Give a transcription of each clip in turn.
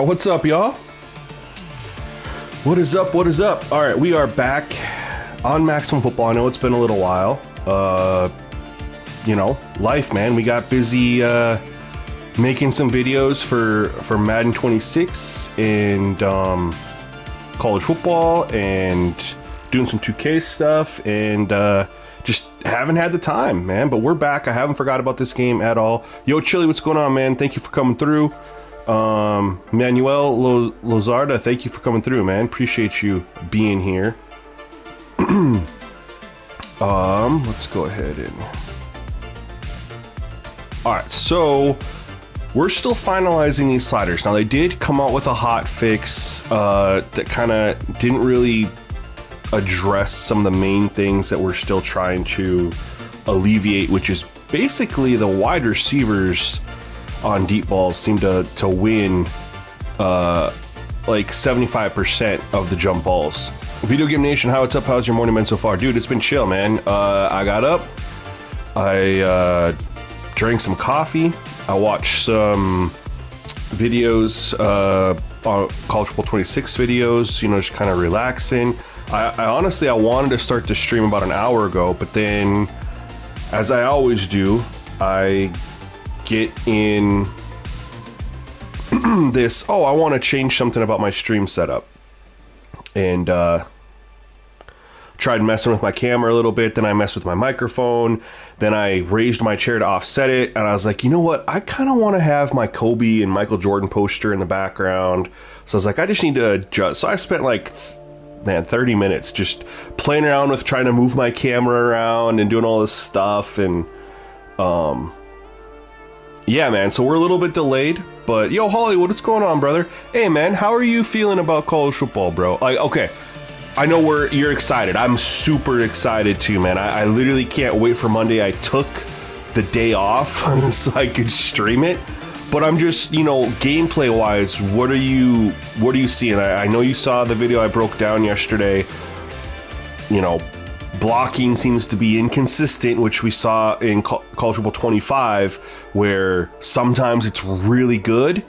What's up, y'all? What is up? What is up? All right, we are back on Maximum Football. I know it's been a little while. You know, life, man. We got busy making some videos for Madden 26 and college football and doing some 2K stuff and just haven't had the time, man. But we're back. I haven't forgot about this game at all. Yo, Chili, what's going on, man? Thank you for coming through. Manuel Lozarda, thank you for coming through, man. Appreciate you being here. Let's go ahead and... Alright, so we're still finalizing these sliders. Now, they did come out with a hotfix that kind of didn't really address some of the main things that we're still trying to alleviate, which is basically the wide receivers on deep balls seem to win like 75% of the jump balls. Video Game Nation, how it's up? How's your morning been so far? Dude, it's been chill, man. I got up, I drank some coffee, I watched some videos, College Football 26 videos, you know, just kind of relaxing. I honestly, I wanted to start the stream about an hour ago, but then, as I always do, I get in this, oh, I want to change something about my stream setup. And tried messing with my camera a little bit, then I messed with my microphone, then I raised my chair to offset it, and I was like, you know what, I kind of want to have my Kobe and Michael Jordan poster in the background. So I was like, I just need to adjust. So I spent like, man, 30 minutes just playing around with trying to move my camera around and doing all this stuff, and yeah, man, so we're a little bit delayed, but yo, Hollywood, what's going on, brother? Hey, man, how are you feeling about college football, bro? Like, okay, I know you're excited. I'm super excited too, man. I literally can't wait for Monday. I took the day off so I could stream it, but I'm just, you know, gameplay wise, what are you seeing? I know you saw the video I broke down yesterday. You know, blocking seems to be inconsistent, which we saw in College Football 25, where sometimes it's really good,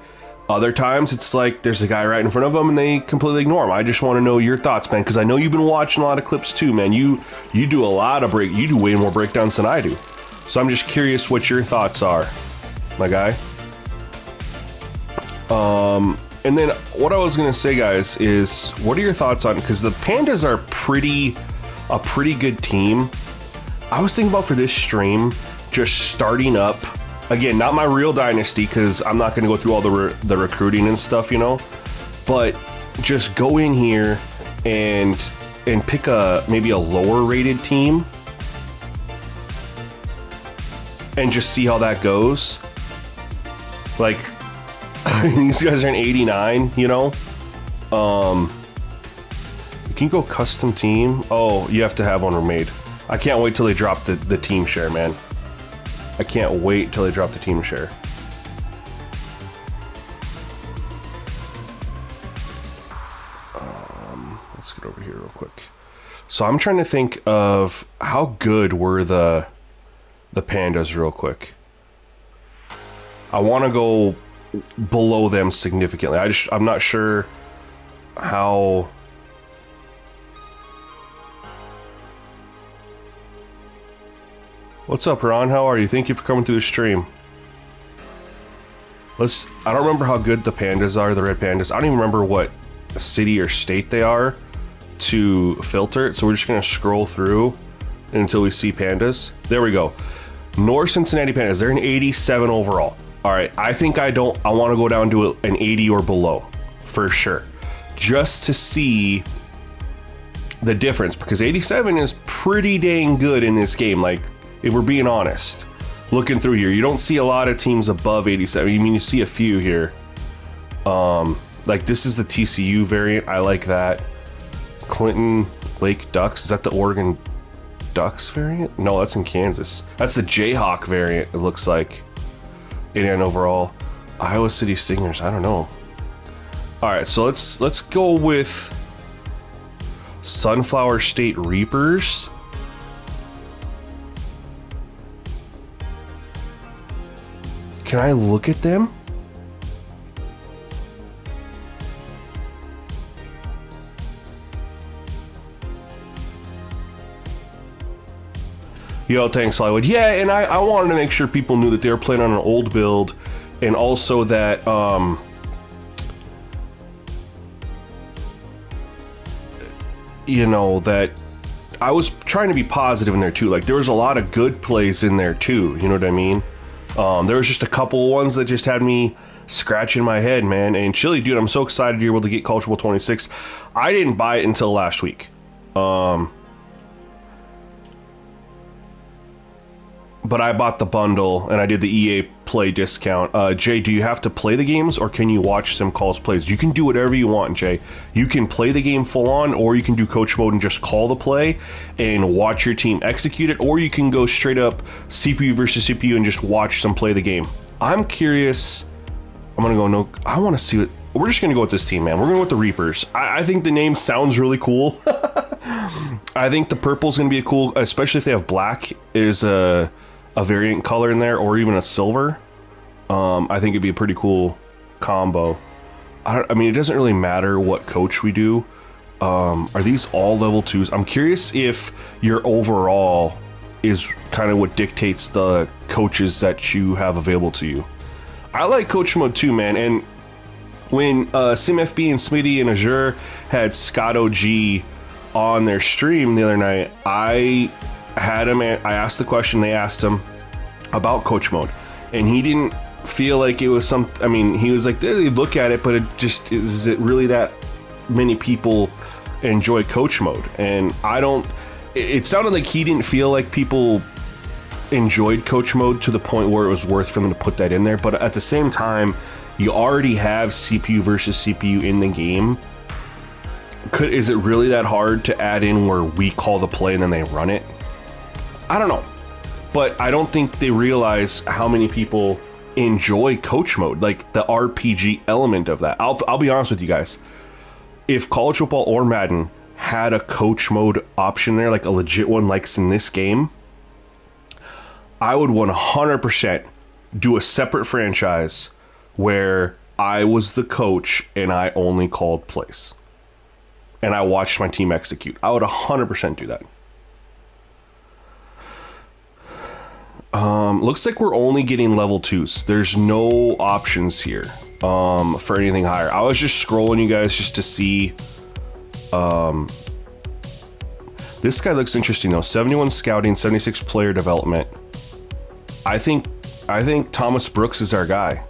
other times it's like there's a guy right in front of them and they completely ignore him. I just want to know your thoughts, man, because I know you've been watching a lot of clips too, man. You do a lot of you do way more breakdowns than I do, so I'm just curious what your thoughts are, my guy. And then what I was gonna say, guys, is what are your thoughts on, because the Pandas are a pretty good team. I was thinking about for this stream just starting up again, not my real Dynasty, because I'm not going to go through all the recruiting and stuff, you know, but just go in here and pick maybe a lower rated team and just see how that goes. Like, these guys are an 89, you know? You can go custom team. Oh, you have to have one remade. I can't wait till they drop the team share, man. I can't wait till they drop the team share. Let's get over here real quick. So I'm trying to think of how good were the pandas real quick. I want to go below them significantly. I'm not sure how. What's up, Ron? How are you? Thank you for coming through the stream. I don't remember how good the pandas are, the red pandas. I don't even remember what city or state they are to filter it, so we're just gonna scroll through until we see pandas. There we go. North Cincinnati Pandas, they're an 87 overall. All right, I think I want to go down to an 80 or below for sure, just to see the difference, because 87 is pretty dang good in this game. Like, if we're being honest, looking through here, you don't see a lot of teams above 87. I mean, you see a few here. Like, this is the TCU variant. I like that. Clinton Lake Ducks, is that the Oregon Ducks variant? No, that's in Kansas. That's the Jayhawk variant, it looks like. 89 overall. Iowa City Stingers, I don't know. Alright, so let's go with Sunflower State Reapers. Can I look at them? Yo, thanks, Hollywood. Yeah, and I wanted to make sure people knew that they were playing on an old build, and also that, you know, that I was trying to be positive in there too. Like, there was a lot of good plays in there too, you know what I mean? There was just a couple ones that just had me scratching my head, man. And Chili, dude, I'm so excited you're able to get Culture Bowl 26. I didn't buy it until last week. But I bought the bundle, and I did the EA Play discount. Jay, do you have to play the games, or can you watch some calls plays? You can do whatever you want, Jay. You can play the game full on, or you can do coach mode and just call the play and watch your team execute it, or you can go straight up CPU versus CPU and just watch them play the game. I'm curious. I'm gonna go no. I want to see what. We're just gonna go with this team, man. We're gonna go with the Reapers. I think the name sounds really cool. I think the purple's gonna be a cool, especially if they have black is a variant color in there, or even a silver. I think it'd be a pretty cool combo. I mean, it doesn't really matter what coach we do. Are these all level 2s? I'm curious if your overall is kind of what dictates the coaches that you have available to you. I like coach mode too, man. And when SimFB and Smitty and Azure had Scott OG on their stream the other night, I had him, I asked the question, they asked him about coach mode, and he didn't feel like it was some. I mean, he was like, they look at it, but it just, is it really that many people enjoy coach mode? And I don't. It sounded like he didn't feel like people enjoyed coach mode to the point where it was worth for them to put that in there. But at the same time, you already have CPU versus CPU in the game. Is it really that hard to add in where we call the play and then they run it? I don't know, but I don't think they realize how many people enjoy coach mode, like the RPG element of that. I'll be honest with you guys. If college football or Madden had a coach mode option there, like a legit one like in this game, I would 100% do a separate franchise where I was the coach and I only called plays. And I watched my team execute. I would 100% do that. Looks like we're only getting level 2s. There's no options here for anything higher. I was just scrolling, you guys, just to see. This guy looks interesting though. 71 scouting, 76 player development. I think Thomas Brooks is our guy.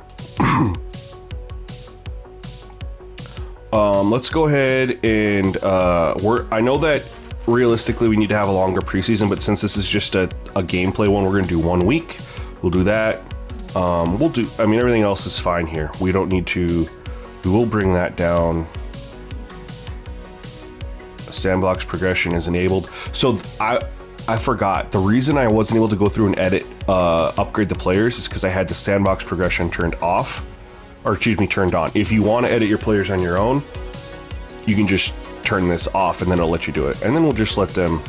Let's go ahead and I know that realistically we need to have a longer preseason, but since this is just a gameplay one, we're going to do 1 week. We'll do that. We'll do, I mean, everything else is fine here. We don't need to, we will bring that down. Sandbox progression is enabled. So I forgot. The reason I wasn't able to go through and edit, upgrade the players is because I had the sandbox progression turned off, or excuse me, turned on. If you want to edit your players on your own, you can just turn this off and then it'll let you do it. And then we'll just let them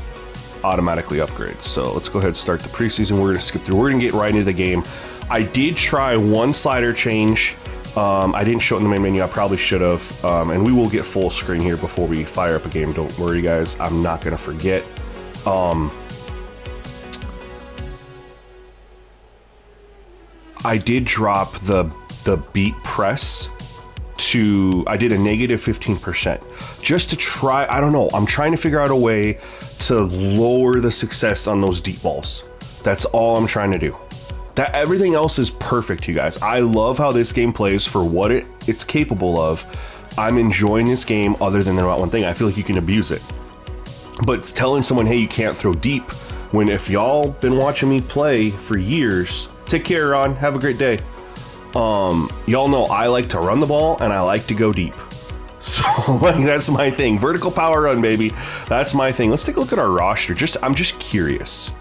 automatically upgrade. So let's go ahead and start the preseason. We're going to skip through. We're going to get right into the game. I did try one slider change. I didn't show it in the main menu. I probably should have. And we will get full screen here before we fire up a game. Don't worry, guys. I'm not going to forget. I did drop the beat press to, I did a negative 15% just to try. I don't know. I'm trying to figure out a way to lower the success on those deep balls. That's all I'm trying to do. That everything else is perfect, you guys. I love how this game plays for what it's capable of. I'm enjoying this game other than about one thing. I feel like you can abuse it. But telling someone, hey, you can't throw deep, when if y'all been watching me play for years, take care, Ron. Have a great day. Y'all know I like to run the ball and I like to go deep. So like, that's my thing. Vertical power run, baby. That's my thing. Let's take a look at our roster. I'm just curious.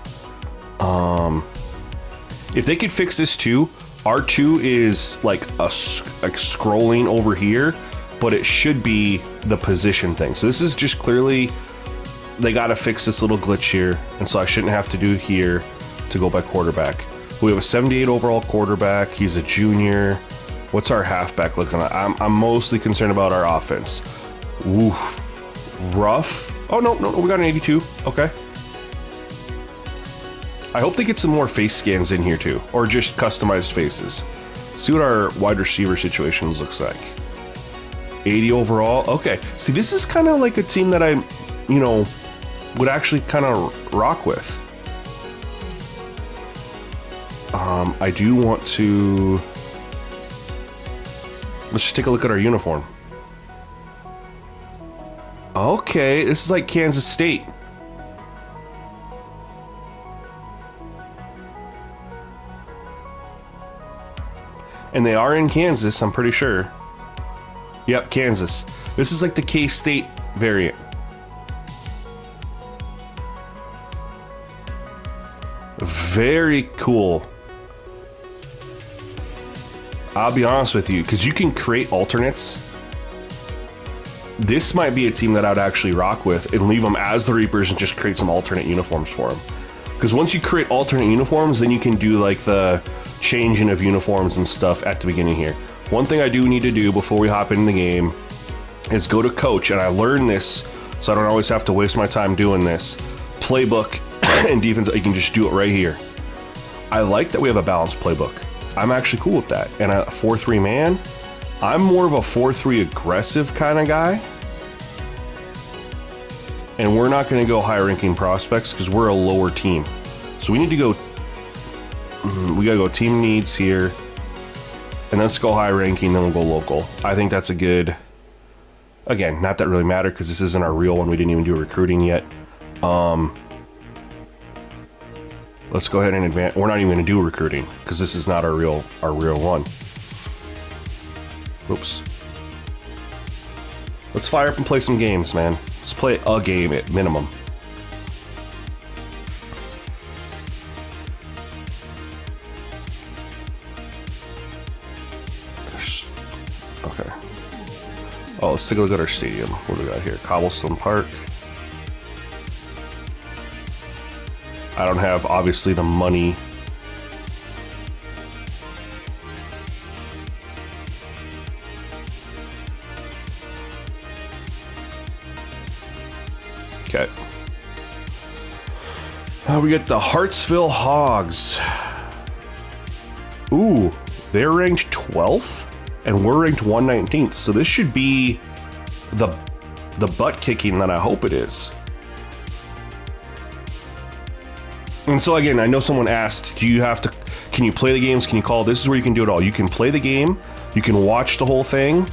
If they could fix this too, R2 is like scrolling over here, but it should be the position thing. So this is just clearly, they got to fix this little glitch here. And so I shouldn't have to do here to go by quarterback. We have a 78 overall quarterback. He's a junior. What's our halfback looking like? I'm mostly concerned about our offense. Oof. Rough. Oh, no, we got an 82. Okay. I hope they get some more face scans in here too, or just customized faces. See what our wide receiver situations looks like. 80 overall. Okay. See, this is kind of like a team that I, would actually kind of rock with. I do want to, let's just take a look at our uniform. Okay, this is like Kansas State. And they are in Kansas, I'm pretty sure. Yep, Kansas. This is like the K-State variant. Very cool. I'll be honest with you, because you can create alternates. This might be a team that I'd actually rock with and leave them as the Reapers and just create some alternate uniforms for them. Because once you create alternate uniforms, then you can do like the changing of uniforms and stuff at the beginning here. One thing I do need to do before we hop into the game is go to coach, and I learned this so I don't always have to waste my time doing this. Playbook and defense, you can just do it right here. I like that we have a balanced playbook. I'm actually cool with that. And a 4-3 man, I'm more of a 4-3 aggressive kind of guy. And we're not going to go high ranking prospects because we're a lower team. So we need to go, we got to go team needs here. And let's go high ranking, then we'll go local. I think that's a good, again, not that really matter because this isn't our real one. We didn't even do recruiting yet. Let's go ahead and advance. We're not even going to do recruiting because this is not our real one. Oops. Let's fire up and play some games, man. Let's play a game at minimum. Okay. Oh, let's take a look at our stadium. What do we got here? Cobblestone Park. I don't have, obviously, the money. Okay. We get the Hartsville Hogs. Ooh, they're ranked 12th, and we're ranked 119th. So this should be the butt kicking that I hope it is. And so again, I know someone asked, can you play the games? Can you call? This is where you can do it all. You can play the game. You can watch the whole thing.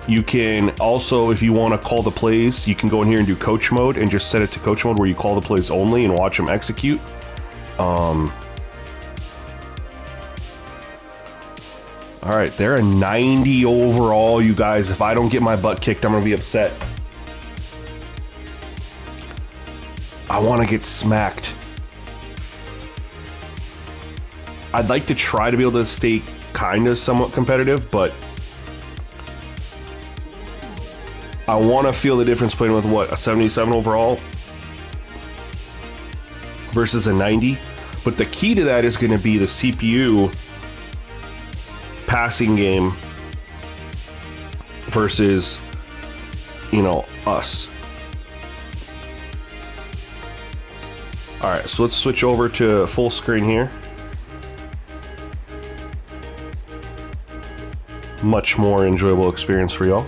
You can also, if you want to call the plays, you can go in here and do coach mode and just set it to coach mode where you call the plays only and watch them execute. All right, they're a 90 overall, you guys. If I don't get my butt kicked, I'm going to be upset. I want to get smacked. I'd like to try to be able to stay kind of somewhat competitive, but I want to feel the difference playing with, what, a 77 overall versus a 90. But the key to that is going to be the CPU passing game versus, you know, us. All right, so let's switch over to full screen here. Much more enjoyable experience for y'all.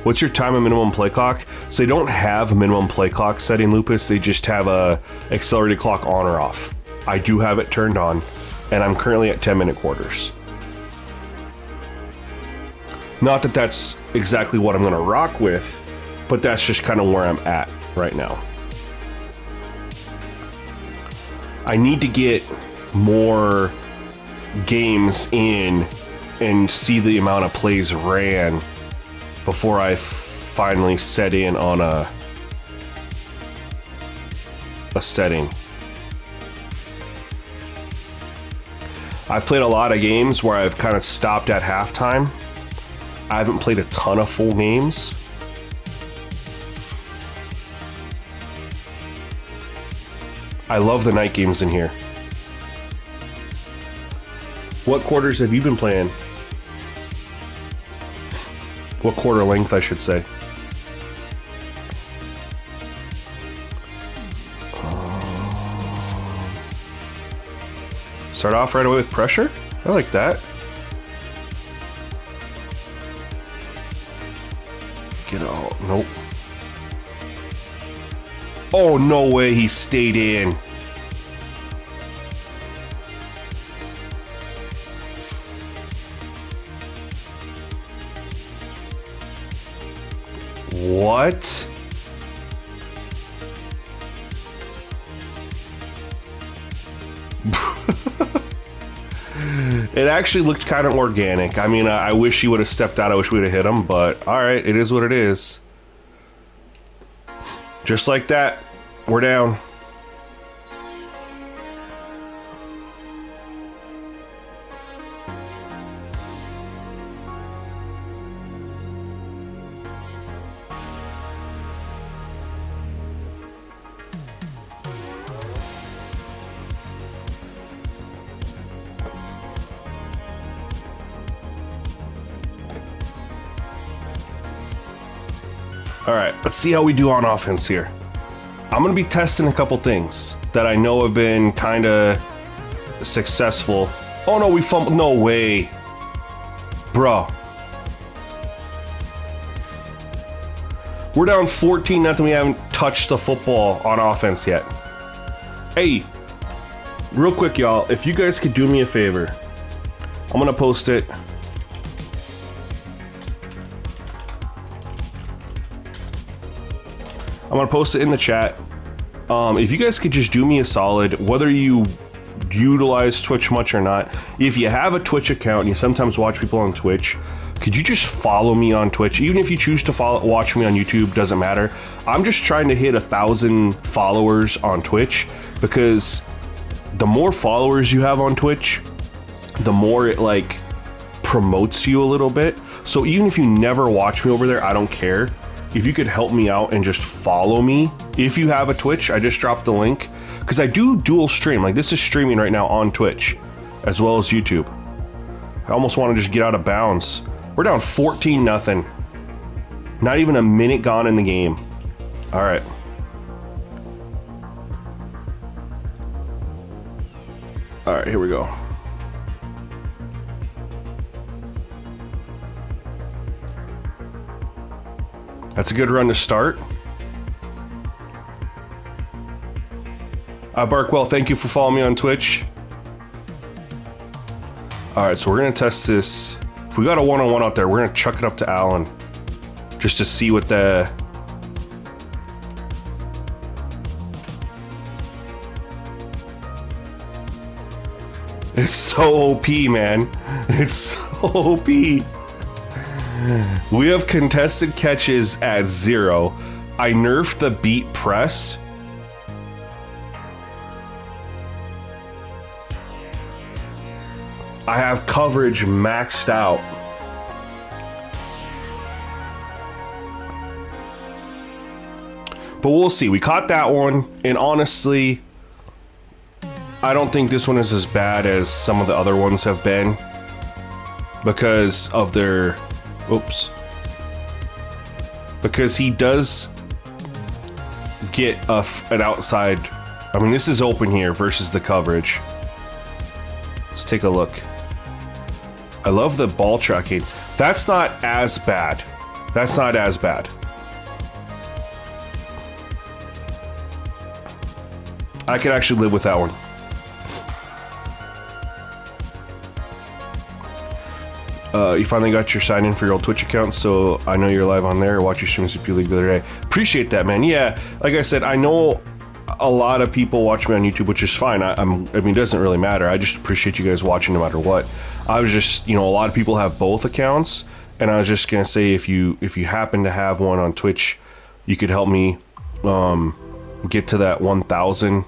What's your time and minimum play clock? So they don't have a minimum play clock setting, Lupus. They just have a accelerated clock on or off. I do have it turned on, and I'm currently at 10-minute quarters. Not that that's exactly what I'm going to rock with, but that's just kind of where I'm at right now. I need to get more games in and see the amount of plays ran before I finally set in on a setting. I've played a lot of games where I've kind of stopped at halftime. I haven't played a ton of full games. I love the night games in here. What quarters have you been playing? What quarter length, I should say. Start off right away with pressure? I like that. Get out. Nope. Oh, no way he stayed in. What? It actually looked kind of organic. I mean, I wish he would have stepped out. I wish we would have hit him, but all right, it is what it is. Just like that, we're down. All right, let's see how we do on offense here. I'm going to be testing a couple things that I know have been kind of successful. Oh no, we fumbled. No way. Bro. We're down 14-0. We haven't touched the football on offense yet. Hey, real quick, y'all, if you guys could do me a favor, I'm going to post it. I'm going to post it in the chat. If you guys could just do me a solid, whether you utilize Twitch much or not, if you have a Twitch account and you sometimes watch people on Twitch, could you just follow me on Twitch? Even if you choose to watch me on YouTube, doesn't matter. I'm just trying to hit 1,000 followers on Twitch, because the more followers you have on Twitch, the more it like promotes you a little bit. So even if you never watch me over there, I don't care. If you could help me out and just follow me, if you have a Twitch, I just dropped the link, because I do dual stream. Like, this is streaming right now on Twitch as well as YouTube. I almost want to just get out of bounds. We're down 14-0. Not even a minute gone in the game. All right. All right, here we go. That's a good run to start. Barkwell, thank you for following me on Twitch. All right, so we're going to test this. If we got a one-on-one out there, we're going to chuck it up to Allen just to see what the... It's so OP, man. It's so OP. We have contested catches at 0. I nerfed the beat press. I have coverage maxed out. But we'll see. We caught that one, and honestly, I don't think this one is as bad as some of the other ones have been because of their... Oops. Because he does get an outside... I mean, this is open here versus the coverage. Let's take a look. I love the ball tracking. That's not as bad. That's not as bad. I could actually live with that one. You finally got your sign in for your old Twitch account, so I know you're live on there. Watch your streams if you league the other day. Appreciate that, man. Yeah, like I said, I know a lot of people watch me on YouTube, which is fine. I mean, it doesn't really matter. I just appreciate you guys watching no matter what. I was just, you know, a lot of people have both accounts, and I was just gonna say if you happen to have one on Twitch, you could help me get to that 1,000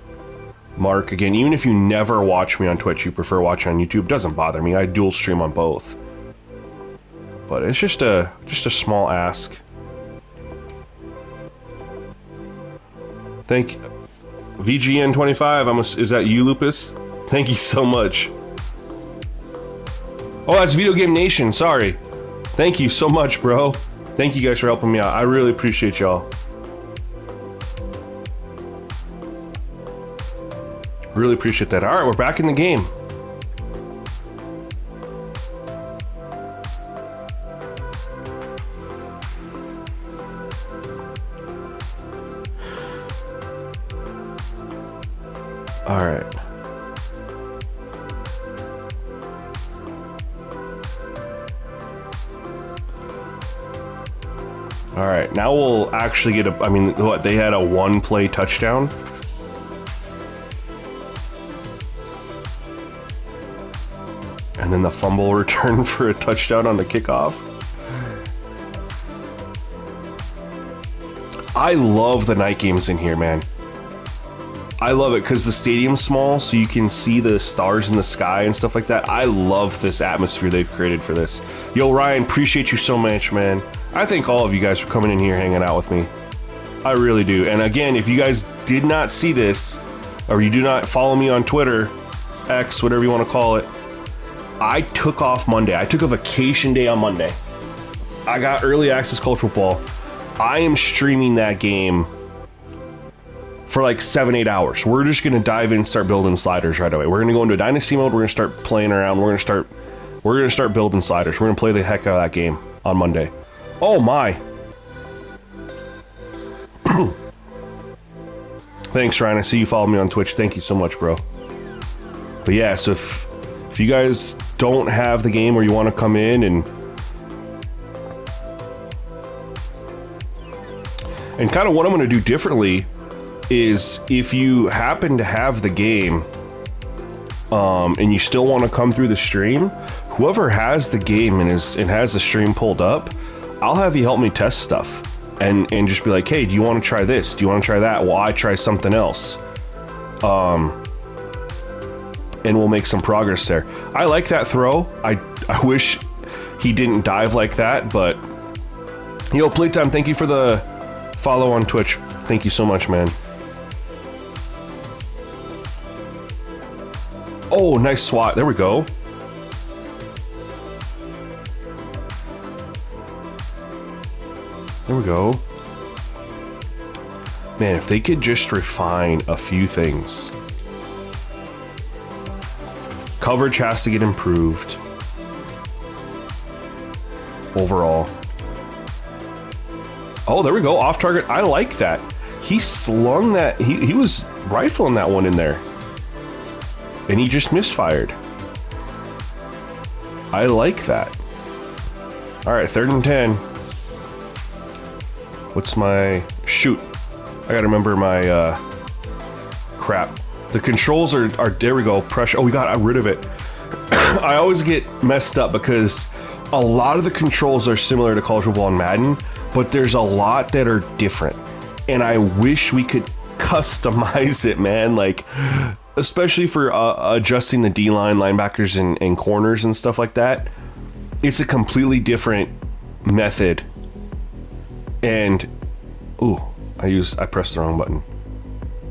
mark. Again, even if you never watch me on Twitch, you prefer watching on YouTube, doesn't bother me. I dual stream on both. But it's just a small ask. Thank VGN25. Is that you, Lupus? Thank you so much. Oh, that's Video Game Nation. Sorry. Thank you so much, bro. Thank you guys for helping me out. I really appreciate y'all. Really appreciate that. All right, we're back in the game. All right. All right, now we'll actually get a... I mean, what, they had a one-play touchdown? And then the fumble return for a touchdown on the kickoff. I love the night games in here, man. I love it because the stadium's small, so you can see the stars in the sky and stuff like that. I love this atmosphere they've created for this. Yo, Ryan, appreciate you so much, man. I thank all of you guys for coming in here hanging out with me. I really do. And again, if you guys did not see this, or you do not follow me on Twitter, X, whatever you want to call it, I took off Monday. I took a vacation day on Monday. I got early access college football. I am streaming that game for like 7-8 hours. We're just gonna dive in and start building sliders right away. We're gonna go into a Dynasty mode. We're gonna start playing around. We're gonna start building sliders. We're gonna play the heck out of that game on Monday. Oh my! Thanks, Ryan. I see you follow me on Twitch. Thank you so much, bro. But yeah, so if you guys don't have the game or you want to come in and kind of what I'm gonna do differently is if you happen to have the game and you still want to come through the stream, whoever has the game and has the stream pulled up, I'll have you help me test stuff and just be like, hey, do you want to try this? Do you want to try that? Well, I try something else. And we'll make some progress there. I like that throw. I wish he didn't dive like that, but yo, Playtime, thank you for the follow on Twitch. Thank you so much, man. Oh, nice swat. There we go. There we go. Man, if they could just refine a few things. Coverage has to get improved. Overall. Oh, there we go. Off target. I like that. He slung that. He was rifling that one in there. And he just misfired. I like that. All right, 3rd and 10. What's my shoot? I gotta remember my crap. The controls are there we go. Pressure. Oh, we got rid of it. I always get messed up because a lot of the controls are similar to college football and Madden, but there's a lot that are different. And I wish we could customize it, man. Like, especially for adjusting the D-line, linebackers, and corners and stuff like that. It's a completely different method. And, ooh, I pressed the wrong button.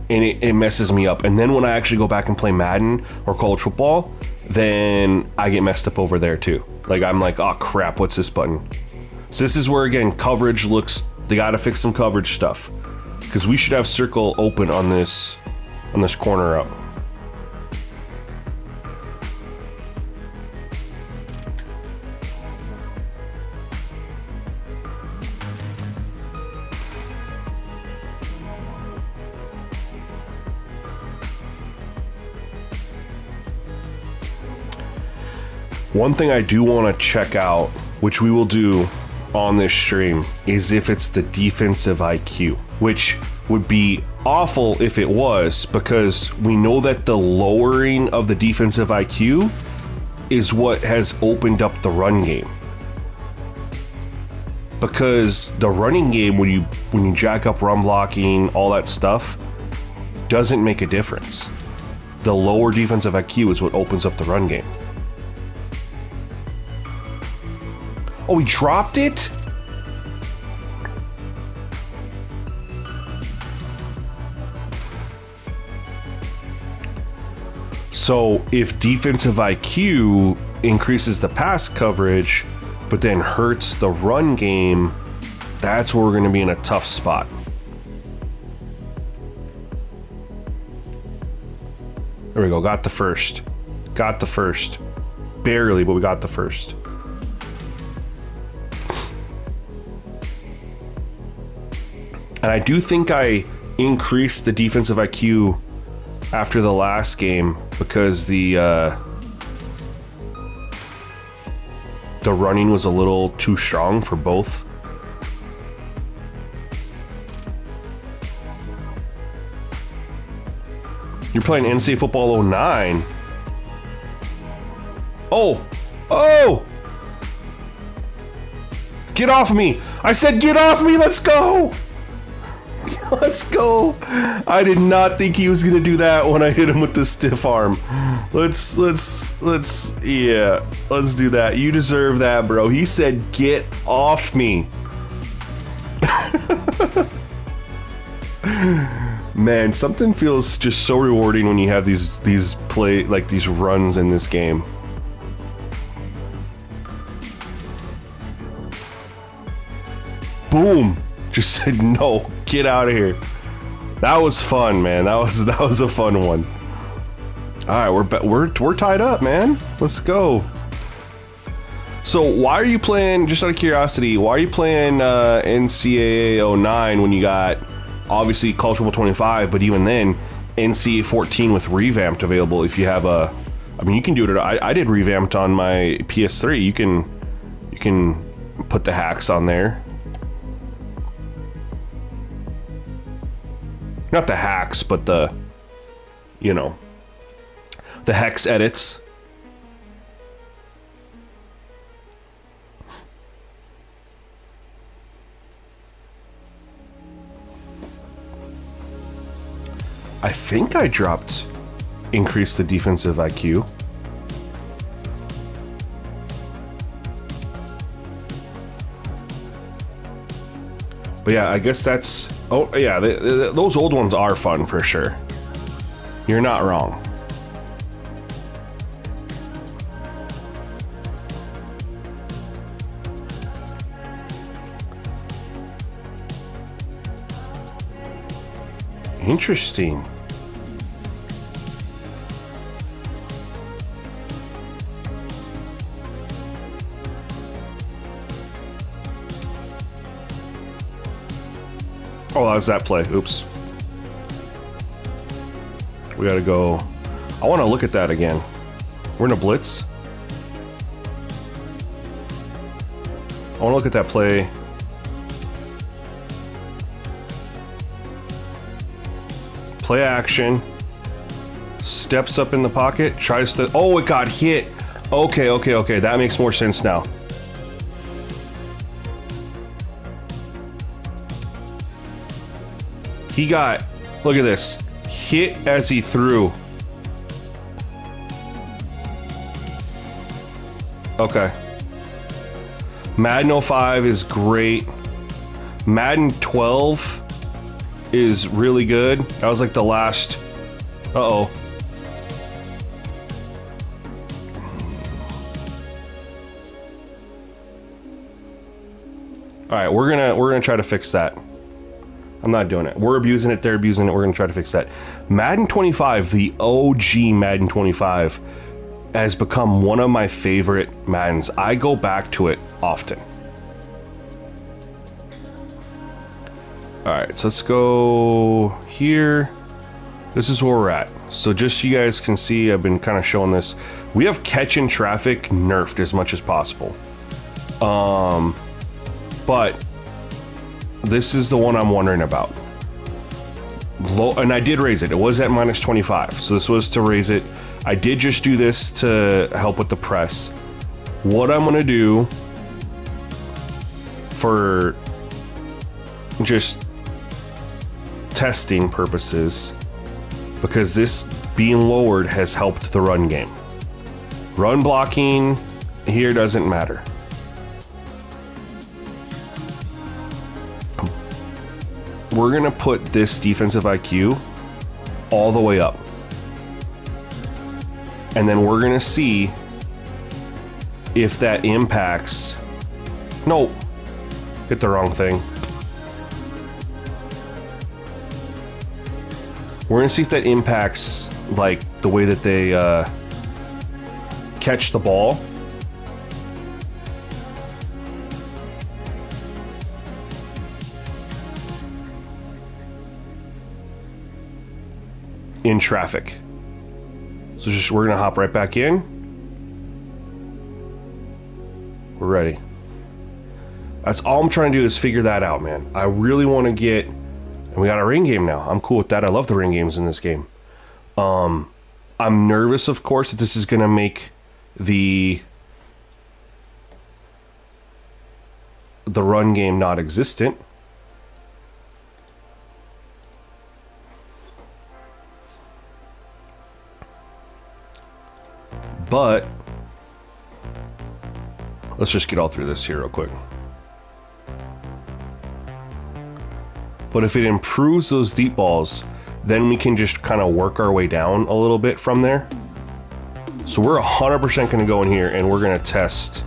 And it messes me up. And then when I actually go back and play Madden or college football, then I get messed up over there too. Like, I'm like, oh crap, what's this button? So this is where, again, coverage looks, they gotta fix some coverage stuff. Because we should have circle open on this corner up. One thing I do want to check out, which we will do on this stream, is if it's the defensive IQ, which would be awful if it was, because we know that the lowering of the defensive IQ is what has opened up the run game. Because the running game, when you jack up run blocking, all that stuff, doesn't make a difference. The lower defensive IQ is what opens up the run game. Oh, he dropped it? So if defensive IQ increases the pass coverage, but then hurts the run game, that's where we're going to be in a tough spot. There we go. Got the first. Got the first. Barely, but we got the first. And I do think I increased the defensive IQ after the last game because the running was a little too strong for both. You're playing NCAA Football 09. Oh! Oh! Get off me! I said get off me! Let's go! Let's go! I did not think he was gonna do that when I hit him with the stiff arm. Let's do that. You deserve that, bro. He said, get off me. Man, something feels just so rewarding when you have these runs in this game. Boom! Just said no, get out of here. That was fun, man. That was a fun one. All right, we're tied up, man. Let's go. So why are you playing? Just out of curiosity, why are you playing NCAA 09 when you got obviously College Football 25, but even then NCAA 14 with revamped available? If you have a, I mean, you can do it. I did revamped on my PS3. You can put the hacks on there. Not the hacks, but the, you know, the hex edits. I think I dropped increase the defensive IQ. But yeah, I guess that's... Oh, yeah, those old ones are fun for sure. You're not wrong. Interesting. Oh, that was that play. Oops. We gotta go. I want to look at that again. We're in a blitz. I want to look at that play. Play action. Steps up in the pocket. Tries to... Oh, it got hit. Okay, okay, okay. That makes more sense now. He got, look at this, hit as he threw. Okay. Madden 05 is great. Madden 12 is really good. That was like the last. Uh-oh. All right, we're gonna try to fix that. I'm not doing it. We're abusing it. They're abusing it. We're gonna try to fix that. Madden 25, the OG Madden 25, has become one of my favorite Maddens. I go back to it often. All right, so let's go here. This is where we're at. So just so you guys can see, I've been kind of showing this. We have catching traffic nerfed as much as possible. But this is the one I'm wondering about. Low, and I did raise it. It was at minus 25, so this was to raise it. I did just do this to help with the press. What I'm gonna do for just testing purposes, because this being lowered has helped the run game. Run blocking here doesn't matter. We're gonna put this defensive IQ all the way up. And then we're gonna see if that impacts. No, hit the wrong thing. We're gonna see if that impacts like the way that they catch the ball. In traffic. So just we're gonna hop right back in. We're ready. That's all I'm trying to do is figure that out, man. I really want to get, and we got a ring game now. I'm cool with that. I love the ring games in this game. I'm nervous, of course, that this is gonna make the run game not existent. But let's just get all through this here real quick. But if it improves those deep balls, then we can just kind of work our way down a little bit from there. So we're 100% going to go in here and we're going to test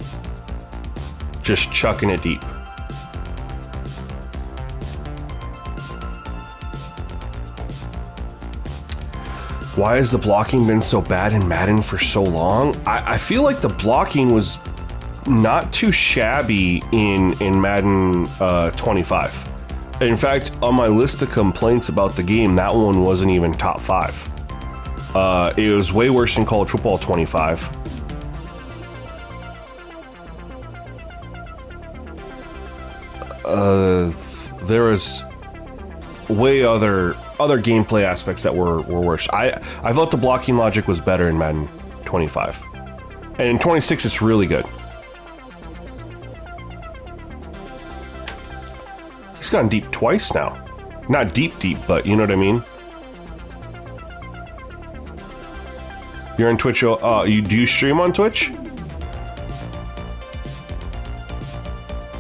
just chucking it deep. Why has the blocking been so bad in Madden for so long? I feel like the blocking was not too shabby in Madden 25. In fact, on my list of complaints about the game, that one wasn't even top 5. It was way worse than College Football 25. There was way other gameplay aspects that were worse. I thought the blocking logic was better in Madden 25. And in 26 it's really good. He's gone deep twice now. Not deep, but you know what I mean? You're on Twitch, do you stream on Twitch?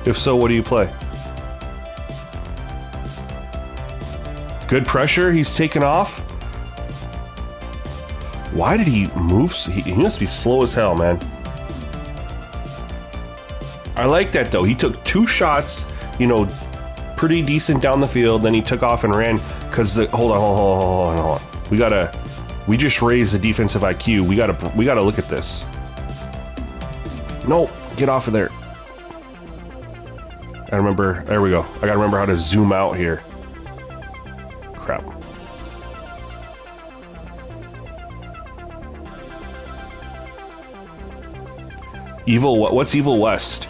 If so, what do you play? Good pressure, he's taken off. Why did he move? He must be slow as hell, man. I like that though. He took 2 shots, you know, pretty decent down the field, then he took off and ran because the hold on. We just raised the defensive IQ. We gotta look at this. No, get off of there. I remember, there we go. I gotta remember how to zoom out here. Crap. Evil, what's Evil West?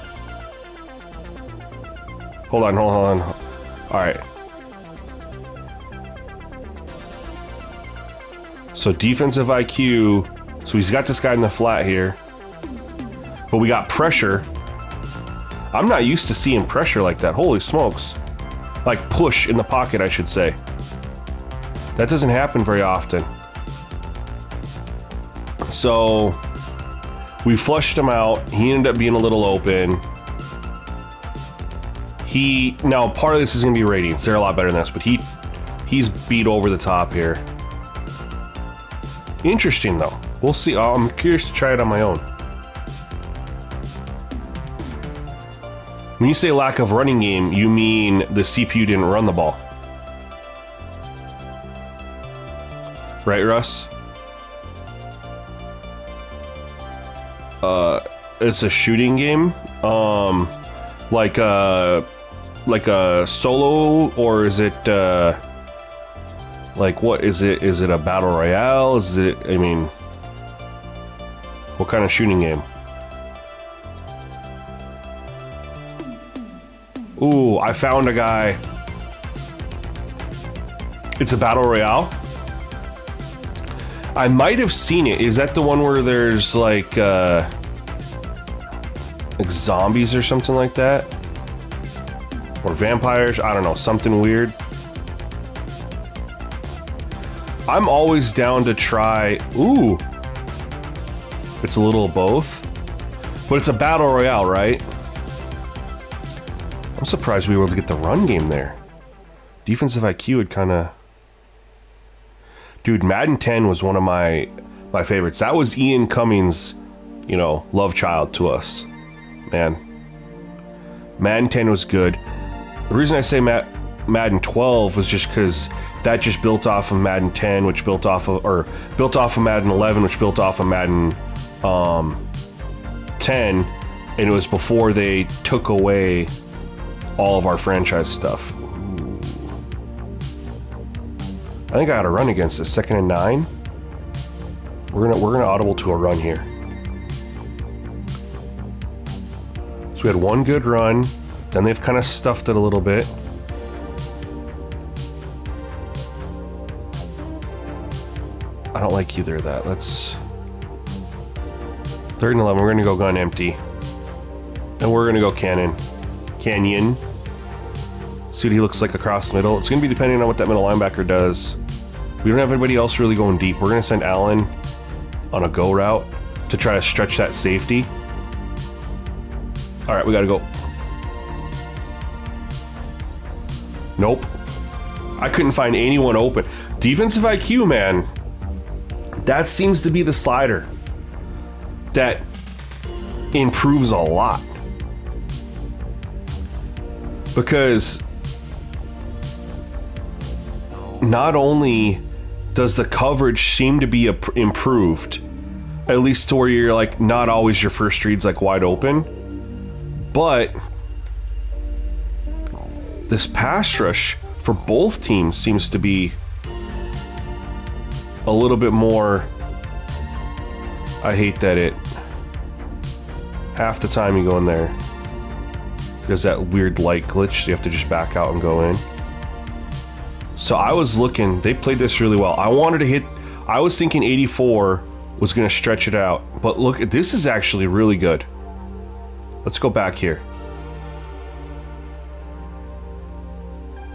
Hold on. All right. So defensive IQ. So he's got this guy in the flat here. But we got pressure. I'm not used to seeing pressure like that. Holy smokes. Like push in the pocket, I should say. That doesn't happen very often. So we flushed him out. He ended up being a little open. Now part of this is going to be ratings. They're a lot better than this, but he's beat over the top here. Interesting though. We'll see. I'm curious to try it on my own. When you say lack of running game, you mean the CPU didn't run the ball. Right, Russ? It's a shooting game. Like a solo, or is it like what is it? Is it a battle royale? Is it? I mean, what kind of shooting game? Ooh, I found a guy. It's a battle royale. I might have seen it. Is that the one where there's like zombies or something like that? Or vampires? I don't know. Something weird. I'm always down to try. Ooh. It's a little of both. But it's a battle royale, right? I'm surprised we were able to get the run game there. Defensive IQ had kind of... Dude, Madden 10 was one of my favorites. That was Ian Cummings', you know, love child to us. Man. Madden 10 was good. The reason I say Madden 12 was just because that just built off of Madden 10, which built off of Madden 11, which built off of Madden 10, and it was before they took away all of our franchise stuff. Ooh. I think I got a run against this. 2nd and 9. We're gonna audible to a run here. So we had one good run, then they've kind of stuffed it a little bit. I don't like either of that. Let's 3rd and 11. We're gonna go gun empty, and we're gonna go canyon. See what he looks like across the middle. It's going to be depending on what that middle linebacker does. We don't have anybody else really going deep. We're going to send Allen on a go route to try to stretch that safety. All right, we got to go. Nope. I couldn't find anyone open. Defensive IQ, man. That seems to be the slider that improves a lot. Because not only does the coverage seem to be improved, at least to where you're like not always your first read's like wide open, but this pass rush for both teams seems to be a little bit more. I hate that it half the time you go in there. There's that weird light glitch, so you have to just back out and go in. So I was looking, they played this really well. I wanted to hit, I was thinking 84 was going to stretch it out. But look, this is actually really good. Let's go back here.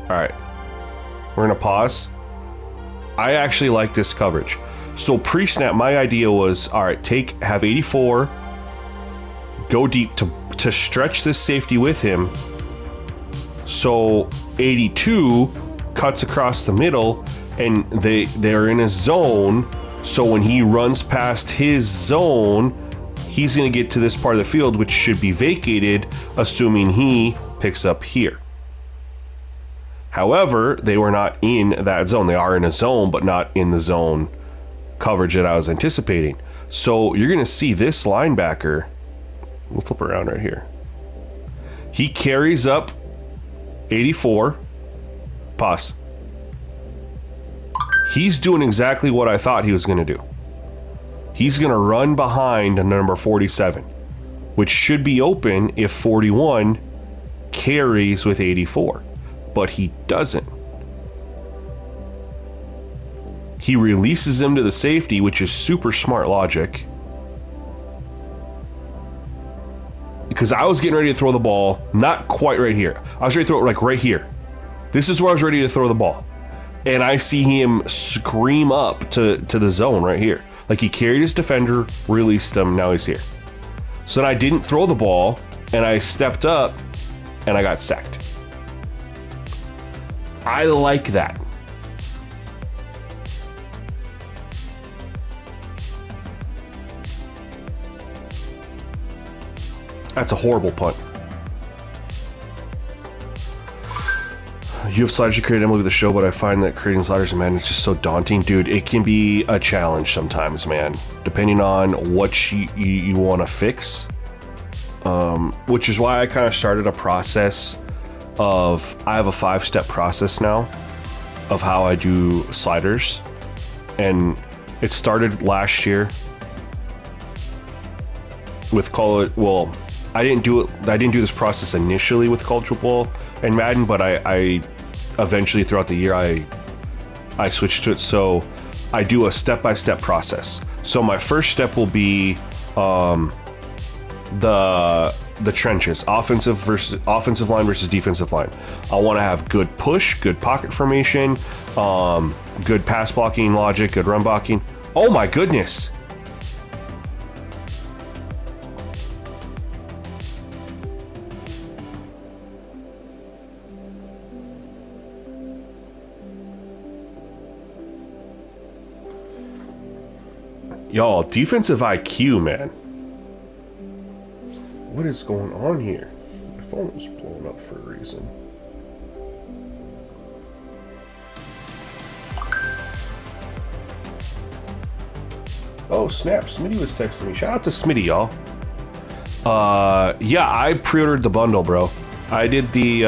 Alright. We're going to pause. I actually like this coverage. So pre-snap, my idea was, alright, have 84, go deep to stretch this safety with him. So 82 cuts across the middle, and they're in a zone. So when he runs past his zone, he's going to get to this part of the field, which should be vacated, assuming he picks up here. However, they were not in that zone. They are in a zone, but not in the zone coverage that I was anticipating. So you're going to see this linebacker. We'll flip around right here. He carries up 84. Pause. He's doing exactly what I thought he was going to do. He's going to run behind number 47, which should be open if 41 carries with 84. But he doesn't. He releases him to the safety, which is super smart logic. because I was getting ready to throw the ball, not quite right here. I was ready to throw it like right here. This is where I was ready to throw the ball. And I see him scream up to the zone right here. Like he carried his defender, released him, now he's here. So then I didn't throw the ball, and I stepped up, and I got sacked. I like that. That's a horrible punt. You have sliders you create Emily with the show, but I find that creating sliders in Madden is just so daunting. Dude, it can be a challenge sometimes, man. Depending on what you want to fix. Which is why I kind of started a process of... I have a 5-step process now of how I do sliders. And it started last year with well, I didn't do this process initially with college football and Madden, but I eventually throughout the year I switched to it. So I do a step-by-step process. So my first step will be the trenches, offensive line versus defensive line. I want to have good push, good pocket formation, good pass blocking logic, good run blocking. Oh my goodness. Y'all, defensive IQ, man. What is going on here? My phone was blown up for a reason. Oh, snap. Smitty was texting me. Shout out to Smitty, y'all. Yeah, I pre-ordered the bundle, bro. I did the,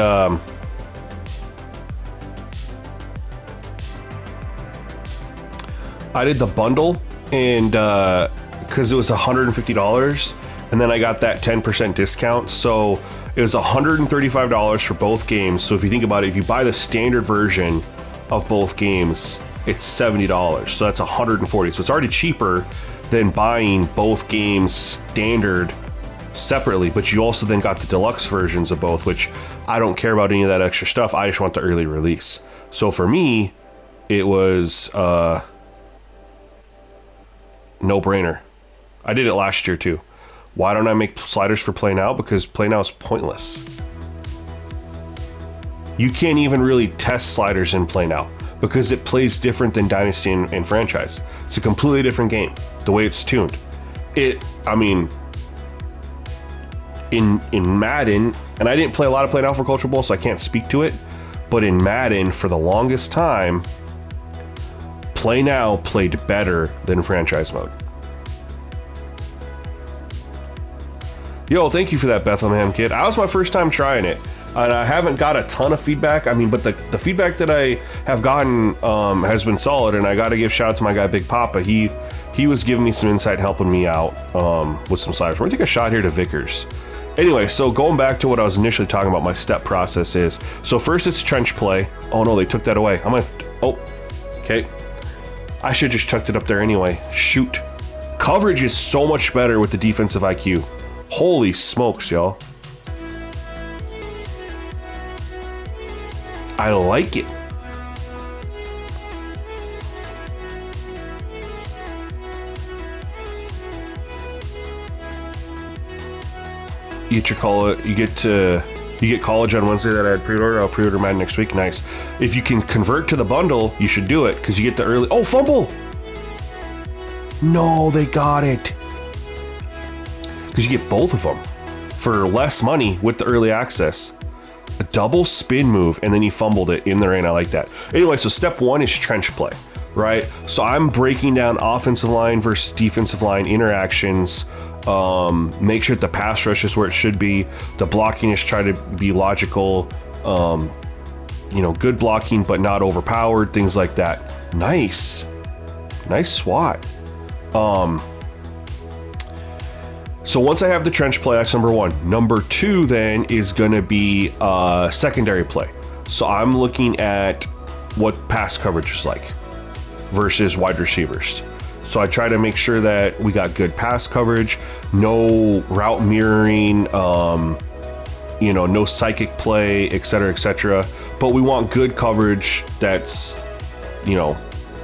bundle, and because it was $150, and then I got that 10% discount, so it was $135 for both games. So if you think about it, if you buy the standard version of both games, it's $70, so that's $140. So it's already cheaper than buying both games standard separately, but you also then got the deluxe versions of both, which I don't care about any of that extra stuff. I just want the early release. So for me, it was no-brainer. I did it last year too. Why don't I make sliders for Play Now? Because Play Now is pointless. You can't even really test sliders in Play Now because it plays different than Dynasty and Franchise. It's a completely different game, the way it's tuned. I mean, in Madden, and I didn't play a lot of Play Now for Culture Bowl, so I can't speak to it, but in Madden, for the longest time, Play Now played better than Franchise Mode. Yo, thank you for that, Bethlehem Kid. That was my first time trying it, and I haven't got a ton of feedback. I mean, but the feedback that I have gotten has been solid, and I got to give shout out to my guy Big Papa. He was giving me some insight, helping me out with some sliders. We're gonna take a shot here to Vickers. Anyway, so going back to what I was initially talking about, my step process is, so first it's trench play. Oh no, they took that away. Okay. I should just chucked it up there anyway. Shoot. Coverage is so much better with the defensive IQ. Holy smokes, y'all. I like it. You get college on Wednesday that I had pre-order. I'll pre-order mine next week. Nice. If you can convert to the bundle, you should do it because you get the early. Oh, fumble! No, they got it. Because you get both of them for less money with the early access. A double spin move, and then you fumbled it in the rain. I like that. Anyway, so step one is trench play, right? So I'm breaking down offensive line versus defensive line interactions. Make sure that the pass rush is where it should be. The blocking is try to be logical. Good blocking, but not overpowered. Things like that. Nice SWAT. So once I have the trench play, that's number one. Number two then is going to be secondary play. So I'm looking at what pass coverage is like versus wide receivers. So I try to make sure that we got good pass coverage, no route mirroring, you know, no psychic play, etc. But we want good coverage that's, you know,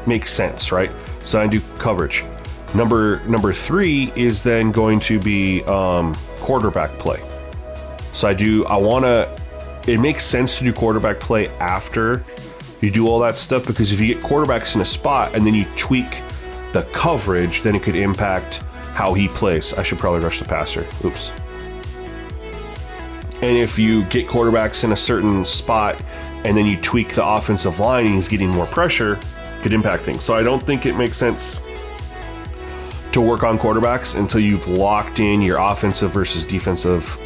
makes sense, right? So I do coverage. Number 3 is then going to be quarterback play. So it makes sense to do quarterback play after you do all that stuff, because if you get quarterbacks in a spot and then you tweak the coverage, then it could impact how he plays. I should probably rush the passer. Oops. And if you get quarterbacks in a certain spot and then you tweak the offensive line and he's getting more pressure, it could impact things. So I don't think it makes sense to work on quarterbacks until you've locked in your offensive versus defensive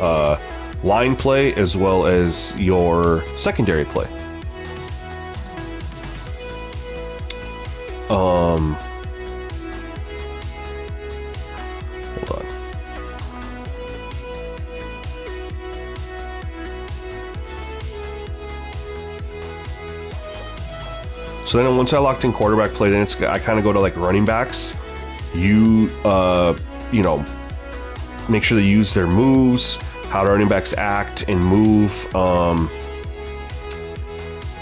line play, as well as your secondary play. Hold on. So then once I locked in quarterback play, then I kind of go to like running backs. You know, make sure they use their moves, how the running backs act and move,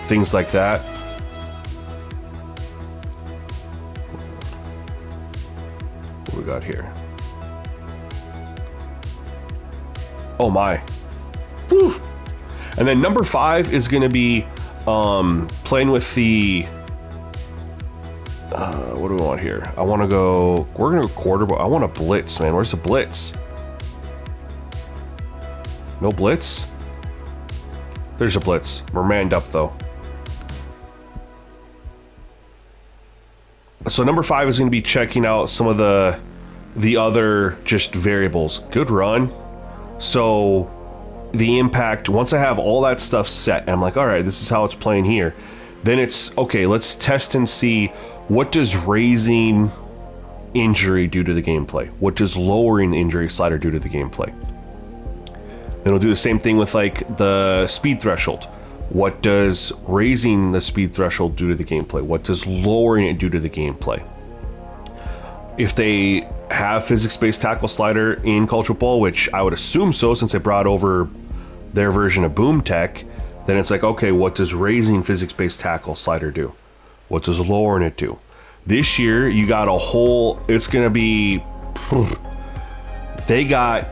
things like that. What we got here? Oh my. Whew. And then number 5 is going to be playing with the what do we want here? We're going to go quarterback. I want a blitz, man. Where's the blitz? No blitz? There's a blitz. We're manned up, though. So number 5 is going to be checking out some of the other just variables. Good run. So the impact, once I have all that stuff set, and I'm like, all right, this is how it's playing here. Then it's, okay, let's test and see, what does raising injury do to the gameplay? What does lowering the injury slider do to the gameplay? Then we'll do the same thing with like the speed threshold. What does raising the speed threshold do to the gameplay? What does lowering it do to the gameplay? If they have physics-based tackle slider in college football, which I would assume so since they brought over their version of Boom Tech, then it's like, okay, what does raising physics-based tackle slider do? What does lowering it do? This year, you got a whole, it's going to be, they got,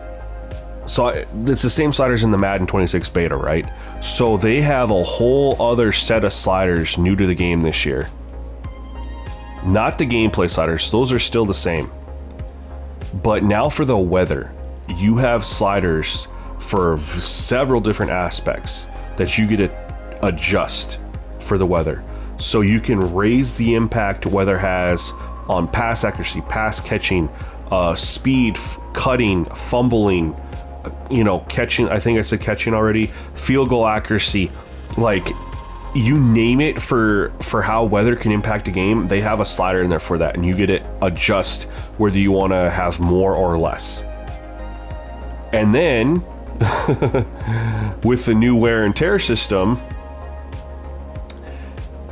so it's the same sliders in the Madden 26 beta, right? So they have a whole other set of sliders new to the game this year. Not the gameplay sliders, those are still the same. But now for the weather, you have sliders for several different aspects that you get to adjust for the weather. So you can raise the impact weather has on pass accuracy, pass catching, speed, cutting, fumbling, you know, catching, I think I said catching already, field goal accuracy, like you name it for how weather can impact a game, they have a slider in there for that, and you get to adjust whether you want to have more or less. And then with the new wear and tear system,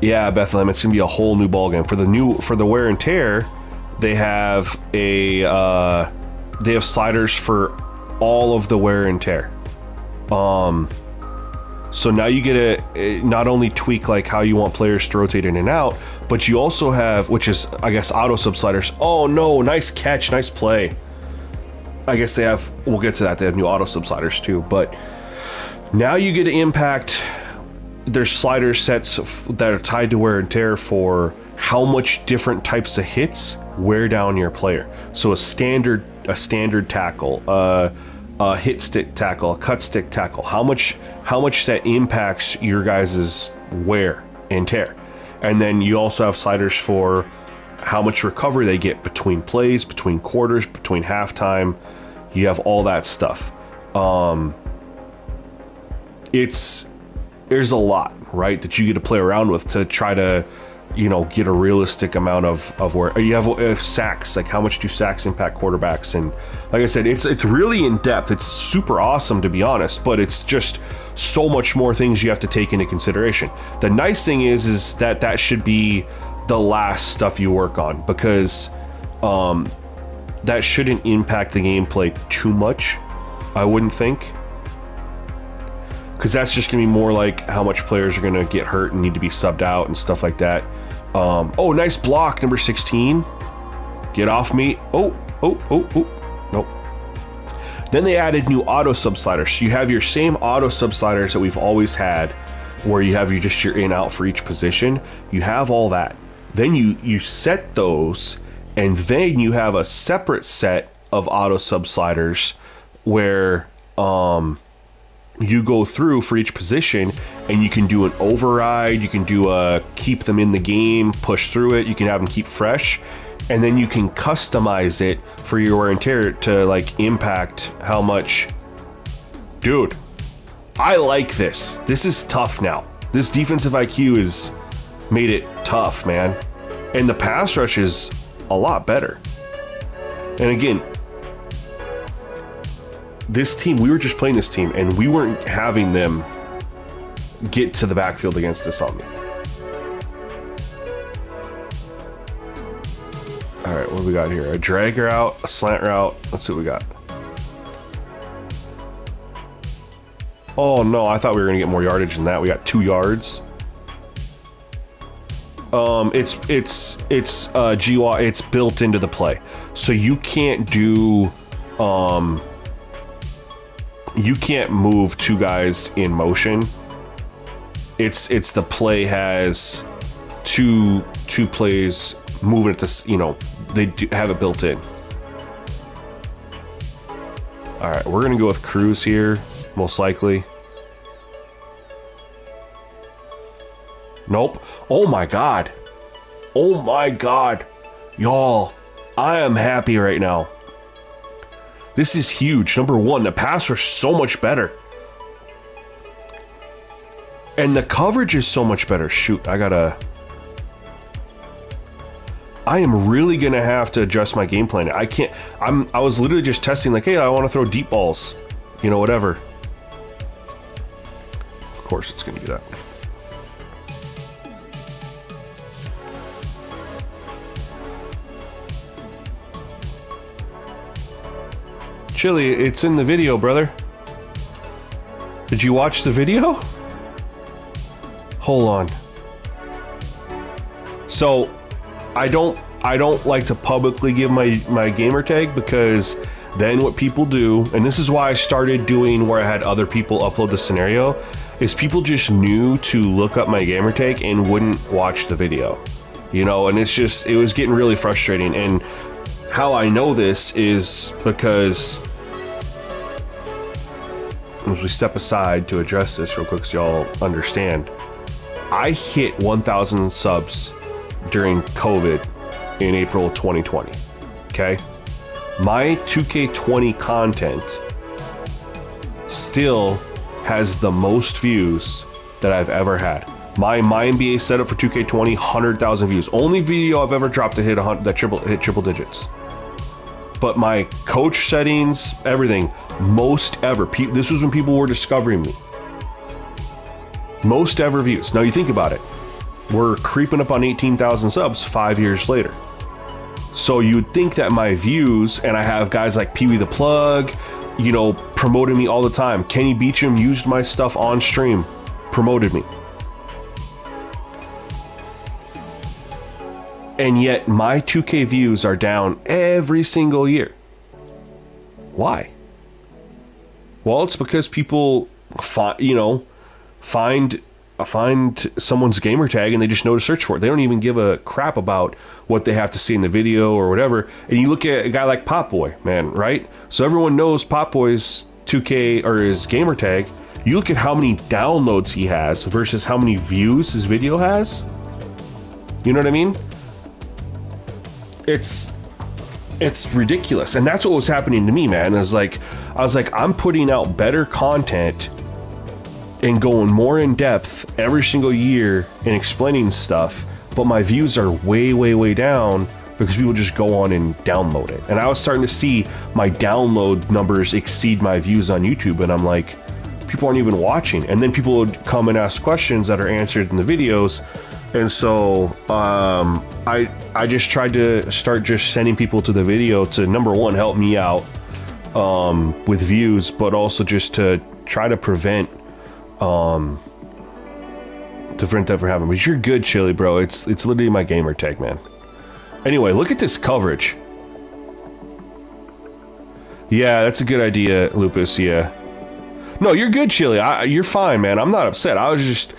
yeah, Bethlehem, it's gonna be a whole new ballgame. For the wear and tear, they have sliders for all of the wear and tear. So now you get to not only tweak like how you want players to rotate in and out, but you also have, which is I guess auto sub sliders. Oh no, nice catch, nice play. I guess they have, we'll get to that, they have new auto sub sliders too, but now you get to impact, there's slider sets that are tied to wear and tear for how much different types of hits wear down your player. So a standard tackle, a hit stick tackle, a cut stick tackle, how much that impacts your guys' wear and tear. And then you also have sliders for how much recovery they get between plays, between quarters, between halftime. You have all that stuff. There's a lot, right, that you get to play around with to try to, you know, get a realistic amount of where you have sacks, like how much do sacks impact quarterbacks. And like I said, it's really in depth. It's super awesome, to be honest, but it's just so much more things you have to take into consideration. The nice thing is that should be the last stuff you work on, because that shouldn't impact the gameplay too much, I wouldn't think. Because that's just going to be more like how much players are going to get hurt and need to be subbed out and stuff like that. Oh, nice block, number 16. Get off me. Oh. Nope. Then they added new auto sub sliders. So you have your same auto sub sliders that we've always had, where you have your in out for each position. You have all that. Then you set those, and then you have a separate set of auto sub sliders where you go through for each position, and you can do an override, you can do a keep them in the game, push through it, you can have them keep fresh, and then you can customize it for your wear and tear to like impact how much. Dude, I like this. This is tough now. This defensive IQ has made it tough, man. And the pass rush is a lot better. And again, this team, we were just playing this team, and we weren't having them get to the backfield against us on me. All right, what do we got here? A drag route, a slant route. Let's see what we got. Oh no, I thought we were gonna get more yardage than that. We got 2 yards. It's GWA. It's built into the play, so you can't do. You can't move 2 guys in motion. It's the play has two plays moving at this. You know, they do have it built in. All right, we're gonna go with Cruz here, most likely. Nope. Oh my god. Oh my god. Y'all, I am happy right now. This is huge. Number 1, the pass rush is so much better. And the coverage is so much better. Shoot, I am really gonna have to adjust my game plan. I was literally just testing like, hey, I want to throw deep balls. You know, whatever. Of course it's gonna do that. Chili, it's in the video, brother. Did you watch the video? Hold on. So, I don't like to publicly give my gamer tag, because then what people do, and this is why I started doing where I had other people upload the scenario, is people just knew to look up my gamer tag and wouldn't watch the video. You know, and it was getting really frustrating. And how I know this is because, as we step aside to address this real quick so y'all understand, I hit 1,000 subs during COVID in April 2020. Okay? My 2K20 content still has the most views that I've ever had. My NBA setup for 2K20, 100,000 views. Only video I've ever dropped to hit triple digits. But my coach settings, everything, most ever. This was when people were discovering me. Most ever views. Now you think about it. We're creeping up on 18,000 subs 5 years later. So you'd think that my views, and I have guys like Pee Wee the Plug, you know, promoting me all the time. Kenny Beecham used my stuff on stream, promoted me. And yet my 2K views are down every single year. Why? Well, it's because people find someone's gamer tag and they just know to search for it. They don't even give a crap about what they have to see in the video or whatever. And you look at a guy like Pop Boy, man, right? So everyone knows Pop Boy's 2K or his gamer tag. You look at how many downloads he has versus how many views his video has. You know what I mean? It's ridiculous. And that's what was happening to me, man. I was like, I'm putting out better content and going more in depth every single year and explaining stuff, but my views are way, way, way down because people just go on and download it. And I was starting to see my download numbers exceed my views on YouTube, and I'm like, people aren't even watching. And then people would come and ask questions that are answered in the videos, And so I just tried to start just sending people to the video to, number one, help me out with views, but also just to try to prevent different stuff from happening. But you're good, Chili, bro. It's literally my gamer tag, man. Anyway, look at this coverage. Yeah, that's a good idea, Lupus. Yeah. No, you're good, Chili. You're fine, man. I'm not upset. I was just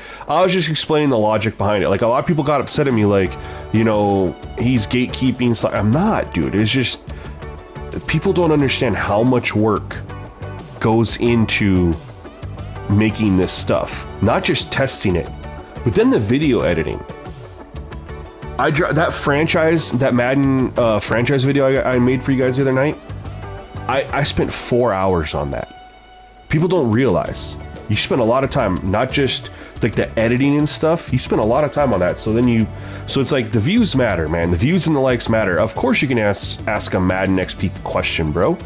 explaining the logic behind it. Like, a lot of people got upset at me, like, you know, he's gatekeeping. I'm not, dude. It's just people don't understand how much work goes into making this stuff. Not just testing it, but then the video editing. That Madden franchise video I made for you guys the other night. I spent 4 hours on that. People don't realize you spend a lot of time, not just like the editing and stuff. You spend a lot of time on that. So it's like the views matter, man. The views and the likes matter. Of course you can ask a Madden XP question, bro.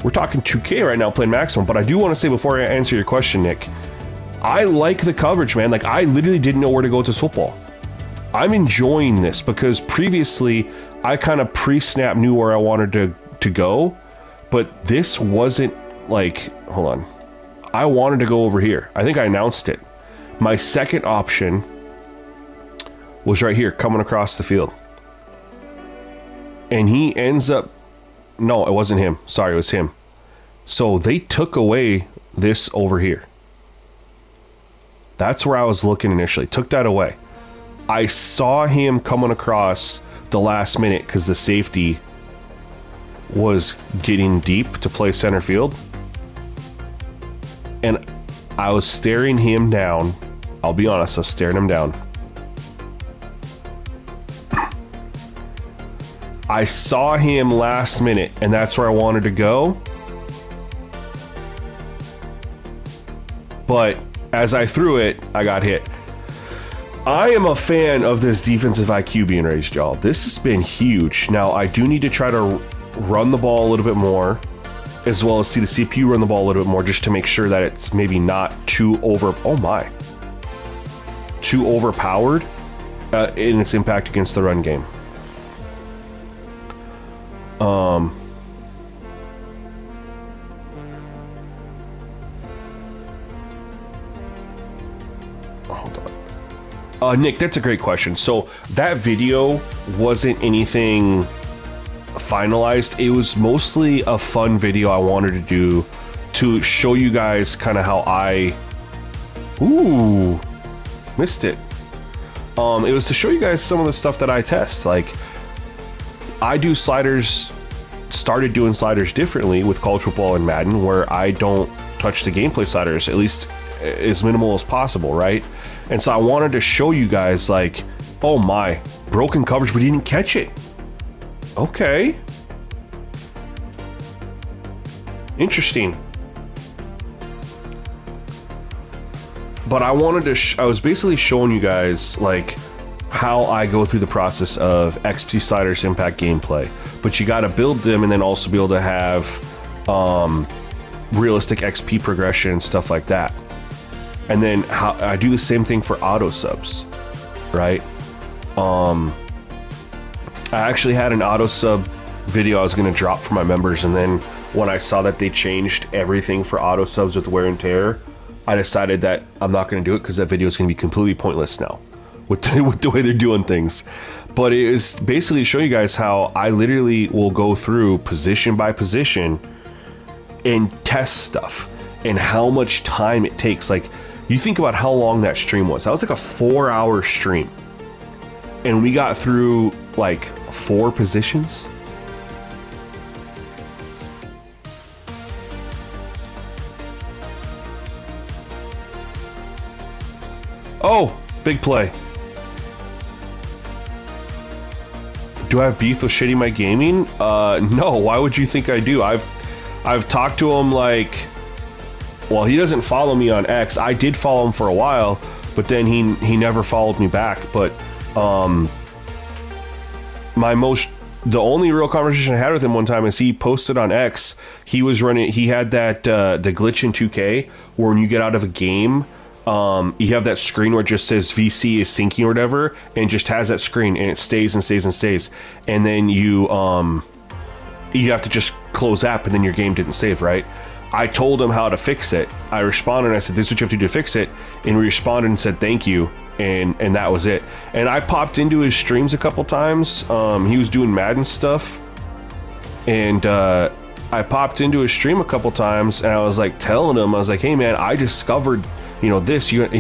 We're talking 2K right now, playing maximum. But I do want to say before I answer your question, Nick, I like the coverage, man. Like, I literally didn't know where to go with this football. I'm enjoying this because previously I kind of pre-snap knew where I wanted to go, but this wasn't like, hold on. I wanted to go over here. I think I announced it. My second option was right here, coming across the field. And he ends up, no, it wasn't him. Sorry, it was him. So they took away this over here. That's where I was looking initially. Took that away. I saw him coming across the last minute because the safety was getting deep to play center field. And I was staring him down. I'll be honest, I was staring him down. I saw him last minute, and that's where I wanted to go. But as I threw it, I got hit. I am a fan of this defensive IQ being raised, y'all. This has been huge. Now, I do need to try to run the ball a little bit more, as well as see the CPU run the ball a little bit more, just to make sure that it's maybe not too too overpowered in its impact against the run game. Hold on. Nick, that's a great question. So that video wasn't anything finalized. It was mostly a fun video I wanted to do to show you guys kind of how missed it. It was to show you guys some of the stuff that I test. Like, I do started doing sliders differently with college football and Madden, where I don't touch the gameplay sliders, at least as minimal as possible, right? And so I wanted to show you guys, like, oh my, broken coverage, but he didn't catch it. Okay. Interesting. But I wanted to, I was basically showing you guys, like, how I go through the process of XP sliders impact gameplay. But you got to build them and then also be able to have realistic XP progression and stuff like that. And then how I do the same thing for auto subs, right? I actually had an auto sub video I was going to drop for my members, and then when I saw that they changed everything for auto subs with wear and tear, I decided that I'm not going to do it because that video is going to be completely pointless now with the way they're doing things. But it is basically to show you guys how I literally will go through position by position and test stuff and how much time it takes. Like, you think about how long that stream was. That was like a 4-hour stream. And we got through like 4 positions. Oh, big play. Do I have beef with Shady My Gaming? No, why would you think I do? I've talked to him, like, well, he doesn't follow me on X. I did follow him for a while, but then he never followed me back. But the only real conversation I had with him one time is he posted on X. He had that the glitch in 2K where when you get out of a game, you have that screen where it just says VC is syncing or whatever, and it just has that screen, and it stays and stays and stays. And then you have to just close app, and then your game didn't save, right? I told him how to fix it. I responded and I said, this is what you have to do to fix it. And he responded and said, thank you. And that was it. And I popped into his streams a couple times. He was doing Madden stuff. And I popped into his stream a couple times, and I was like telling him, I was like, hey man, I discovered, this. And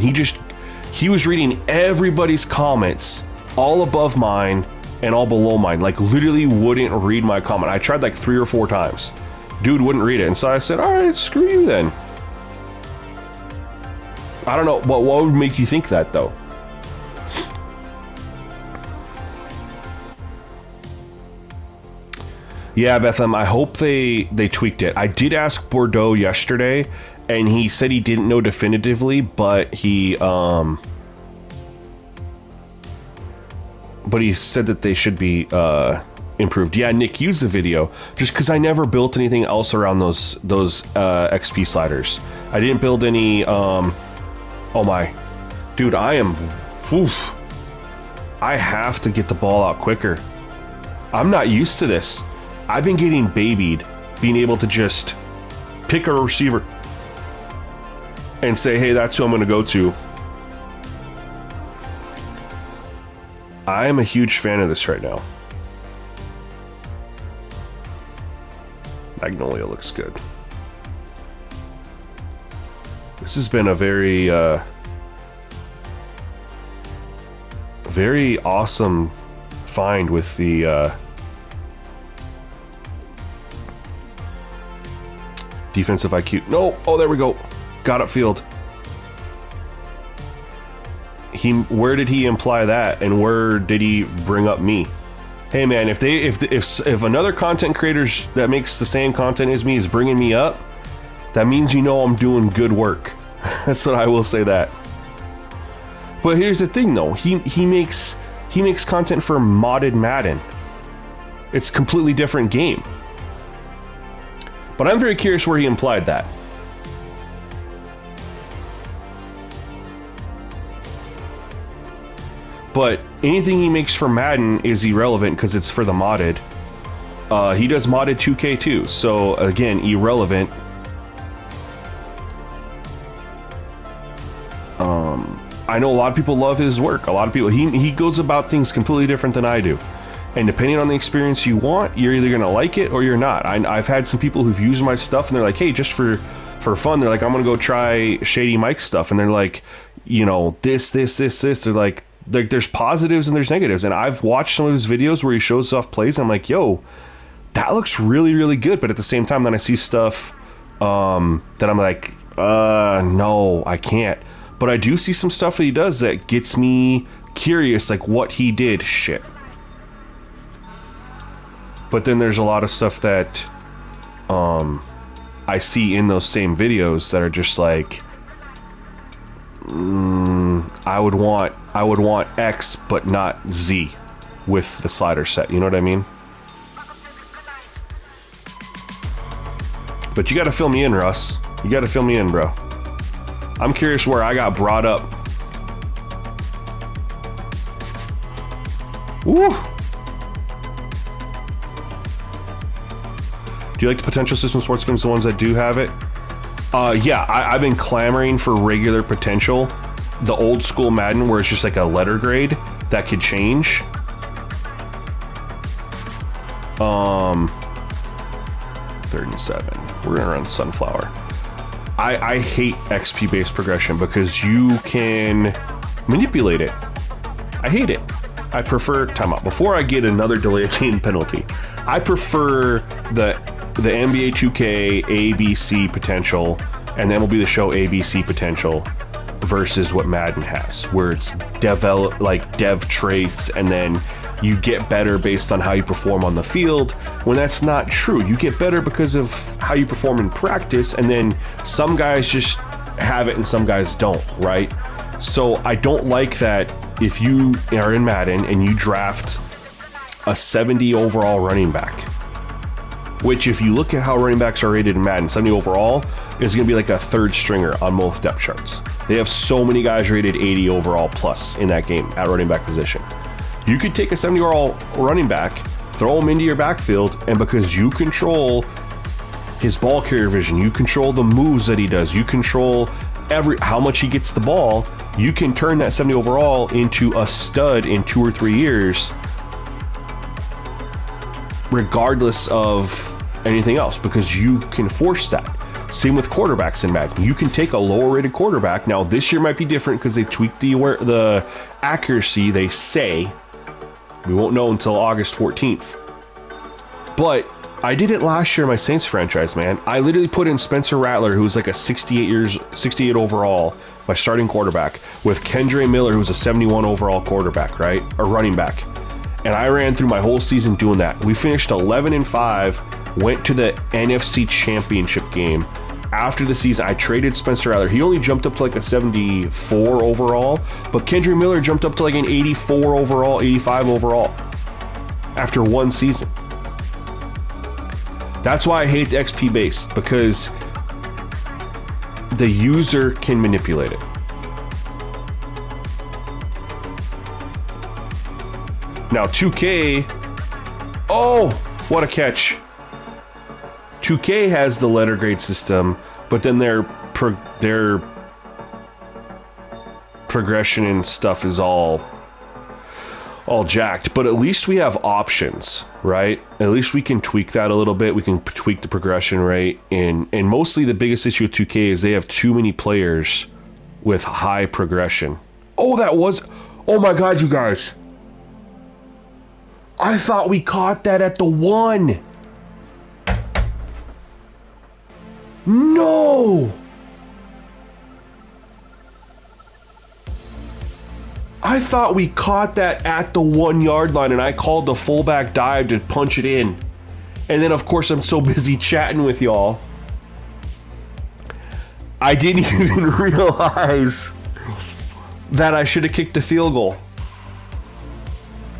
he was reading everybody's comments, all above mine and all below mine. Like literally wouldn't read my comment. I tried like 3 or 4 times. Dude wouldn't read it. And so I said, all right, screw you then. I don't know. What would make you think that, though? Yeah, Bethlehem, I hope they tweaked it. I did ask Bordeaux yesterday, and he said he didn't know definitively, but he said that they should be improved. Yeah, Nick, use the video, just because I never built anything else around those XP sliders. I didn't build any. Oh my, dude, I am. Oof. I have to get the ball out quicker. I'm not used to this. I've been getting babied, being able to just pick a receiver and say, hey, that's who I'm going to go to. I am a huge fan of this right now. Magnolia looks good. This has been a very awesome find with the defensive IQ. No, oh, there we go. Got upfield. Where did he imply that, and where did he bring up me? Hey man, if another content creator that makes the same content as me is bringing me up, that means I'm doing good work. That's what I will say that. But here's the thing though, he makes content for modded Madden. It's a completely different game. But I'm very curious where he implied that. But anything he makes for Madden is irrelevant because it's for the modded. He does modded 2K too, so again, irrelevant. I know a lot of people love his work. A lot of people, he goes about things completely different than I do. And depending on the experience you want, you're either going to like it or you're not. I've had some people who've used my stuff and they're like, hey, just for fun, they're like, I'm going to go try Shady Mike's stuff. And they're like, this. They're like, there's positives and there's negatives. And I've watched some of his videos where he shows off plays and I'm like, yo, that looks really, really good. But at the same time, then I see stuff that I'm like, no, I can't. But I do see some stuff that he does that gets me curious, like what he did. Shit. But then there's a lot of stuff that I see in those same videos that are just like, I would want X but not Z with the slider set. You know what I mean? But you got to fill me in, Russ. You got to fill me in, bro. I'm curious where I got brought up. Woo! Do you like the potential system sports games, the ones that do have it? Yeah, I've been clamoring for regular potential. The old school Madden where it's just like a letter grade that could change. 3rd and 7. We're gonna run Sunflower. I hate XP based progression because you can manipulate it. I hate it. I prefer timeout. Before I get another delay of game penalty, I prefer the NBA 2K ABC potential and then will be the show ABC potential versus what Madden has, where it's dev traits and then you get better based on how you perform on the field, when that's not true. You get better because of how you perform in practice, and then some guys just have it and some guys don't, right? So I don't like that if you are in Madden and you draft a 70 overall running back which if you look at how running backs are rated in Madden, 70 overall is going to be like a third stringer on most depth charts. They have so many guys rated 80 overall plus in that game at running back position. You could take a 70 overall running back, throw him into your backfield, and because you control his ball carrier vision, you control the moves that he does, you control how much he gets the ball, you can turn that 70 overall into a stud in 2 or 3 years, regardless of anything else, because you can force that. Same with quarterbacks in Madden. You can take a lower rated quarterback. Now this year might be different because they tweaked the accuracy, they say. We won't know until August 14th. But I did it last year in my Saints franchise, man. I literally put in Spencer Rattler, who was like a 68 overall, my starting quarterback, with Kendre Miller, who was a 71 overall quarterback, right? Or running back. And I ran through my whole season doing that. We finished 11-5, went to the NFC Championship game. After the season, I traded Spencer Rattler. He only jumped up to like a 74 overall, but Kendre Miller jumped up to like an 84 overall, 85 overall after one season. That's why I hate the XP based, because the user can manipulate it. Now 2K, oh, what a catch. 2K has the letter grade system, but then their progression and stuff is all jacked. But at least we have options, right? At least we can tweak that a little bit. We can tweak the progression rate, and mostly the biggest issue with 2K is they have too many players with high progression. Oh, oh my God, you guys. I thought we caught that at the 1. No! I thought we caught that at the 1 yard line, and I called the fullback dive to punch it in. And then, of course, I'm so busy chatting with y'all, I didn't even realize that I should have kicked the field goal.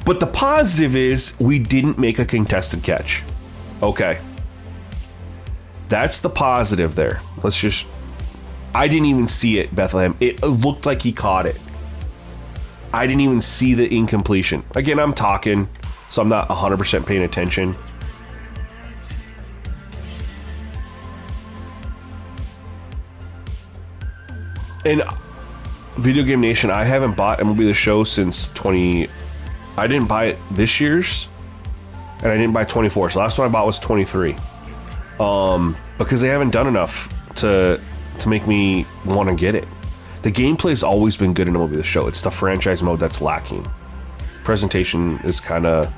But the positive is we didn't make a contested catch. Okay. That's the positive there. I didn't even see it, Bethlehem. It looked like he caught it. I didn't even see the incompletion. Again, I'm talking, so I'm not 100% paying attention. And Video Game Nation, I haven't bought MLB The Show since I didn't buy it this year's, and I didn't buy 24. So last one I bought was 23. Because they haven't done enough to make me want to get it. The gameplay's always been good in MLB The Show. It's the franchise mode that's lacking. Presentation is kind of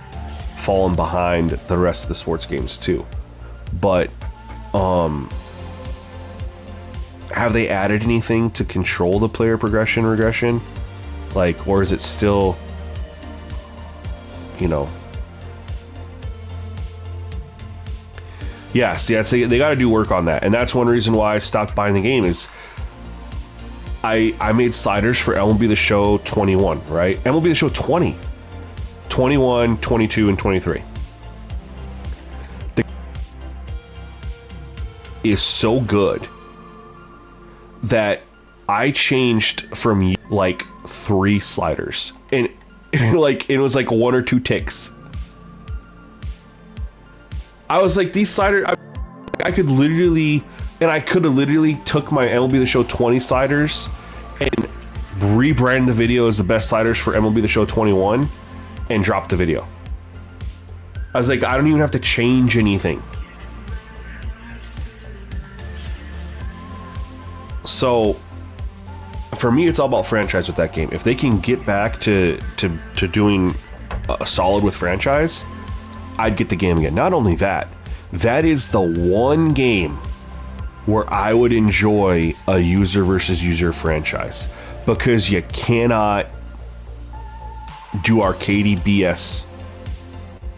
fallen behind the rest of the sports games too. But have they added anything to control the player progression regression? Like, or is it still, yeah, see, they got to do work on that. And that's one reason why I stopped buying the game is I made sliders for MLB The Show 21, right? MLB The Show 20, 21, 22, and 23. The is so good that I changed from like 3 sliders, and like it was like 1 or 2 ticks. I was like, these sliders, I could have literally took my MLB The Show 20 sliders and rebrand the video as the best sliders for MLB The Show 21 and dropped the video. I was like, I don't even have to change anything. So for me, it's all about franchise with that game. If they can get back to doing a solid with franchise, I'd get the game again. Not only that, that is the one game where I would enjoy a user versus user franchise, because you cannot do arcadey BS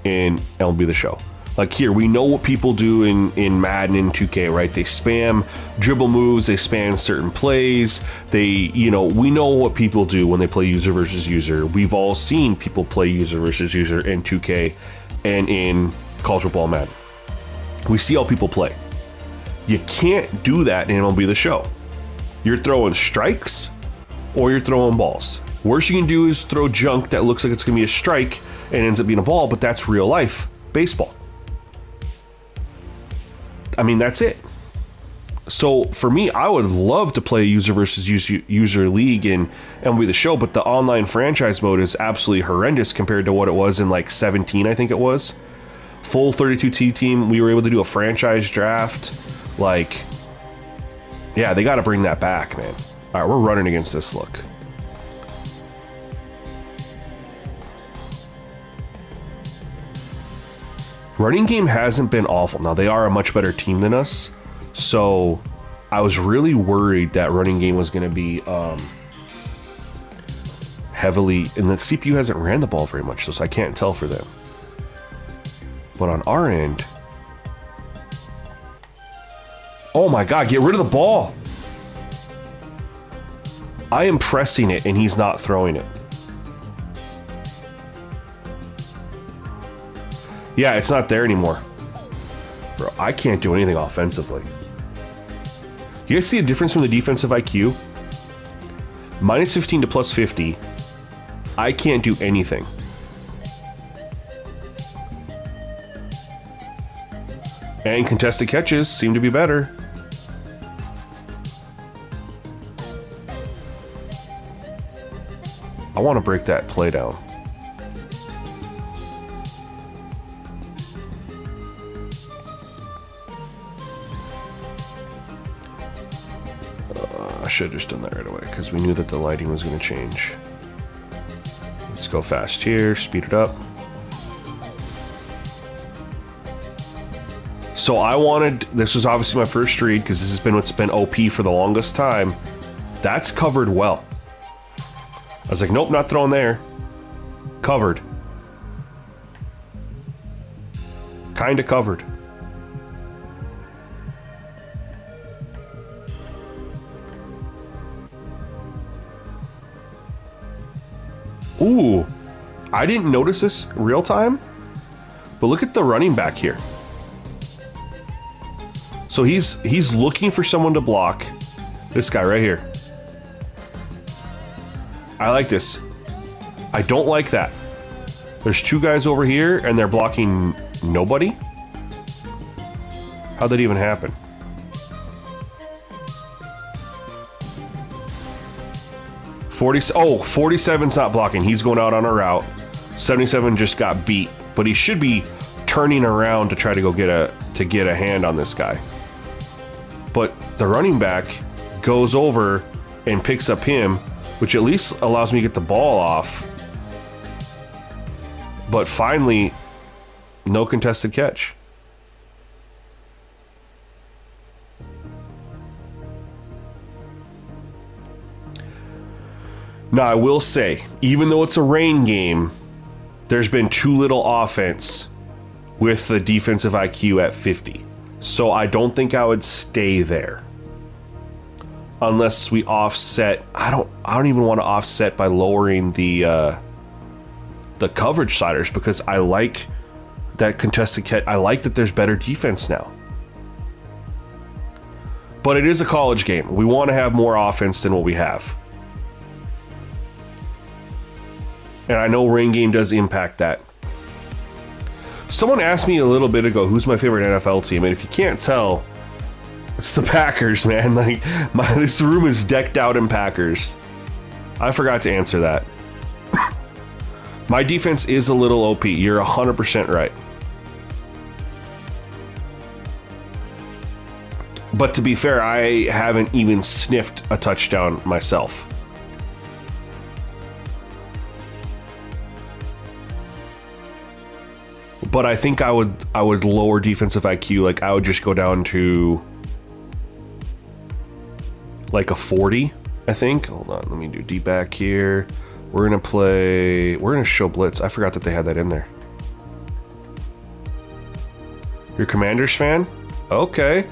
in MLB The Show. Like here, we know what people do in Madden and 2K, right? They spam dribble moves, they spam certain plays. We know what people do when they play user versus user. We've all seen people play user versus user in 2K and in College Football Madden. We see how people play. You can't do that in MLB The Show. You're throwing strikes or you're throwing balls. Worst you can do is throw junk that looks like it's going to be a strike and ends up being a ball, but that's real life baseball. I mean, that's it. So for me, I would love to play a user versus user league in MLB The Show, but the online franchise mode is absolutely horrendous compared to what it was in like 17, I think it was. Full 32 team, we were able to do a franchise draft. Like, yeah, they got to bring that back, man. All right, we're running against this look. Running game hasn't been awful. Now, they are a much better team than us, so I was really worried that running game was going to be heavily... And the CPU hasn't ran the ball very much, so I can't tell for them. But on our end... Oh my god, get rid of the ball! I am pressing it, and he's not throwing it. Yeah, it's not there anymore. Bro, I can't do anything offensively. You guys see a difference from the defensive IQ? Minus 15 to plus 50. I can't do anything. And contested catches seem to be better. I want to break that play down. I should have just done that right away because we knew that the lighting was going to change. Let's go fast here, speed it up. So I wanted, this was obviously my first read because this has been what's been OP for the longest time. That's covered well. I was like, nope, not throwing there. Covered. Kind of covered. Ooh, I didn't notice this real time, but look at the running back here. So he's looking for someone to block. This guy right here. I like this. I don't like that. There's two guys over here and they're blocking nobody. How'd that even happen? Oh, 47's not blocking. He's going out on a route. 77 just got beat, but he should be turning around to try to go get a hand on this guy. But the running back goes over and picks up him, which at least allows me to get the ball off. But finally, no contested catch. Now, I will say, even though it's a rain game, there's been too little offense with the defensive IQ at 50. So I don't think I would stay there. Unless we offset. I don't even want to offset by lowering the coverage sliders because I like that contested catch. I like that there's better defense now. But it is a college game. We want to have more offense than what we have. And I know rain game does impact that. Someone asked me a little bit ago, who's my favorite NFL team? And if you can't tell, it's the Packers, man. Like, this room is decked out in Packers. I forgot to answer that. My defense is a little OP. You're 100% right. But to be fair, I haven't even sniffed a touchdown myself. But I think I would lower defensive IQ. Like, I would just go down to like a 40, I think. Hold on, let me do deep back here. We're gonna show blitz. I forgot that they had that in there. You're a Commanders fan? Okay.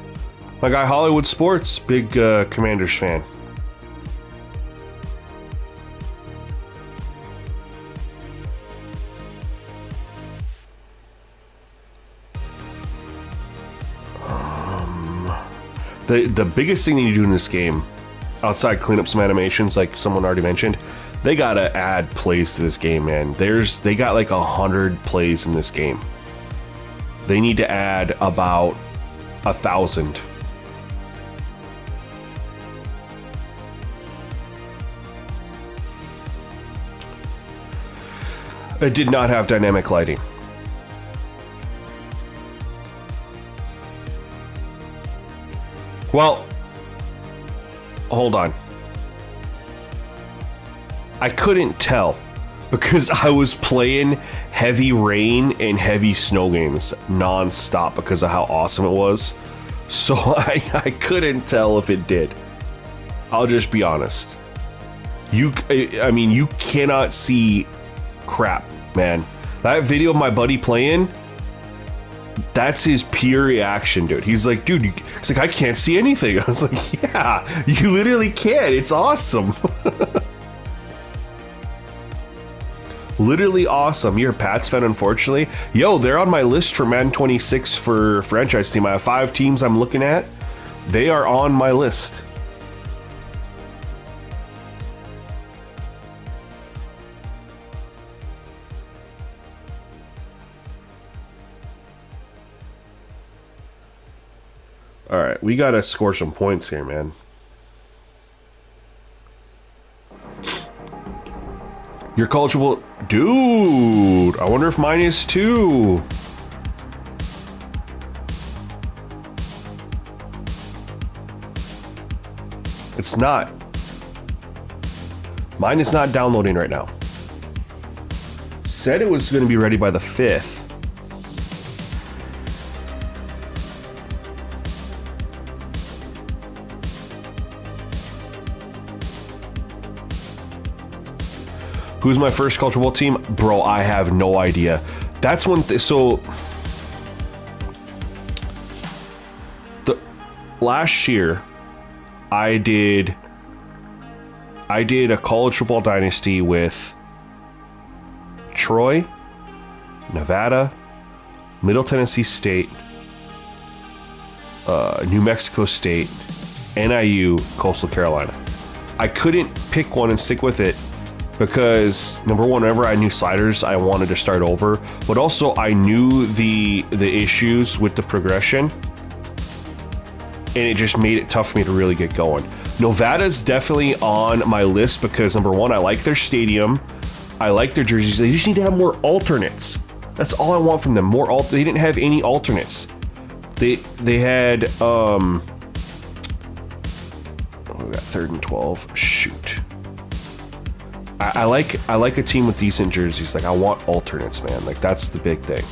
My guy Hollywood Sports, big Commanders fan. The biggest thing that you do in this game, outside clean up some animations, like someone already mentioned, they gotta add plays to this game, man. They got like 100 plays in this game. They need to add about 1,000. It did not have dynamic lighting. Well, hold on. I couldn't tell because I was playing heavy rain and heavy snow games non-stop because of how awesome it was. So I couldn't tell if it did. I'll just be honest. I mean, you cannot see crap, man. That video of my buddy playing, that's his pure reaction, dude. He's like, dude, he's like, I can't see anything. I was like, yeah, you literally can. It's awesome. Literally awesome. You're a Pats fan, unfortunately. Yo, they're on my list for Madden 26 for franchise team. I have 5 teams I'm looking at. They are on my list. All right, we gotta score some points here, man. Your cultural... Dude, I wonder if mine is too. It's not. Mine is not downloading right now. Said it was going to be ready by the 5th. Who's my first cultural team? Bro, I have no idea. That's one thing. So, last year, I did a college football dynasty with Troy, Nevada, Middle Tennessee State, New Mexico State, NIU, Coastal Carolina. I couldn't pick one and stick with it because, number one, whenever I knew sliders, I wanted to start over, but also I knew the issues with the progression, and it just made it tough for me to really get going. Nevada's definitely on my list because, number one, I like their stadium, I like their jerseys. They just need to have more alternates. That's all I want from them. They didn't have any alternates. They had we got 3rd and 12. Shoot. I like a team with decent jerseys. Like, I want alternates, man. Like, that's the big thing.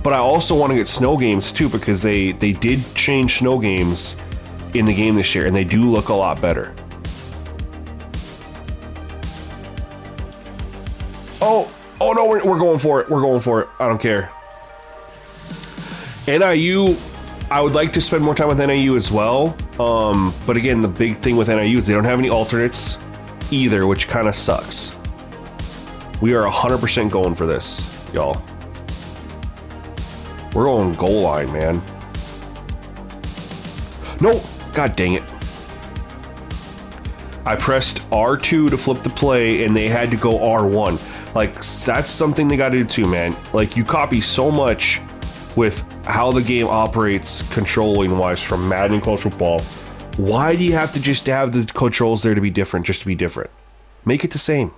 But I also want to get snow games too, because they did change snow games in the game this year, and they do look a lot better. Oh no, we're going for it. We're going for it. I don't care. NIU, I would like to spend more time with NIU as well. But again, the big thing with NIU is they don't have any alternates either, which kind of sucks. We are 100% going for this, y'all. We're going goal line, man. No! God dang it. I pressed R2 to flip the play, and they had to go R1. Like, that's something they got to do too, man. Like, you copy so much with how the game operates controlling-wise from Madden and college football. Why do you have to just have the controls there to be different, just to be different? Make it the same.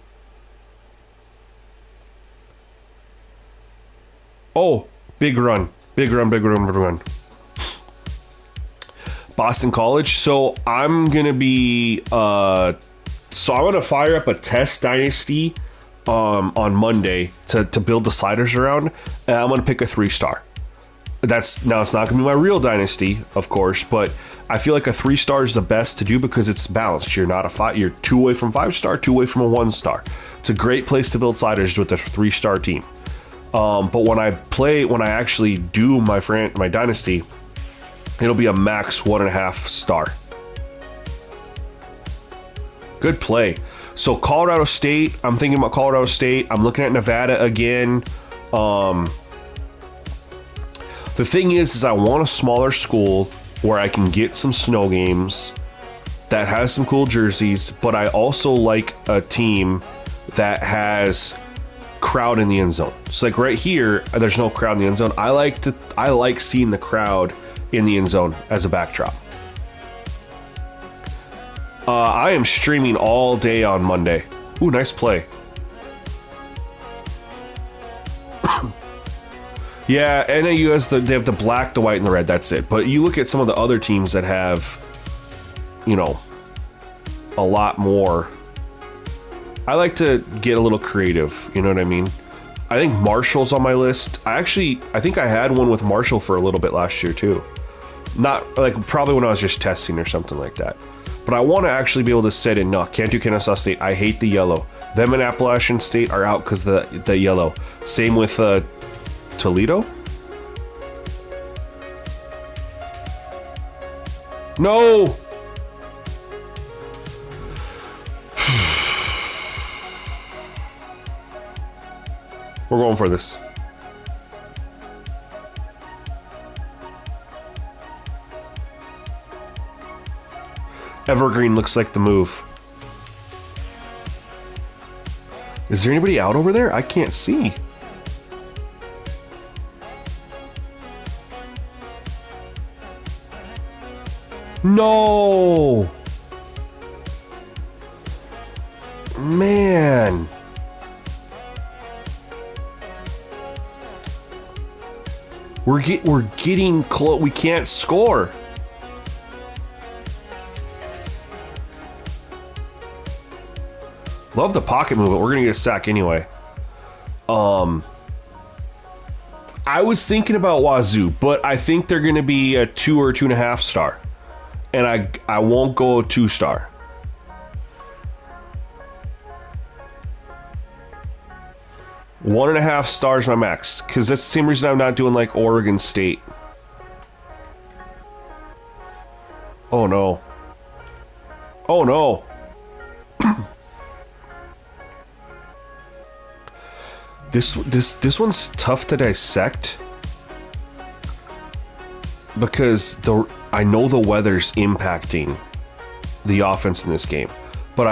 Oh, big run. Big run, big run, big run. Boston College. So I'm going to be... I'm going to fire up a test dynasty on Monday to build the sliders around. And I'm going to pick a 3-star. Now, it's not going to be my real dynasty, of course, but I feel like a 3-star is the best to do because it's balanced. You're not you're 2 away from 5-star, 2 away from a 1-star. It's a great place to build sliders with a 3-star team. But when I actually do my dynasty, it'll be a max 1.5 star. Good play. So Colorado State, I'm thinking about Colorado State. I'm looking at Nevada again. The thing is I want a smaller school where I can get some snow games that has some cool jerseys, but I also like a team that has crowd in the end zone. So like right here, there's no crowd in the end zone. I like seeing the crowd in the end zone as a backdrop. I am streaming all day on Monday. Ooh, nice play. Yeah, NAU has they have the black, the white, and the red. That's it. But you look at some of the other teams that have, you know, a lot more. I like to get a little creative. You know what I mean? I think Marshall's on my list. I think I had one with Marshall for a little bit last year too. Not like probably when I was just testing or something like that. But I want to actually be able to set in. No, can't do Kennesaw State. I hate the yellow. Them and Appalachian State are out because the yellow. Same with Toledo? No! We're going for this. Evergreen looks like the move. Is there anybody out over there? I can't see. No! Man. We're getting close. We can't score. Love the pocket movement. We're gonna get a sack anyway. I was thinking about Wazoo, but I think they're gonna be a 2 or 2.5 star, and I won't go a 2-star. One and a half stars my max, because that's the same reason I'm not doing like Oregon State. Oh no. Oh no. This one's tough to dissect because I know the weather's impacting the offense in this game, but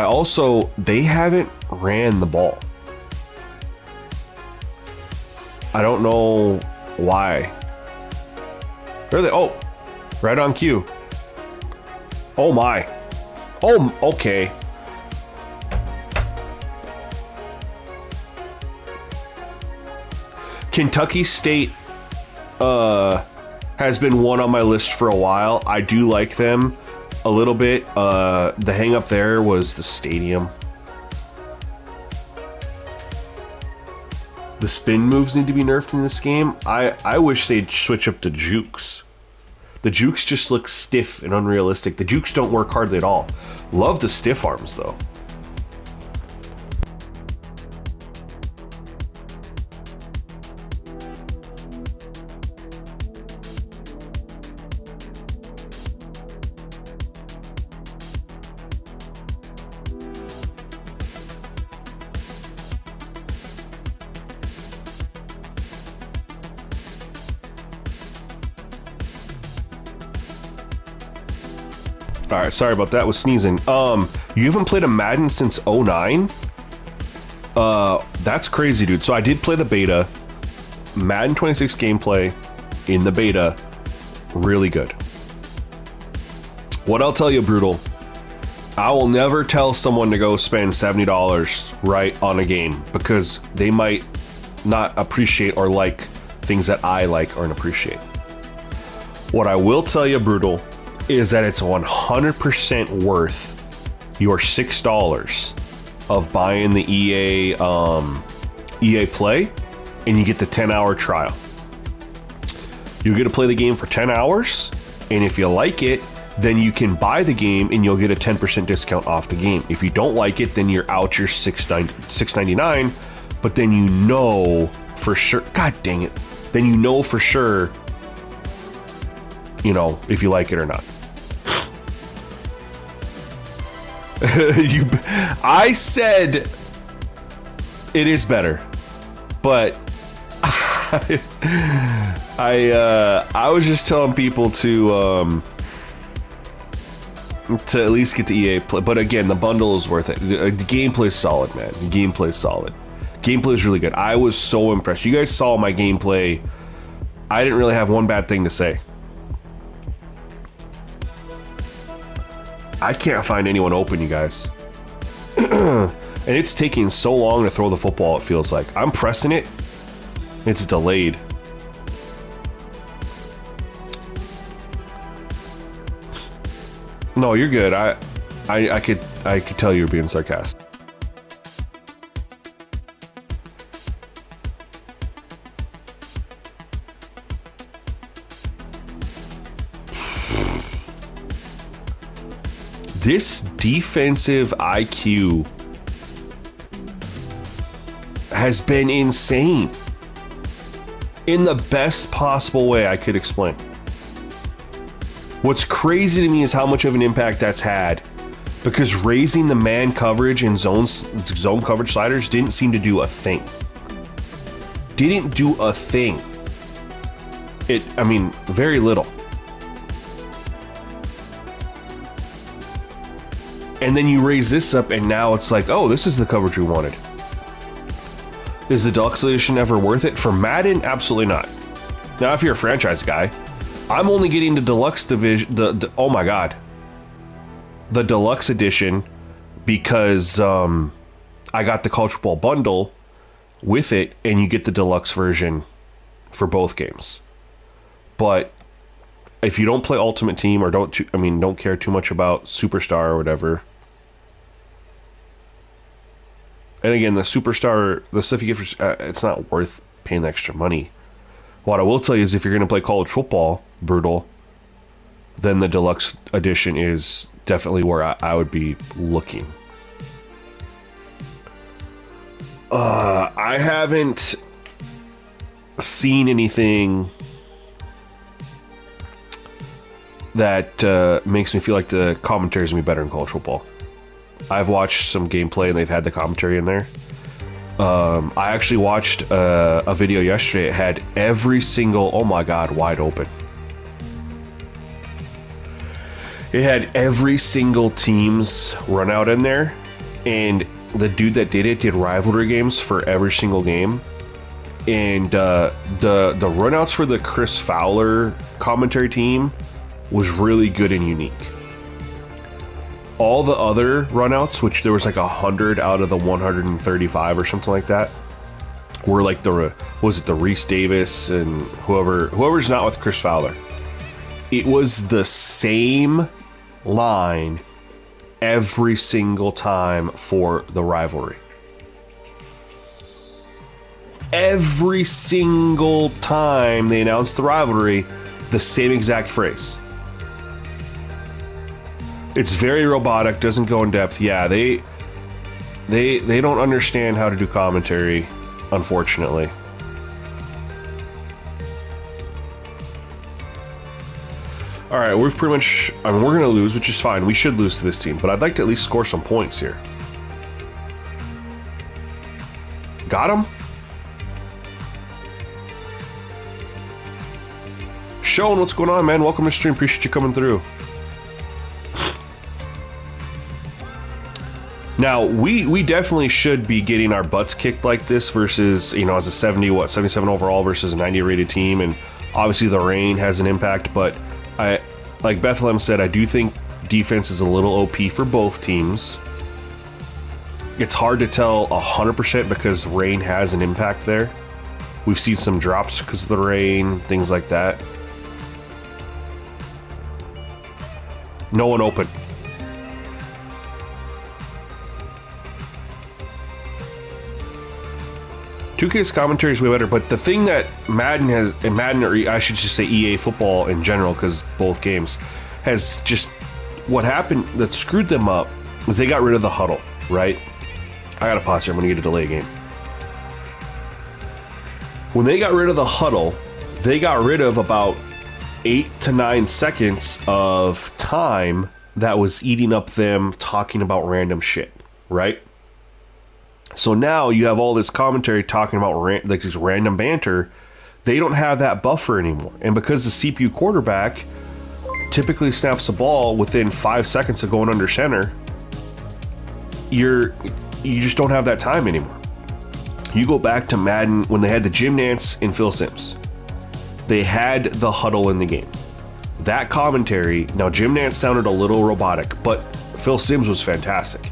they haven't ran the ball. I don't know why. Really? Oh, right on cue. Oh my. Oh, okay. Kentucky State has been one on my list for a while. I do like them a little bit. The hang up there was the stadium. The spin moves need to be nerfed in this game. I wish they'd switch up to jukes. The jukes just look stiff and unrealistic. The jukes don't work hardly at all. Love the stiff arms though. Alright, sorry about that with sneezing. You haven't played a Madden since 09? That's crazy, dude. So I did play the beta. Madden 26 gameplay in the beta. Really good. What I'll tell you, Brutal, I will never tell someone to go spend $70 right on a game because they might not appreciate or like things that I like or appreciate. What I will tell you, Brutal, is that it's 100% worth your $6 of buying the EA Play, and you get the 10-hour trial. You get to play the game for 10 hours, and if you like it, then you can buy the game and you'll get a 10% discount off the game. If you don't like it, then you're out your $6.99, but then you know for sure, god dang it, then you know for sure, you know, if you like it or not. I said it is better, but I was just telling people to to at least get the EA play. But again, the bundle is worth it. The gameplay is solid, man. The gameplay is solid. Gameplay is really good. I was so impressed. You guys saw my gameplay. I didn't really have one bad thing to say. I can't find anyone open, you guys. And it's taking so long to throw the football, it feels like. I'm pressing it. It's delayed. No, you're good. I could tell you were being sarcastic. This defensive IQ has been insane in the best possible way I could explain. What's crazy to me is how much of an impact that's had, because raising the man coverage and zone coverage sliders didn't seem to do a thing. Didn't do a thing. I mean, very little. And then you raise this up, and now it's like, oh, this is the coverage we wanted. Is the Deluxe Edition ever worth it? For Madden, absolutely not. Now, if you're a franchise guy, I'm only getting the Deluxe Division, oh my god. The Deluxe Edition, because I got the College Football Bundle with it, and you get the Deluxe version for both games. But if you don't play Ultimate Team or don't care too much about Superstar or whatever, and again, the Superstar, the stuff you get for, it's not worth paying the extra money. What I will tell you is if you're going to play college football, brutal, then the Deluxe Edition is definitely where I would be looking. I haven't seen anything that makes me feel like the commentary is going to be better in college football. I've watched some gameplay and they've had the commentary in there. I actually watched a video yesterday. It had every single, oh my god, wide open. It had every single team's run out in there, and the dude that did it did rivalry games for every single game. And the runouts for the Chris Fowler commentary team was really good and unique. All the other runouts, which there was like 100 out of the 135 or something like that, were like the Reese Davis and whoever's not with Chris Fowler. It was the same line every single time for the rivalry. Every single time they announced the rivalry, the same exact phrase. It's very robotic, doesn't go in depth. Yeah, they don't understand how to do commentary, unfortunately. All right, we've pretty much, I mean, we're going to lose, which is fine. We should lose to this team, but I'd like to at least score some points here. Got him? Sean, what's going on, man? Welcome to stream. Appreciate you coming through. Now, we definitely should be getting our butts kicked like this versus, you know, as a 77 overall versus a 90 rated team, and obviously the rain has an impact, but like Bethlehem said, I do think defense is a little OP for both teams. It's hard to tell 100% because rain has an impact there. We've seen some drops because of the rain, things like that. No one open. .2K's commentary is way better, but the thing that Madden has, and Madden, or I should just say EA football in general, because both games, has just, what happened that screwed them up is they got rid of the huddle, right? I gotta pause here, I'm gonna get a delay game. When they got rid of the huddle, they got rid of about 8 to 9 seconds of time that was eating up them talking about random shit, right? So now you have all this commentary talking about like this random banter. They don't have that buffer anymore. And because the CPU quarterback typically snaps the ball within 5 seconds of going under center, you just don't have that time anymore. You go back to Madden when they had the Jim Nantz and Phil Simms. They had the huddle in the game. That commentary, now Jim Nantz sounded a little robotic, but Phil Simms was fantastic.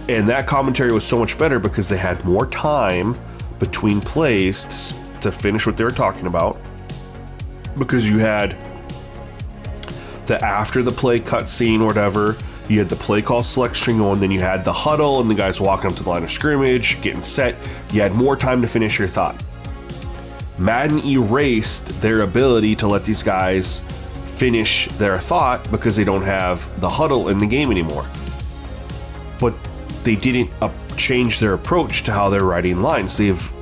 And that commentary was so much better because they had more time between plays to finish what they were talking about. Because you had the after the play cutscene or whatever, you had the play call select string going, then you had the huddle and the guys walking up to the line of scrimmage, getting set. You had more time to finish your thought. Madden erased their ability to let these guys finish their thought because they don't have the huddle in the game anymore. But they didn't change their approach to how they're writing lines. They've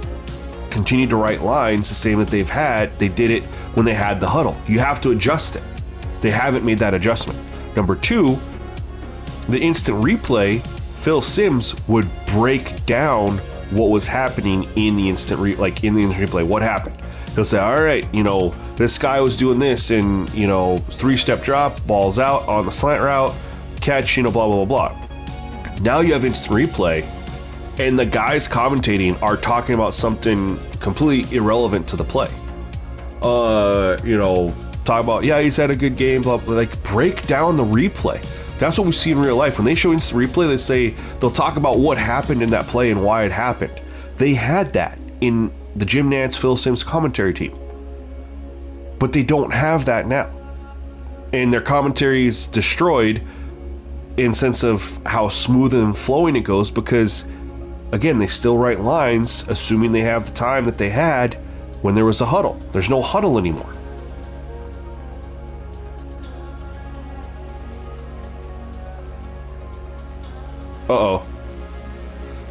continued to write lines the same that they did it when they had the huddle. You have to adjust it. They haven't made that adjustment. Number two, the instant replay, Phil Simms would break down what was happening in the instant replay. What happened? He'll say, all right, this guy was doing this and, 3-step drop, balls out on the slant route, catch, blah, blah, blah, blah. Now you have instant replay and the guys commentating are talking about something completely irrelevant to the play. Talk about, yeah, he's had a good game, blah, blah, like break down the replay. That's what we see in real life. When they show instant replay, they'll talk about what happened in that play and why it happened. They had that in the Jim Nantz, Phil Simms commentary team. But they don't have that now. And their commentary is destroyed in sense of how smooth and flowing it goes because, again, they still write lines assuming they have the time that they had when there was a huddle. There's no huddle anymore. Uh-oh.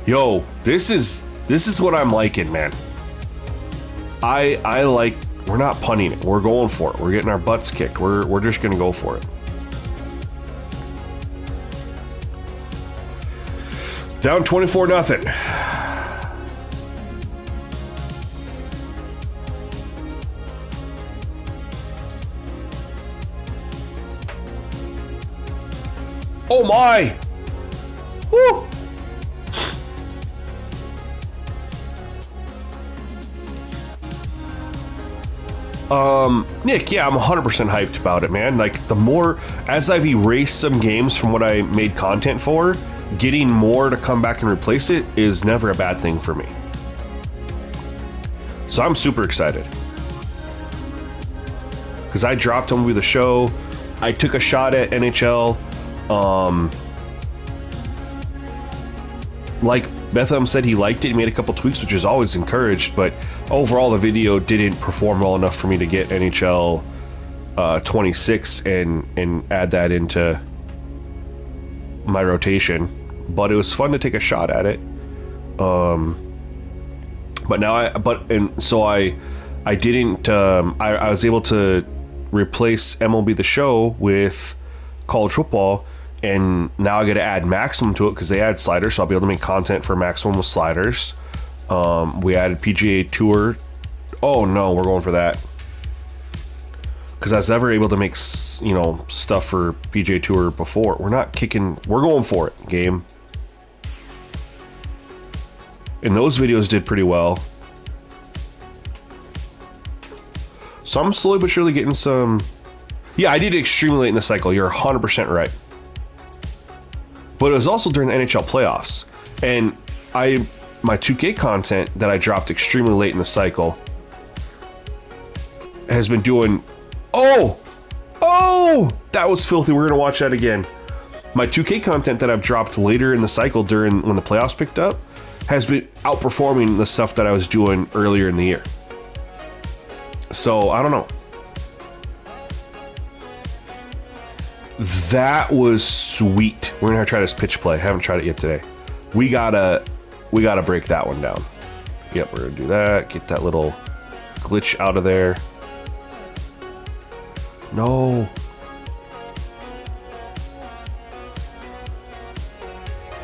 Yo, this is what I'm liking, man. I like, we're not punting it. We're going for it. We're getting our butts kicked. We're just going to go for it. Down 24-0. Oh my! Woo! Nick, yeah, I'm 100% hyped about it, man. Like, the more, as I've erased some games from what I made content for, getting more to come back and replace it is never a bad thing for me. So I'm super excited. Because I dropped MLB The Show. I took a shot at NHL. Like Bethlehem said, he liked it. He made a couple tweaks, which is always encouraged. But overall, the video didn't perform well enough for me to get NHL 26 and add that into my rotation. But it was fun to take a shot at it. But now I didn't. I was able to replace MLB The Show with college football. And now I got to add Maximum to it because they add sliders, so I'll be able to make content for Maximum with sliders. We added PGA Tour. Oh no, we're going for that because I was never able to make stuff for PGA Tour before. We're not kicking. We're going for it, game. And those videos did pretty well. So I'm slowly but surely getting some. Yeah, I did it extremely late in the cycle. You're 100% right. But it was also during the NHL playoffs. And my 2K content that I dropped extremely late in the cycle has been doing... Oh, that was filthy. We're going to watch that again. My 2K content that I've dropped later in the cycle during when the playoffs picked up has been outperforming the stuff that I was doing earlier in the year. So, I don't know. That was sweet. We're gonna try this pitch play. Haven't tried it yet today. We gotta break that one down. Yep, we're gonna do that. Get that little glitch out of there. No.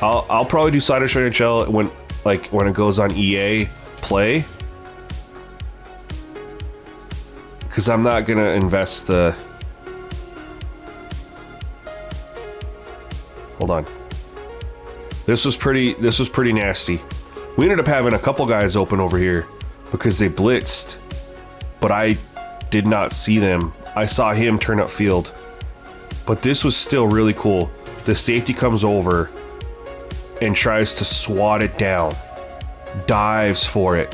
I'll probably do sliders for NHL when it goes on EA Play, because I'm not gonna invest the Hold on. This was pretty nasty. We ended up having a couple guys open over here because they blitzed, but I did not see them. I saw him turn up field, but this was still really cool. The safety comes over and tries to swat it down, dives for it,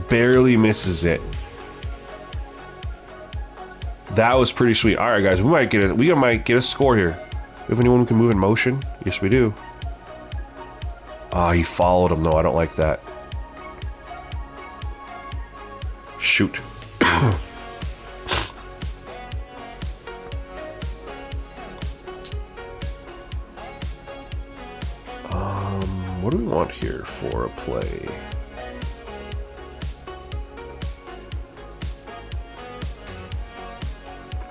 barely misses it. That was pretty sweet. All right, guys, we might get a score here. We have anyone who can move in motion? Yes, we do. Ah, he followed him, though. I don't like that. Shoot. What do we want here for a play?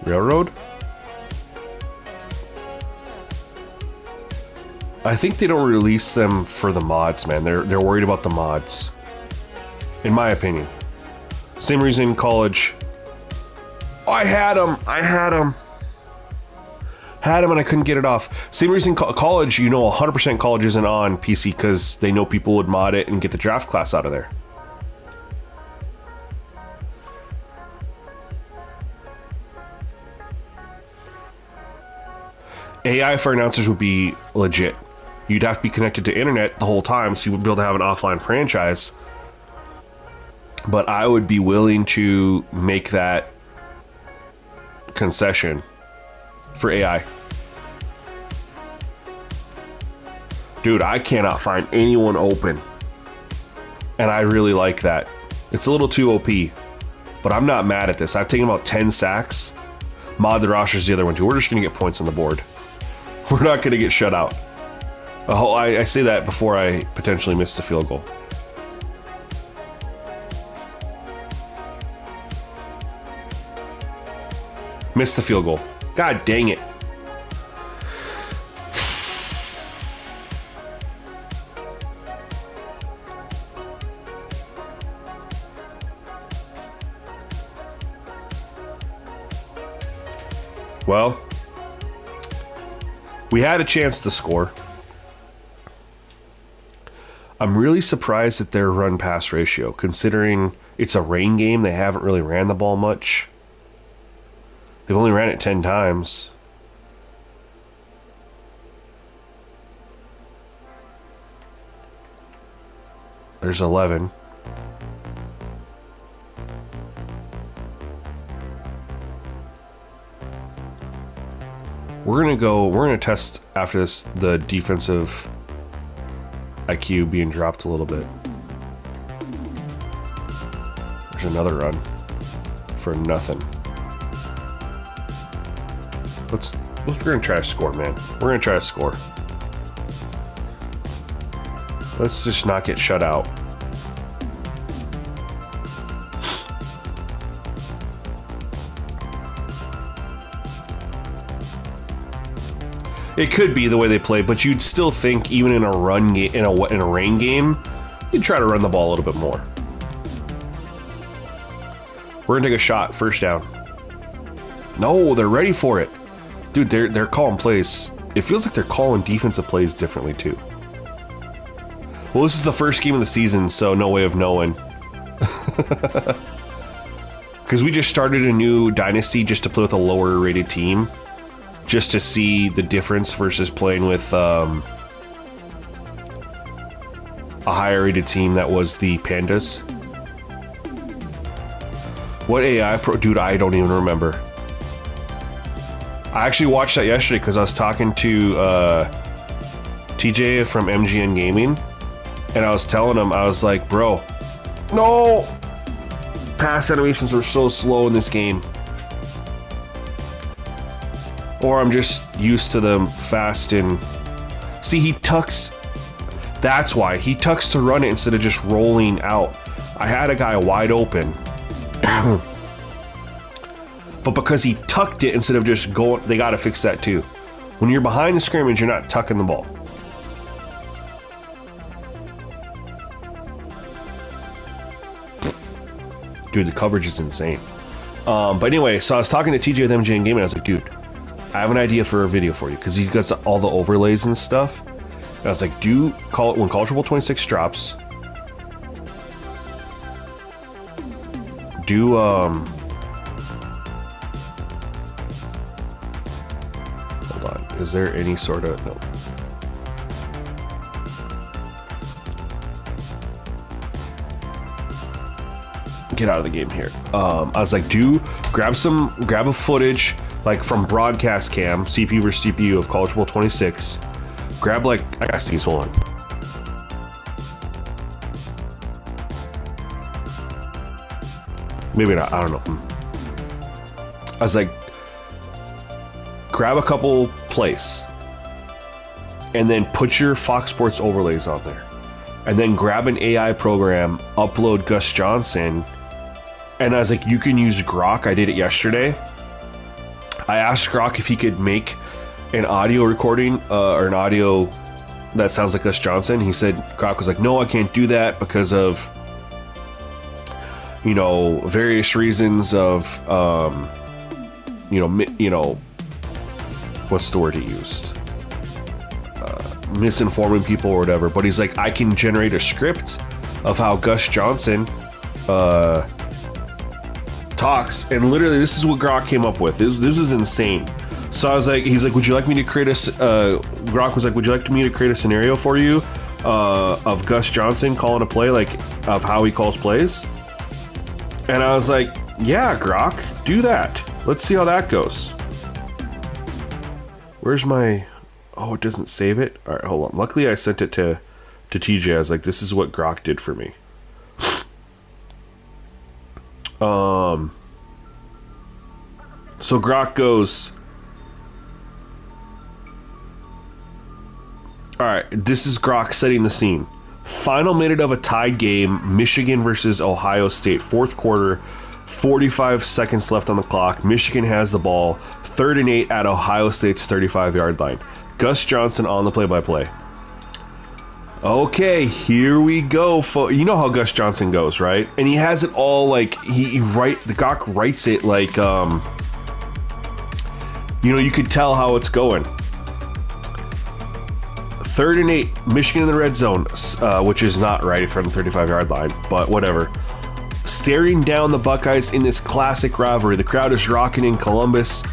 Railroad? I think they don't release them for the mods, man. They're worried about the mods, in my opinion. Same reason in college. Oh, I had him, and I couldn't get it off. Same reason college, you know, 100% college isn't on PC because they know people would mod it and get the draft class out of there. AI for announcers would be legit. You'd have to be connected to internet the whole time, so you would be able to have an offline franchise. But I would be willing to make that concession for AI. Dude, I cannot find anyone open. And I really like that. It's a little too OP, but I'm not mad at this. I've taken about 10 sacks. Mod the roster's the other one too. We're just going to get points on the board. We're not going to get shut out. I say that before I potentially miss the field goal. Missed the field goal. God dang it. Well, we had a chance to score. I'm really surprised at their run-pass ratio, considering it's a rain game. They haven't really ran the ball much. They've only ran it 10 times. There's 11. We're gonna test after this the defensive IQ being dropped a little bit. There's another run for nothing. We're gonna try to score, man. We're gonna try to score. Let's just not get shut out. It could be the way they play, but you'd still think even in a run game, in a rain game, you'd try to run the ball a little bit more. We're gonna take a shot, first down. No, they're ready for it. Dude, they're calling plays. It feels like they're calling defensive plays differently too. Well, this is the first game of the season, so no way of knowing. Because we just started a new Dynasty just to play with a lower rated team. Just to see the difference versus playing with a higher rated team that was the Pandas. What AI pro? Dude, I don't even remember. I actually watched that yesterday because I was talking to TJ from MGN Gaming, and I was telling him, I was like, bro, no! Pass animations were so slow in this game. Or I'm just used to them fast and... See, he tucks... That's why. He tucks to run it instead of just rolling out. I had a guy wide open. But because he tucked it instead of just going... They gotta fix that too. When you're behind the scrimmage, you're not tucking the ball. Dude, the coverage is insane. But anyway, so I was talking to TJ with MJ in Gaming, and I was like, dude, I have an idea for a video for you, because he does all the overlays and stuff. And I was like, when College Football 26 drops, hold on, is there any sort of, no. Get out of the game here. I was like, grab a footage like from broadcast cam, CPU versus CPU of College Football 26. Grab like, I got these, hold on. Maybe not, I don't know. I was like, grab a couple plays and then put your Fox Sports overlays on there. And then grab an AI program, upload Gus Johnson. And I was like, you can use Grok. I did it yesterday. I asked Grok if he could make an audio recording or an audio that sounds like Gus Johnson. He said, Grok was like, no, I can't do that because of, various reasons of, what's the word he used? Misinforming people or whatever. But he's like, I can generate a script of how Gus Johnson talks, and literally this is what Grok came up with. This is insane. So I was like, he's like, would you like me to create Grok was like, would you like me to create a scenario for you of Gus Johnson calling a play, like of how he calls plays? And I was like, yeah, Grok, do that. Let's see how that goes. Where's my, oh, it doesn't save it. All right, hold on. Luckily I sent it to TJ. I was like, this is what Grok did for me. So Grok goes, all right, this is Grok setting the scene. Final minute of a tied game, Michigan versus Ohio State, fourth quarter, 45 seconds left on the clock. Michigan has the ball, 3rd and 8 at Ohio State's 35-yard line. Gus Johnson on the play-by-play. Okay, here we go. You know how Gus Johnson goes, right? And he has it all like the Grok writes it like you could tell how it's going. 3rd and 8, Michigan in the red zone, which is not right from the 35-yard line, but whatever. Staring down the Buckeyes in this classic rivalry. The crowd is rocking in Columbus.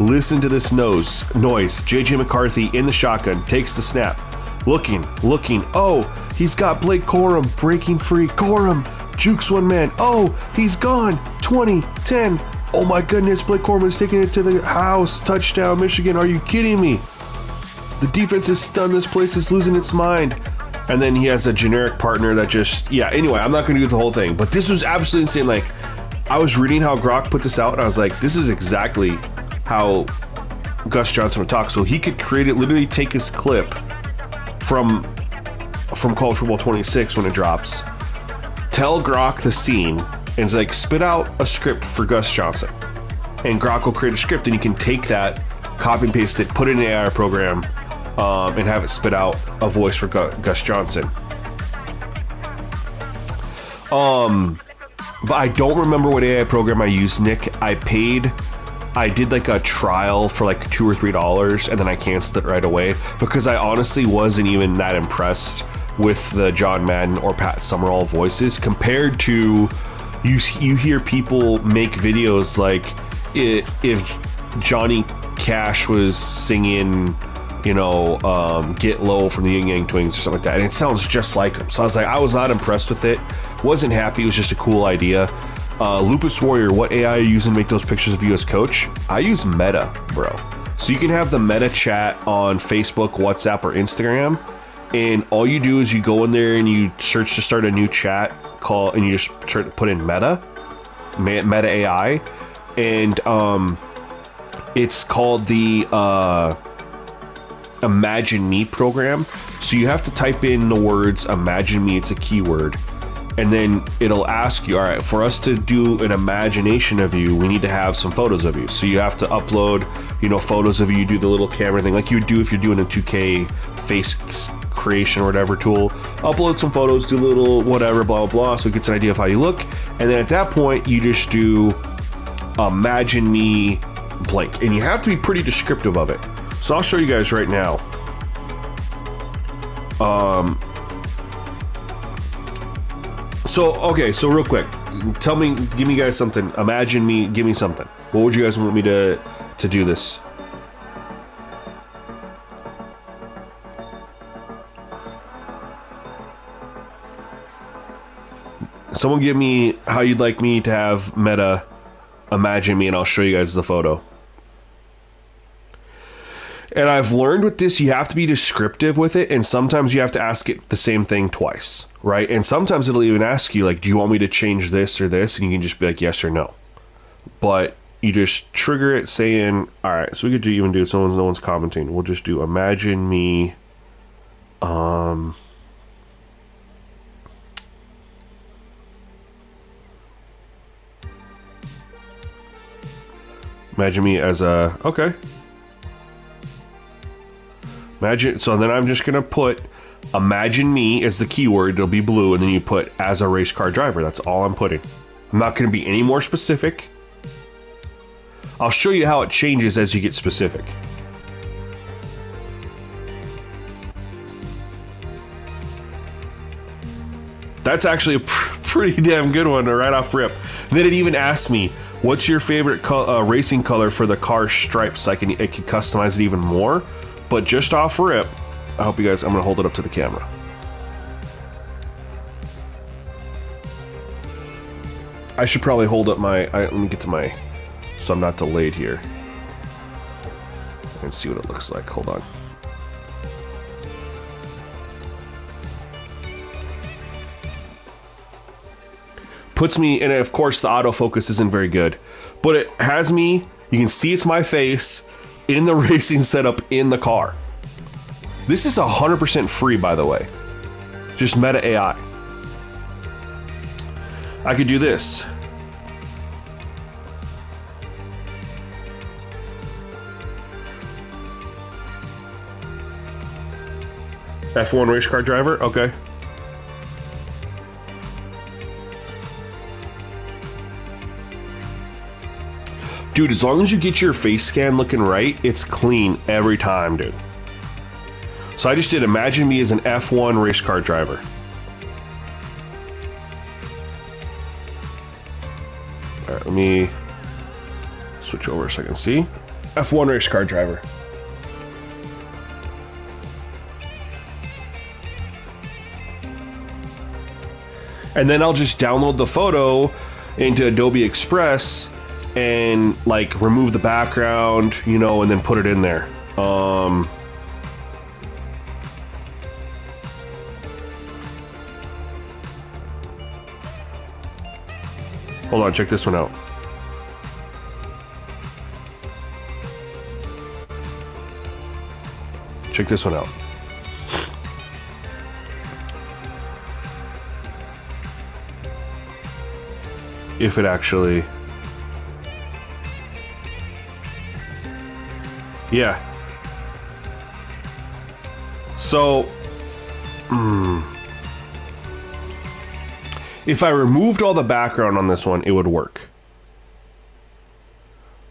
Listen to this noise. J.J. McCarthy in the shotgun, takes the snap. Looking. Oh, he's got Blake Corum breaking free. Corum jukes one man. Oh, he's gone. 20, 10. Oh my goodness, Blake Corum is taking it to the house. Touchdown, Michigan. Are you kidding me? The defense is stunned. This place is losing its mind. And then he has a generic partner that just, anyway, I'm not going to do the whole thing. But this was absolutely insane. Like, I was reading how Grok put this out, and I was like, this is exactly how Gus Johnson would talk. So he could create it, literally take his clip from College Football 26 when it drops, tell Grok the scene, and it's like, spit out a script for Gus Johnson. And Grok will create a script, and you can take that, copy and paste it, put it in an AI program, and have it spit out a voice for Gus Johnson. But I don't remember what AI program I used, Nick. I did like a trial for like $2 or $3, and then I canceled it right away because I honestly wasn't even that impressed with the John Madden or Pat Summerall voices compared to you hear people make videos like if Johnny Cash was singing, Get Low from the Yin Yang Twins or something like that, and it sounds just like him. So I was not impressed with it, wasn't happy. It was just a cool idea. Lupus Warrior, what AI are you using to make those pictures of you as coach? I use Meta, bro. So you can have the Meta chat on Facebook, WhatsApp, or Instagram, and all you do is you go in there and you search to start a new chat call, and you just put in Meta AI, and it's called the Imagine Me program. So you have to type in the words Imagine Me, it's a keyword, and then it'll ask you, all right, for us to do an imagination of you, we need to have some photos of you. So you have to upload, photos of you, do the little camera thing like you would do if you're doing a 2K face creation or whatever tool. Upload some photos, do a little whatever, blah, blah, blah, so it gets an idea of how you look. And then at that point, you just do Imagine Me blank, and you have to be pretty descriptive of it. So I'll show you guys right now. So real quick, give me guys something. Imagine me, give me something. What would you guys want me to do this? Someone give me how you'd like me to have Meta imagine me, and I'll show you guys the photo. And I've learned with this, you have to be descriptive with it, and sometimes you have to ask it the same thing twice, right? And sometimes it'll even ask you, like, do you want me to change this or this? And you can just be like, yes or no. But you just trigger it saying, all right, so we could even do, no one's commenting. We'll just do imagine me, imagine me as a, okay. Imagine, so then I'm just gonna put imagine me as the keyword, it'll be blue, and then you put as a race car driver. That's all I'm putting. I'm not gonna be any more specific. I'll show you how it changes as you get specific. That's actually a pretty damn good one right off rip. And then it even asked me, what's your favorite racing color for the car stripes? I can customize it even more. But just off rip, I hope you guys, I'm going to hold it up to the camera. I should probably hold up my, let me get to my, so I'm not delayed here. And see what it looks like. Hold on. Puts me, and of course the autofocus isn't very good, but it has me, you can see it's my face in the racing setup in the car. This is 100% free, by the way. Just Meta AI. I could do this. F1 race car driver, okay. Dude, as long as you get your face scan looking right, it's clean every time, dude. So I just did imagine me as an F1 race car driver. All right, let me switch over so I can see. F1 race car driver. And then I'll just download the photo into Adobe Express and like remove the background, you know, and then put it in there. Hold on, check this one out. Check this one out. If it actually... Yeah. So, if I removed all the background on this one, it would work.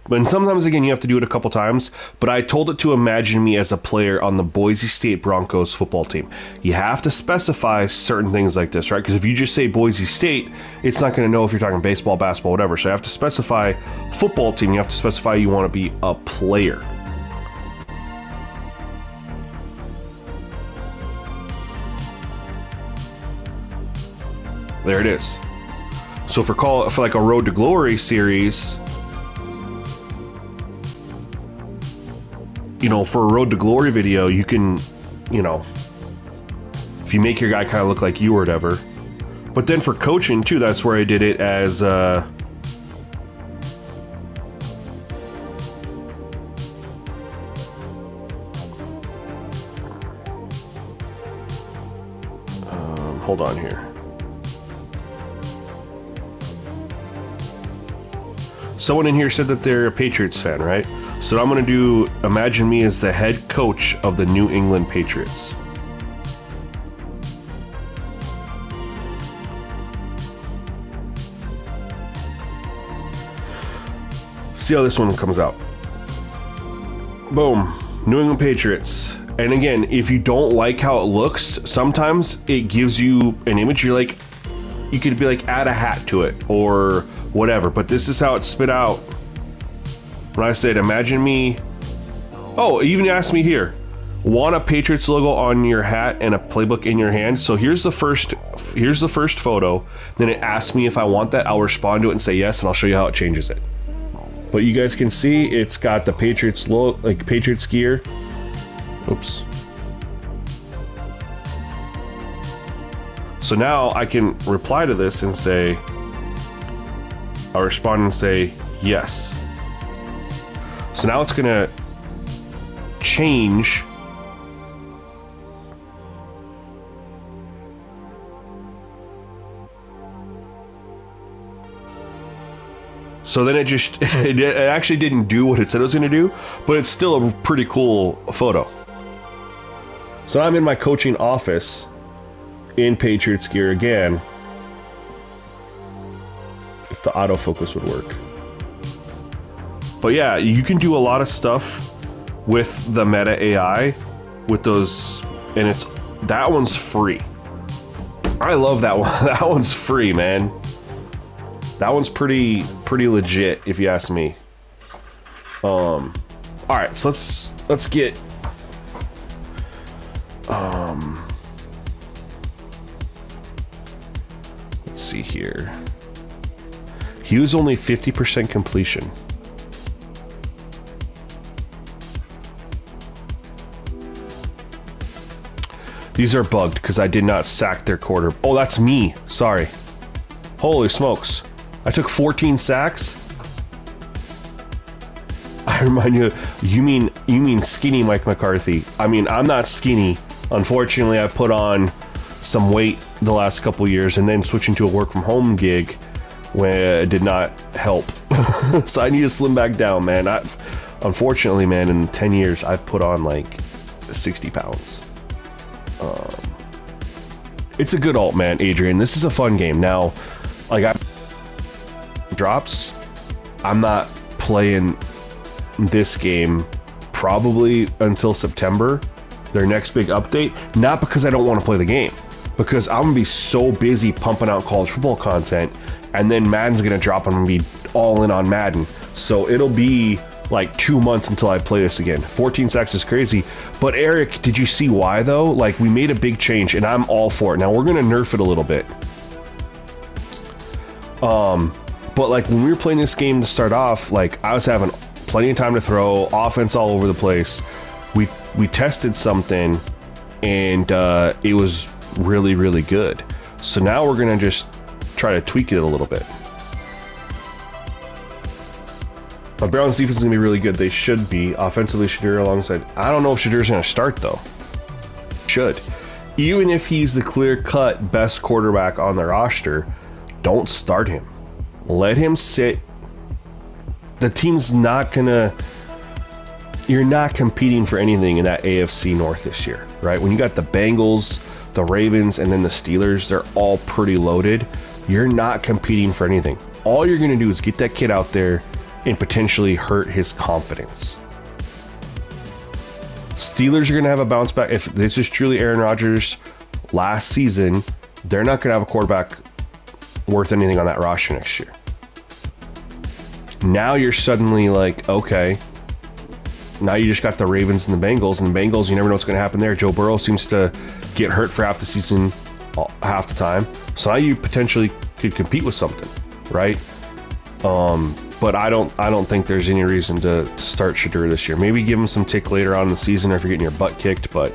But sometimes, again, you have to do it a couple times. But I told it to imagine me as a player on the Boise State Broncos football team. You have to specify certain things like this, right? Because if you just say Boise State, it's not going to know if you're talking baseball, basketball, whatever. So you have to specify football team. You have to specify you want to be a player. There it is. So for like a Road to Glory series, you know, for a Road to Glory video, you can, you know, if you make your guy kind of look like you or whatever. But then for coaching too, that's where I did it as hold on here. Someone in here said that they're a Patriots fan, right? So I'm going to do imagine me as the head coach of the New England Patriots. See how this one comes out. Boom. New England Patriots. And again, if you don't like how it looks, sometimes it gives you an image. You're like, you could be like, add a hat to it or whatever. But this is how it spit out. When I said, imagine me. Oh, it even asked me here. Want a Patriots logo on your hat and a playbook in your hand? So here's the first photo. Then it asks me if I want that. I'll respond to it and say yes, and I'll show you how it changes it. But you guys can see it's got the Patriots logo, like Patriots gear. Oops. So now I can reply to this and say, I'll respond and say yes. So now it's gonna change. So then it just, it actually didn't do what it said it was going to do, but it's still a pretty cool photo. So I'm in my coaching office in Patriots gear again. If the autofocus would work. But yeah, you can do a lot of stuff with the Meta AI with those, and that one's free. I love that one. That one's free, man. That one's pretty legit, if you ask me. All right, so let's get. Let's see here. He was only 50% completion. These are bugged because I did not sack their quarter. Oh, that's me. Sorry. Holy smokes. I took 14 sacks. I remind you, you mean skinny Mike McCarthy. I mean, I'm not skinny. Unfortunately, I put on some weight the last couple years, and then switching to a work from home gig where it did not help. So I need to slim back down, man. Unfortunately, man, in 10 years, I've put on like 60 pounds. It's a good alt, man, Adrian. This is a fun game. Now, like, drops, I'm not playing this game probably until September, their next big update. Not because I don't want to play the game, because I'm gonna be so busy pumping out college football content, and then Madden's gonna drop and I'm gonna be all in on Madden. So it'll be like 2 months until I play this again. 14 sacks is crazy. But Eric, did you see why though? Like, we made a big change and I'm all for it. Now we're gonna nerf it a little bit. But like when we were playing this game to start off, like I was having plenty of time to throw, offense all over the place. We tested something and it was really, really good. So now we're gonna just try to tweak it a little bit. But Browns defense is gonna be really good. They should be. Offensively, Shadir alongside. I don't know if Shadir's gonna start though. Should. Even if he's the clear-cut best quarterback on the roster, don't start him. Let him sit. The team's not gonna. You're not competing for anything in that AFC North this year, right? When you got the Bengals, the Ravens, and then the Steelers, they're all pretty loaded. You're not competing for anything. All you're gonna do is get that kid out there and potentially hurt his confidence. Steelers are gonna have a bounce back. If this is truly Aaron Rodgers last season, they're not gonna have a quarterback worth anything on that roster next year. Now you're suddenly like, okay, now you just got the Ravens and the Bengals, and the Bengals, you never know what's going to happen there. Joe Burrow seems to get hurt for half the season, half the time. So now you potentially could compete with something, right? But I don't think there's any reason to start Shadur this year. Maybe give him some tick later on in the season if you're getting your butt kicked, but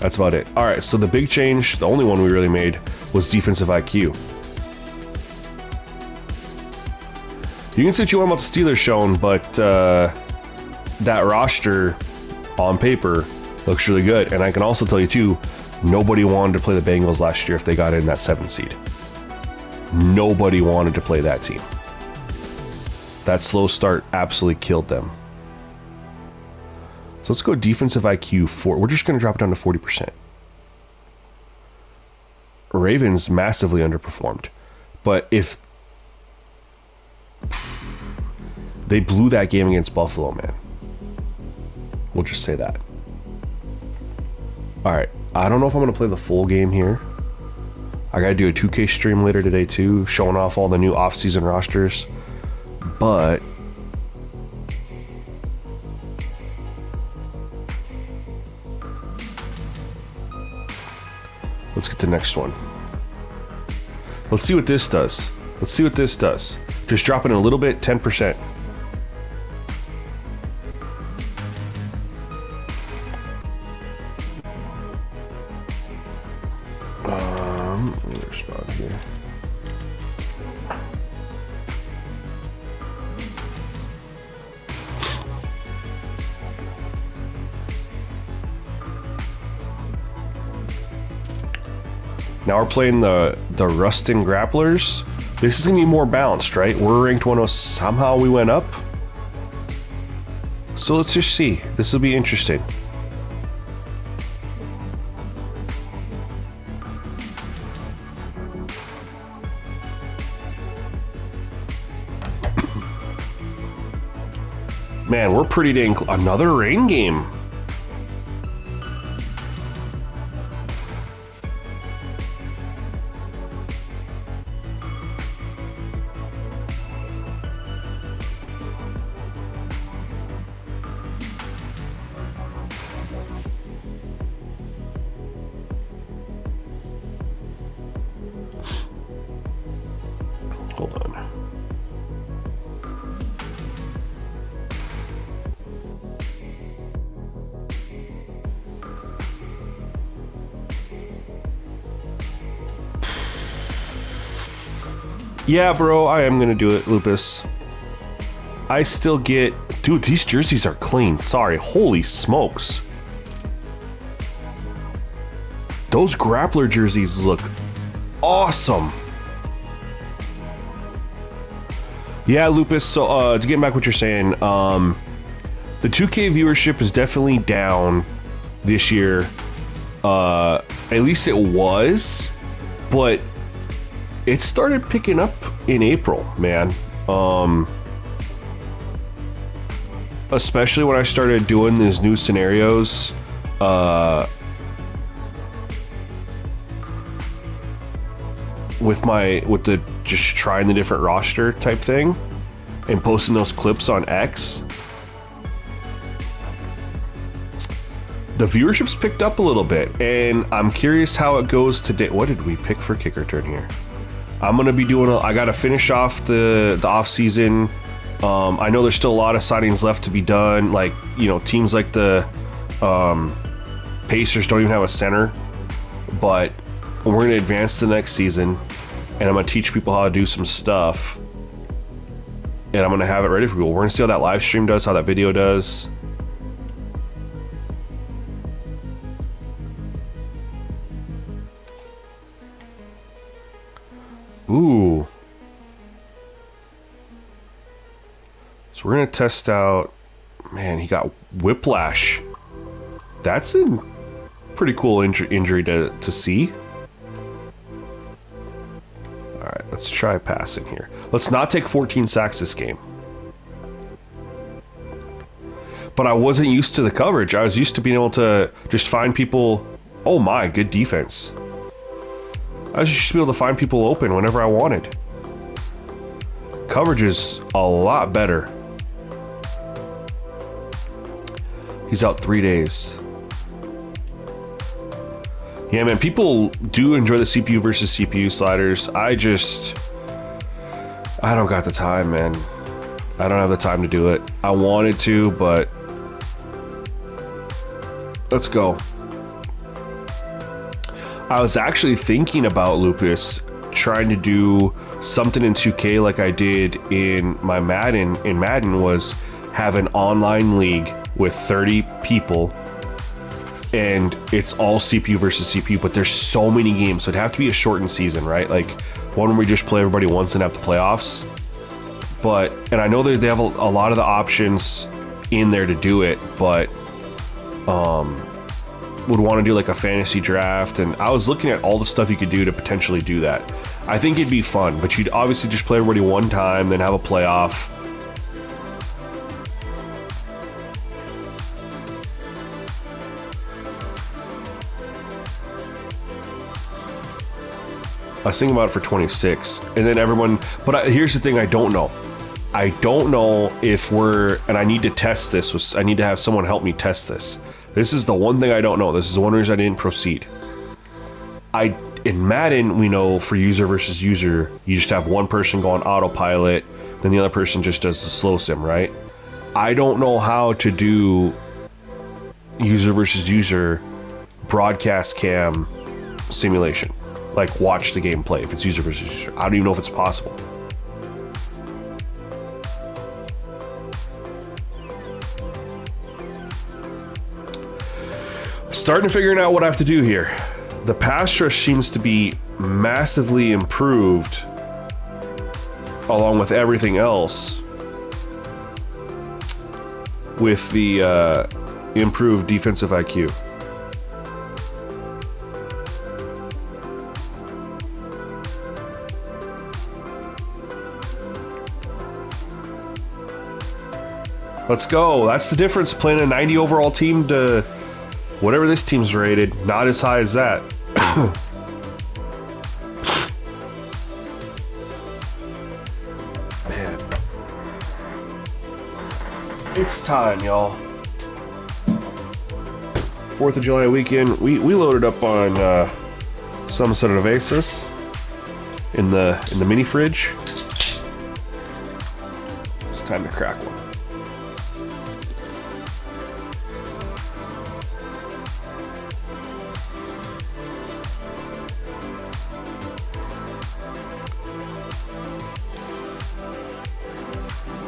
that's about it. All right, so the big change, the only one we really made, was defensive IQ. You can say what you want about the Steelers showing, but that roster on paper looks really good. And I can also tell you too, nobody wanted to play the Bengals last year if they got in that 7th seed. Nobody wanted to play that team. That slow start absolutely killed them. So let's go defensive IQ 4. We're just going to drop it down to 40%. Ravens massively underperformed. But if they blew that game against Buffalo, man. We'll just say that. All right. I don't know if I'm going to play the full game here. I got to do a 2K stream later today too, showing off all the new off-season rosters. But let's get to the next one. Let's see what this does. Let's see what this does. Just drop it a little bit, 10%. Let me respond here. Now we're playing the Rustin Grapplers. This is gonna be more balanced, right? We're ranked 100. Somehow we went up. So let's just see. This will be interesting. Man, we're pretty dang another rain game. Hold on. Yeah, bro, I am gonna do it, Lupus. I still get... Dude, these jerseys are clean. Sorry, holy smokes. Those grappler jerseys look awesome. Yeah, Lupus, so to get back what you're saying, the 2K viewership is definitely down this year. At least it was, but it started picking up in April, man. Especially when I started doing these new scenarios. With the just trying the different roster type thing and posting those clips on X. The viewership's picked up a little bit, and I'm curious how it goes today. What did we pick for kicker turn here? I'm gonna be doing I gotta finish off the off season. I know there's still a lot of signings left to be done. Like, you know, teams like the Pacers don't even have a center, but we're gonna advance to the next season, and I'm gonna teach people how to do some stuff, and I'm gonna have it ready for people. We're gonna see how that live stream does, how that video does. Ooh. So we're gonna test out. Man, he got whiplash. That's a pretty cool injury to see. All right, let's try passing here. Let's not take 14 sacks this game. But I wasn't used to the coverage. I was used to being able to just find people. Oh my, good defense. I was just able to find people open whenever I wanted. Coverage is a lot better. He's out 3 days. Yeah, man, people do enjoy the CPU versus CPU sliders. I don't got the time, man. I don't have the time to do it. I wanted to, but let's go. I was actually thinking about, Lupus, trying to do something in 2K like I did in my Madden. In Madden was have an online league with 30 people, and it's all CPU versus CPU, but there's so many games, so it'd have to be a shortened season, right? Like one where we just play everybody once and have the playoffs. But, and I know that they have a lot of the options in there to do it, but would want to do like a fantasy draft, and I was looking at all the stuff you could do to potentially do that. I think it'd be fun, but you'd obviously just play everybody one time, then have a playoff. I was thinking about it for 26, and then everyone. But here's the thing: I don't know. I don't know if and I need to test this. I need to have someone help me test this. This is the one thing I don't know. This is the one reason I didn't proceed. In Madden, we know for user versus user, you just have one person go on autopilot, then the other person just does the slow sim, right? I don't know how to do user versus user broadcast cam simulation. Like, watch the game play if it's user versus user. I don't even know if it's possible. Starting to figuring out what I have to do here. The pass rush seems to be massively improved along with everything else with the improved defensive IQ. Let's go. That's the difference playing a 90 overall team to whatever this team's rated. Not as high as that. Man. It's time, y'all. 4th of July weekend. We loaded up on some sort of Oasis in the mini fridge. It's time to crack one.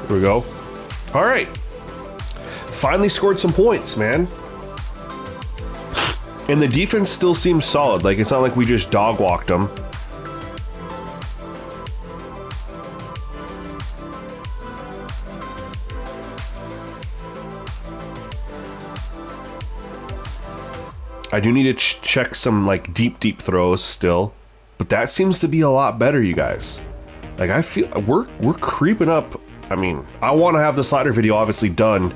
There we go. All right. Finally scored some points, man. And the defense still seems solid. Like, it's not like we just dog walked them. I do need to check some, like, deep throws still. But that seems to be a lot better, you guys. Like, I feel we're creeping up. I mean, I want to have the slider video obviously done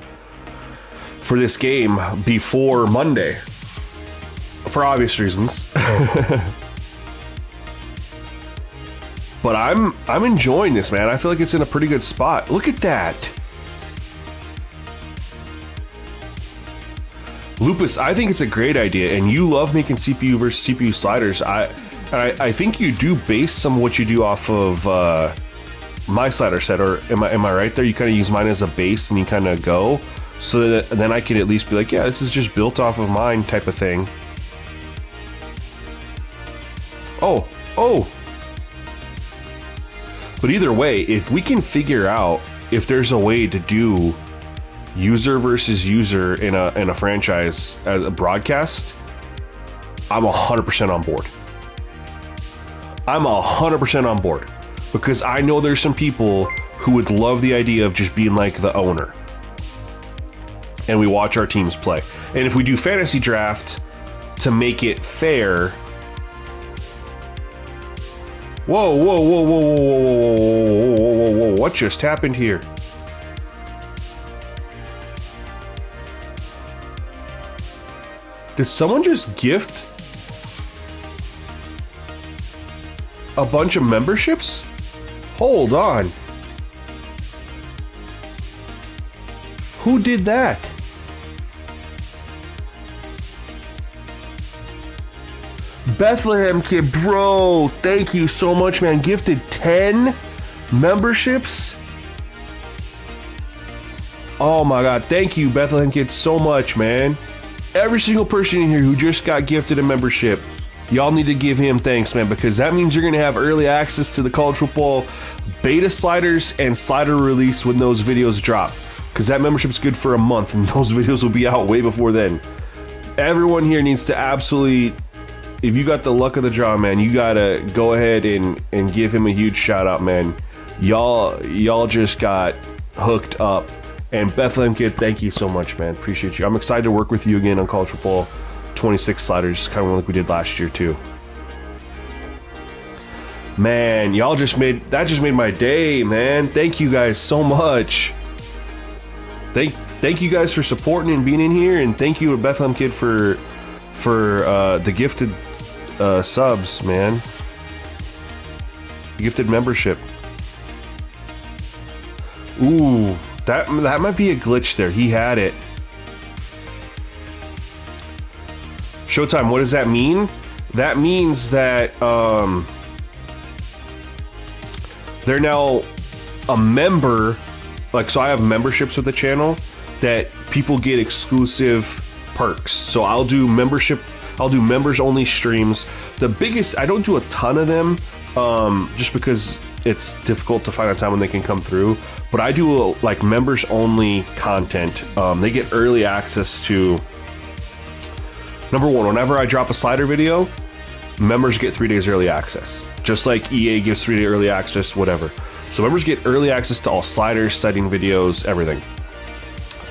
for this game before Monday, for obvious reasons. But I'm enjoying this, man. I feel like it's in a pretty good spot. Look at that. Lupus, I think it's a great idea, and you love making CPU versus CPU sliders. I think you do base some of what you do off of my slider set, or am I right there? You kind of use mine as a base and you kind of go, so that then I can at least be like, yeah, this is just built off of mine type of thing. Oh. But either way, if we can figure out if there's a way to do user versus user in a franchise as a broadcast, I'm 100% on board. I'm 100% on board. Because I know there's some people who would love the idea of just being like the owner. And we watch our teams play. And if we do fantasy draft to make it fair... Whoa, what just happened here? Did someone just gift a bunch of memberships? Hold on. Who did that? Bethlehem Kid, bro, thank you so much, man. Gifted 10 memberships. Oh my god, thank you, Bethlehem Kid, so much, man. Every single person in here who just got gifted a membership, y'all need to give him thanks, man, because that means you're going to have early access to the college football beta sliders and slider release when those videos drop, because that membership's good for a month and those videos will be out way before then. Everyone here needs to absolutely, if you got the luck of the draw, man, you got to go ahead and give him a huge shout out, man. Y'all just got hooked up. And Bethlehem Kid, thank you so much, man. Appreciate you. I'm excited to work with you again on college football 26 sliders, kind of like we did last year too. Man, y'all just made my day, man. Thank you guys so much. Thank you guys for supporting and being in here, and thank you to Bethlehem Kid for the gifted subs, man. Gifted membership. Ooh, that might be a glitch there. He had it. Showtime, what does that mean? That means that they're now a member. Like, so I have memberships with the channel that people get exclusive perks. So I'll do membership, I'll do members only streams. The biggest, I don't do a ton of them just because it's difficult to find a time when they can come through. But I do like members only content. They get early access to, number one, whenever I drop a slider video, members get 3 days early access. Just like EA gives 3 day early access, whatever. So members get early access to all sliders, setting videos, everything.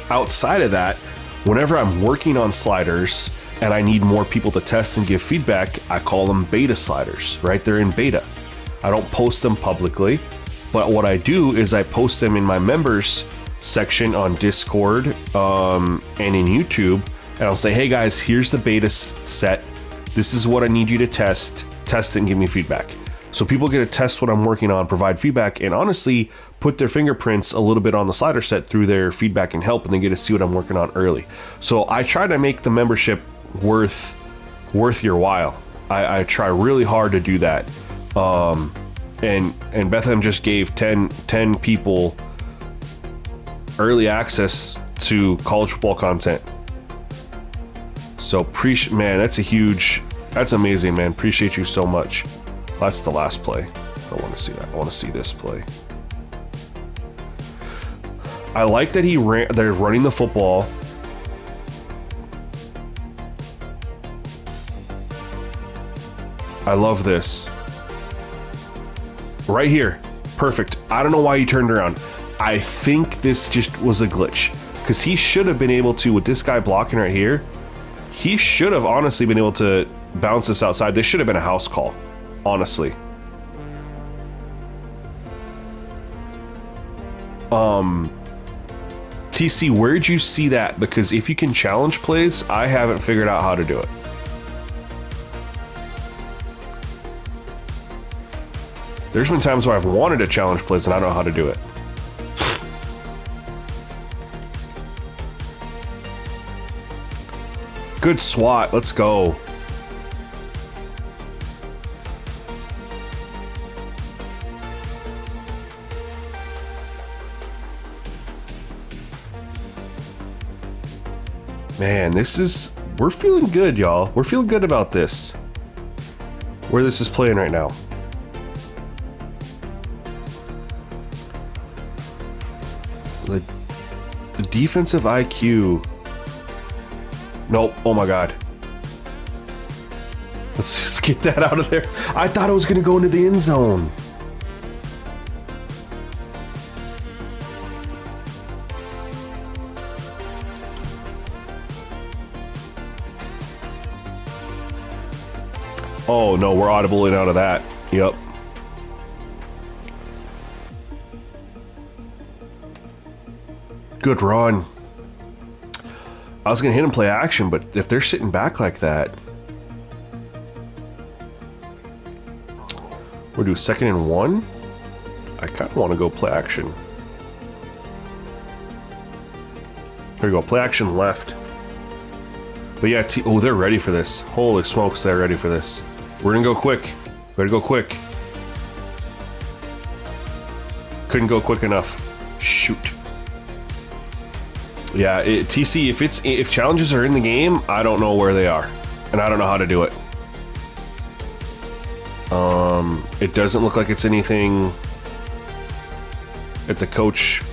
Outside of that, whenever I'm working on sliders and I need more people to test and give feedback, I call them beta sliders, right? They're in beta. I don't post them publicly, but what I do is I post them in my members section on Discord and in YouTube, and I'll say, hey guys, here's the beta set. This is what I need you to test it and give me feedback. So people get to test what I'm working on, provide feedback, and honestly put their fingerprints a little bit on the slider set through their feedback and help, and they get to see what I'm working on early. So I try to make the membership worth your while. I try really hard to do that. And Bethlehem just gave 10 people early access to college football content. So man, that's amazing, man. Appreciate you so much. That's the last play. I don't want to see that. I want to see this play. I like that they're running the football. I love this. Right here. Perfect. I don't know why he turned around. I think this just was a glitch. Because he should have been able to, with this guy blocking right here, he should have honestly been able to bounce this outside. This should have been a house call. Honestly. TC, where'd you see that? Because if you can challenge plays, I haven't figured out how to do it. There's been times where I've wanted to challenge plays and I don't know how to do it. Good SWAT, let's go. Man, we're feeling good, y'all. We're feeling good about this. Where this is playing right now. The defensive IQ. Nope, oh my god. Let's just get that out of there. I thought it was gonna go into the end zone. Oh no, we're audible in out of that. Yep. Good run. I was gonna hit him play action, but if they're sitting back like that, we'll do 2nd and 1. I kind of want to go play action. There we go, play action left. But yeah, oh, they're ready for this. Holy smokes, they're ready for this. We're gonna go quick. Better go quick. Couldn't go quick enough. Shoot. Yeah, TC, if challenges are in the game, I don't know where they are. And I don't know how to do it. It doesn't look like it's anything at the coach.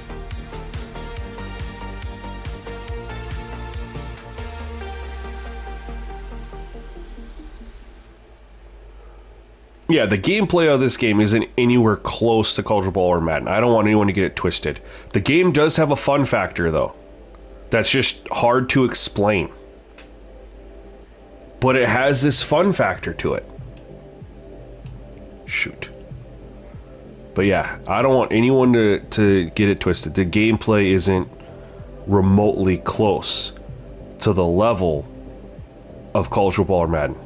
Yeah, the gameplay of this game isn't anywhere close to College Ball or Madden. I don't want anyone to get it twisted. The game does have a fun factor, though. That's just hard to explain. But it has this fun factor to it. Shoot. But yeah, I don't want anyone to get it twisted. The gameplay isn't remotely close to the level of College Football or Madden.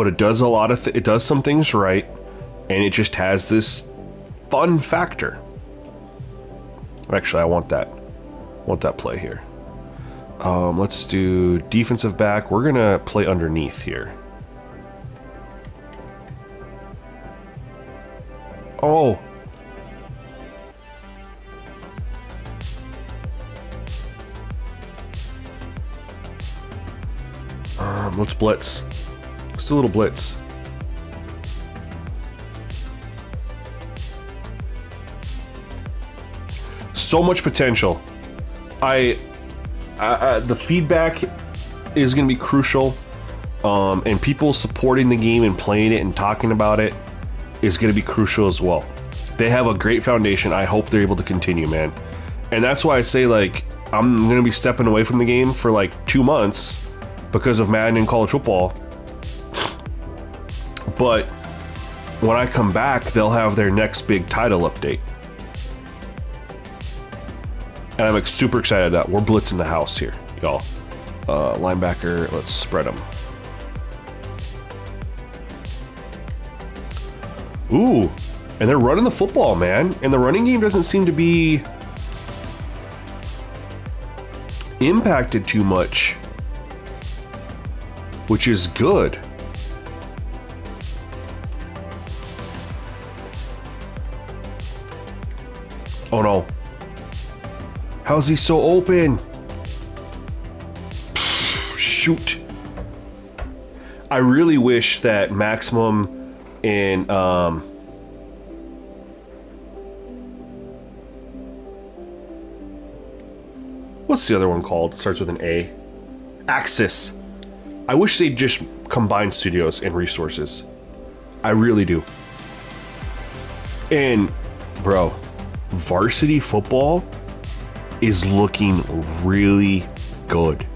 but it does a lot of it does some things right, and it just has this fun factor. Actually, I want that play here. Let's do defensive back. We're gonna play underneath here. Oh. Let's blitz. Let's do a little blitz. So much potential. The feedback is going to be crucial, and people supporting the game and playing it and talking about it is going to be crucial as well. They have a great foundation. I hope they're able to continue, man. And that's why I say, like, I'm going to be stepping away from the game for like 2 months because of Madden and college football. But when I come back, they'll have their next big title update. And I'm like, super excited that we're blitzing the house here, y'all. Linebacker, let's spread them. Ooh, and they're running the football, man. And the running game doesn't seem to be impacted too much, which is good. Oh no. How's he so open? Shoot. I really wish that Maximum and what's the other one called? It starts with an A. Axis. I wish they'd just combine studios and resources. I really do. And bro, varsity football is looking really good.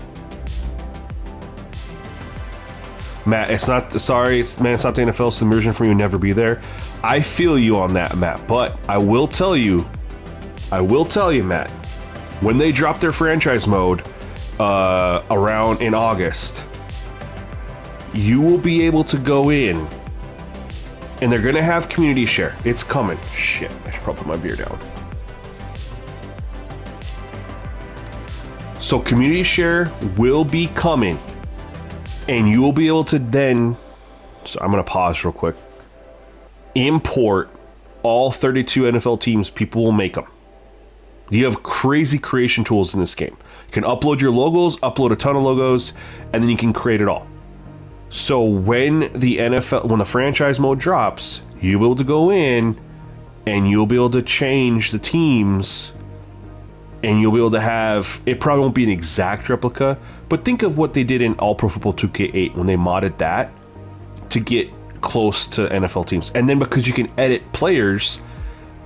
Matt, it's not the NFL submersion for you to never be there. I feel you on that, Matt, but I will tell you, Matt, when they drop their franchise mode around in August, you will be able to go in and they're gonna have community share. It's coming. Shit, I should probably put my beer down. So community share will be coming, and you will be able to then, so I'm going to pause real quick, import all 32 NFL teams. People will make them. You have crazy creation tools in this game. You can upload your logos, upload a ton of logos, and then you can create it all. So when the franchise mode drops, you'll be able to go in and you'll be able to change the teams. And you'll be able to have, it probably won't be an exact replica, but think of what they did in All Pro Football 2K8 when they modded that to get close to NFL teams. And then because you can edit players,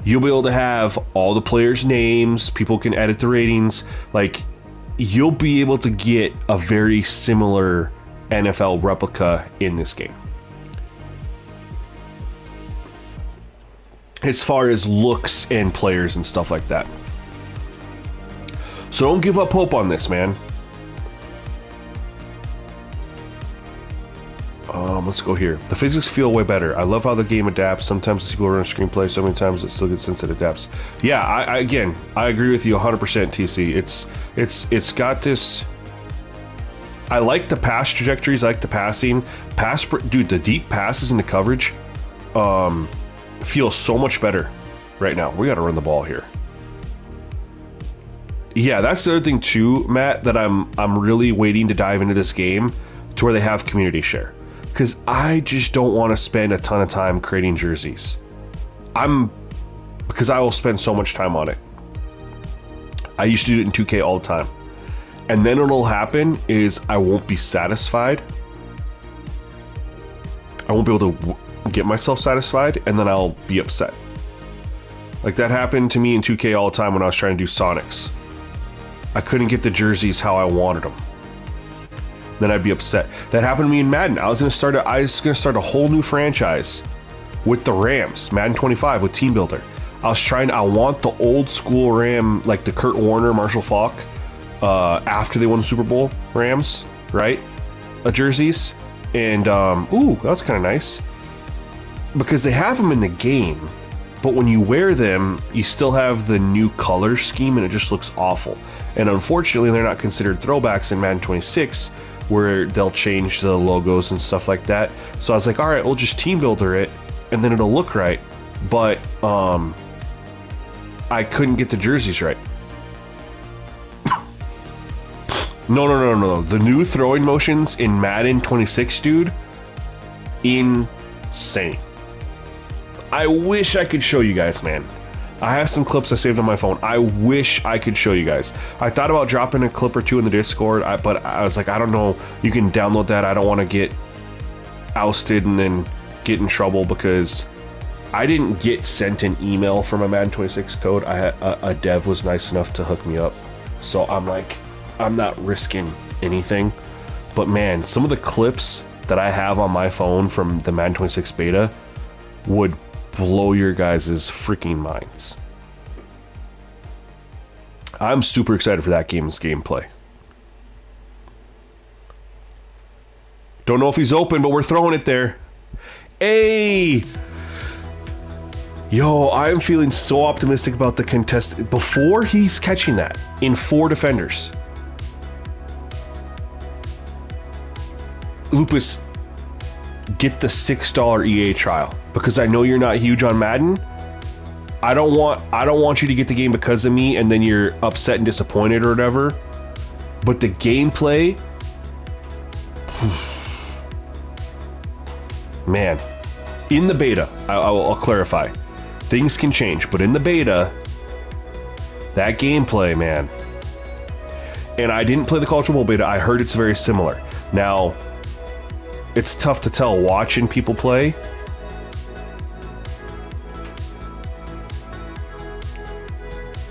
you'll be able to have all the players' names, people can edit the ratings, like you'll be able to get a very similar NFL replica in this game. As far as looks and players and stuff like that. So don't give up hope on this, man. Let's go here. The physics feel way better. I love how the game adapts. Sometimes the people run a screenplay, so many times it still gets sense it adapts. Yeah, I agree with you 100%, TC. It's got this. I like the pass trajectories. I like the passing. Dude, the deep passes and the coverage feel so much better right now. We got to run the ball here. Yeah, that's the other thing too, Matt, that I'm really waiting to dive into this game to where they have community share. Because I just don't want to spend a ton of time creating jerseys. Because I will spend so much time on it. I used to do it in 2K all the time. And then what'll happen is I won't be satisfied. I won't be able to get myself satisfied, and then I'll be upset. Like that happened to me in 2K all the time when I was trying to do Sonics. I couldn't get the jerseys how I wanted them. Then I'd be upset. That happened to me in Madden. I was gonna start a whole new franchise with the Rams, Madden 25 with Team Builder. I want the old school Ram, like the Kurt Warner, Marshall Faulk, after they won the Super Bowl Rams, right? Jerseys. And, ooh, that's kind of nice. Because they have them in the game, but when you wear them, you still have the new color scheme, and it just looks awful. And unfortunately, they're not considered throwbacks in Madden 26, where they'll change the logos and stuff like that. So I was like, all right, we'll just team builder it, and then it'll look right. But I couldn't get the jerseys right. No. The new throwing motions in Madden 26, dude, insane. I wish I could show you guys, man. I have some clips I saved on my phone. I wish I could show you guys. I thought about dropping a clip or two in the Discord, but I was like, I don't know. You can download that. I don't want to get ousted and then get in trouble because I didn't get sent an email from a Madden 26 code. I had a dev was nice enough to hook me up. So I'm like, I'm not risking anything. But man, some of the clips that I have on my phone from the Madden 26 beta would blow your guys' freaking minds. I'm super excited for that game's gameplay. Don't know if he's open, but we're throwing it there. Hey! Yo, I'm feeling so optimistic about the contest. Before he's catching that, in 4 defenders. Lupus, get the $6 EA trial because I know you're not huge on Madden. I don't want you to get the game because of me and then you're upset and disappointed or whatever. But the gameplay, man, in the beta, I'll clarify, things can change, but in the beta, that gameplay, man. And I didn't play the College Football beta. I heard it's very similar. Now, it's tough to tell watching people play.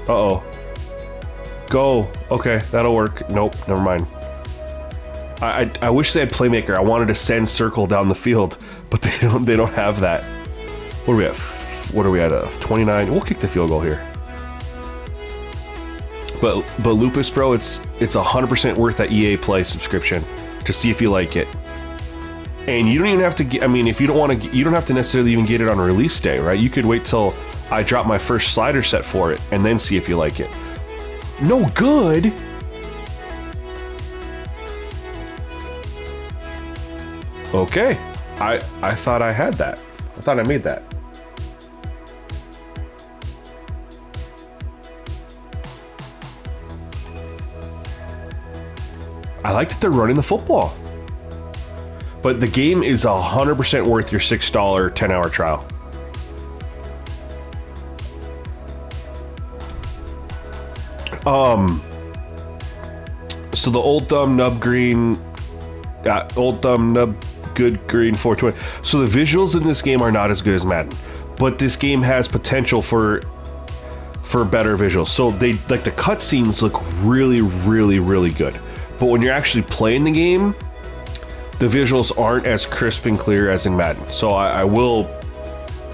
Uh-oh. Go. Okay, that'll work. Nope, never mind. I wish they had Playmaker. I wanted to send circle down the field, but they don't have that. What are we at? What are we at? 29. We'll kick the field goal here. But Lupus, bro, it's 100% worth that EA Play subscription to see if you like it. And you don't even have to get, I mean, if you don't want to, you don't have to necessarily even get it on release day, right? You could wait till I drop my first slider set for it and then see if you like it. No good. Okay. I thought I had that. I thought I made that. I like that they're running the football. But the game is 100% worth your $6 10-hour trial. So the old thumb nub green, old thumb nub good green 420. So the visuals in this game are not as good as Madden, but this game has potential for better visuals. So they like the cutscenes look really, really, really good. But when you're actually playing the game, the visuals aren't as crisp and clear as in Madden. So I will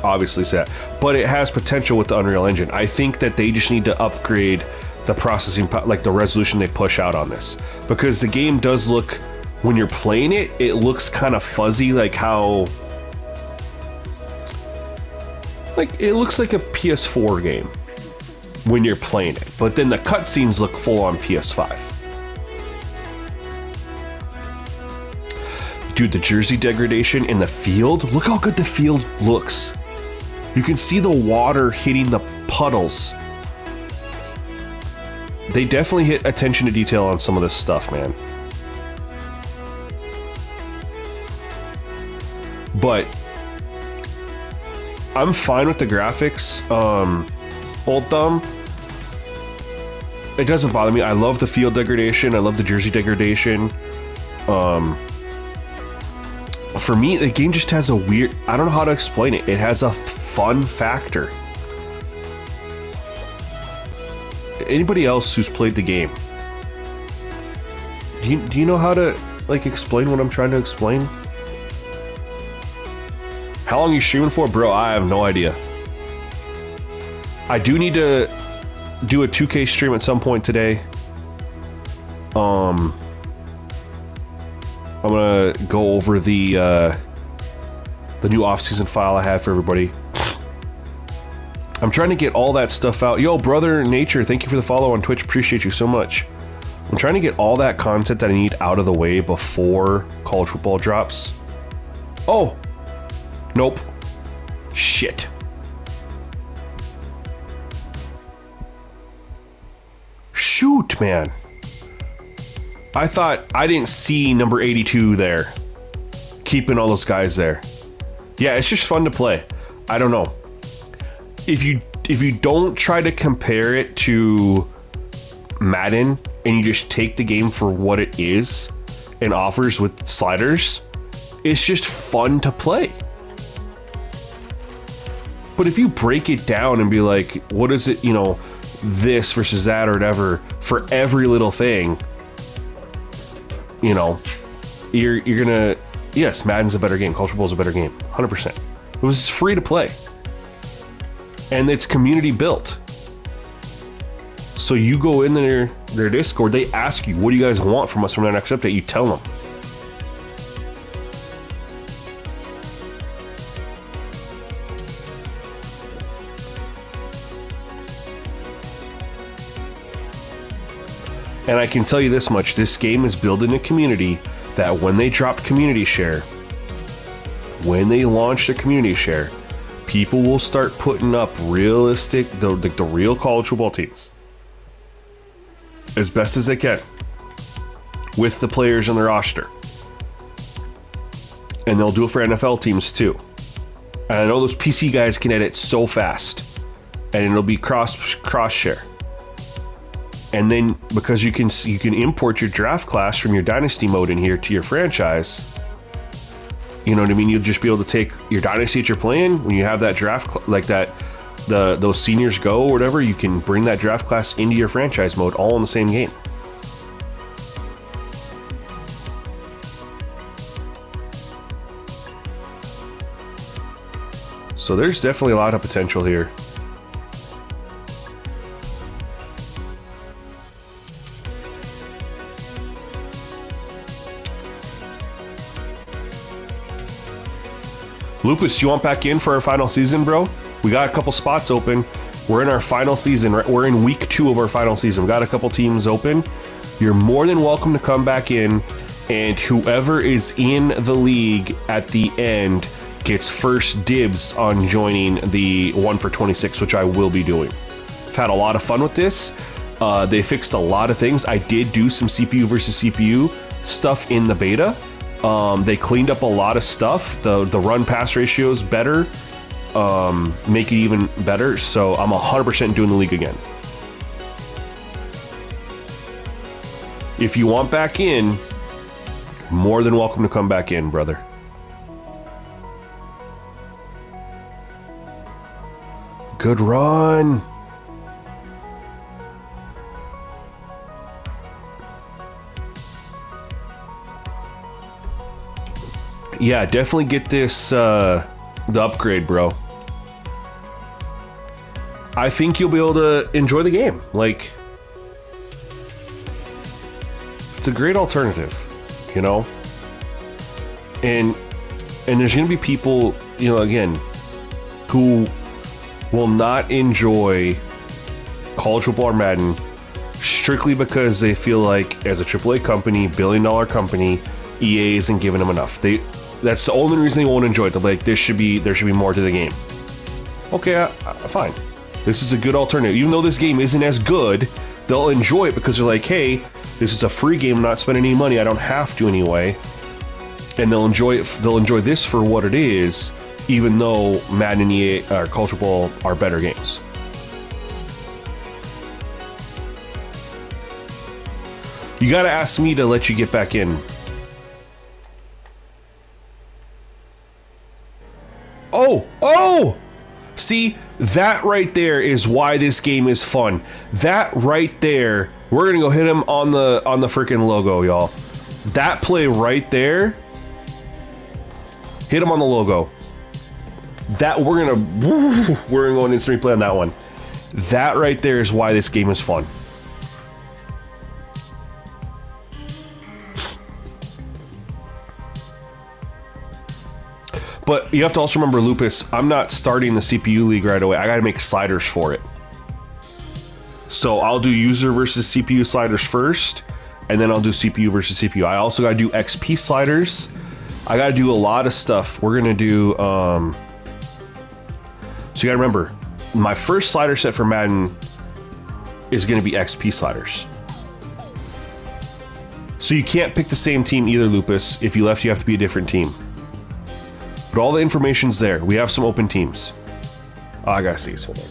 obviously say that. But it has potential with the Unreal Engine. I think that they just need to upgrade the processing, like the resolution they push out on this. Because the game does look, when you're playing it, it looks kind of fuzzy, like how... Like, it looks like a PS4 game when you're playing it. But then the cutscenes look full on PS5. Dude, the jersey degradation in the field. Look how good the field looks. You can see the water hitting the puddles. They definitely hit attention to detail on some of this stuff, man. But I'm fine with the graphics. Old thumb, it doesn't bother me. I love the field degradation. I love the jersey degradation. For me, the game just has a weird... I don't know how to explain it. It has a fun factor. Anybody else who's played the game, do you know how to like explain what I'm trying to explain? How long are you streaming for? Bro, I have no idea. I do need to do a 2K stream at some point today. I'm gonna go over the new off-season file I have for everybody. I'm trying to get all that stuff out. Yo, Brother Nature, thank you for the follow on Twitch. Appreciate you so much. I'm trying to get all that content that I need out of the way before college football drops. Oh! Nope. Shit. Shoot, man. I thought I didn't see number 82 there. Keeping all those guys there. Yeah, it's just fun to play. I don't know. If you don't try to compare it to Madden and you just take the game for what it is and offers with sliders, it's just fun to play. But if you break it down and be like, what is it, you know, this versus that or whatever, for every little thing, you know, you're gonna, yes, Madden's a better game, Culture Bowl's a better game, 100%. It was free to play. And it's community built. So you go in their Discord, they ask you, what do you guys want from us from their next update? You tell them. And I can tell you this much, this game is building a community that when they drop community share, when they launch the community share, people will start putting up realistic, the real college football teams. As best as they can. With the players on their roster. And they'll do it for NFL teams too. And I know those PC guys can edit so fast. And it'll be cross share. And then because you can import your draft class from your Dynasty mode in here to your franchise, you know what I mean? You'll just be able to take your Dynasty that you're playing when you have that draft like that, those seniors go or whatever. You can bring that draft class into your franchise mode all in the same game. So there's definitely a lot of potential here. Lupus, you want back in for our final season, bro? We got a couple spots open. We're in our final season. We're in week 2 of our final season. We got a couple teams open. You're more than welcome to come back in, and whoever is in the league at the end gets first dibs on joining the 1 for 26, which I will be doing. I've had a lot of fun with this. They fixed a lot of things. I did do some CPU versus CPU stuff in the beta. They cleaned up a lot of stuff. The run pass ratio is better. Make it even better. So I'm 100% doing the league again. If you want back in, more than welcome to come back in, brother. Good run. Yeah, definitely get this, the upgrade, bro. I think you'll be able to enjoy the game. Like, it's a great alternative, you know? And there's going to be people, you know, again, who will not enjoy college football or Madden strictly because they feel like, as a AAA company, billion-dollar company, EA isn't giving them enough. That's the only reason they won't enjoy it. They're like, there should be more to the game. Okay, fine. This is a good alternative. Even though this game isn't as good, they'll enjoy it because they're like, hey, this is a free game. I'm not spending any money. I don't have to anyway. And they'll enjoy it. They'll enjoy this for what it is, even though Madden and EA or Culture Ball are better games. You gotta ask me to let you get back in. Oh! See, that right there is why this game is fun. That right there, we're gonna go hit him on the freaking logo, y'all. That play right there, hit him on the logo. That we're gonna go and instant replay on that one. That right there is why this game is fun. But you have to also remember, Lupus, I'm not starting the CPU league right away. I got to make sliders for it. So I'll do user versus CPU sliders first, and then I'll do CPU versus CPU. I also got to do XP sliders. I got to do a lot of stuff. We're going to do... so you got to remember, my first slider set for Madden is going to be XP sliders. So you can't pick the same team either, Lupus. If you left, you have to be a different team. But all the information's there. We have some open teams. Oh, I got to see this. Hold on.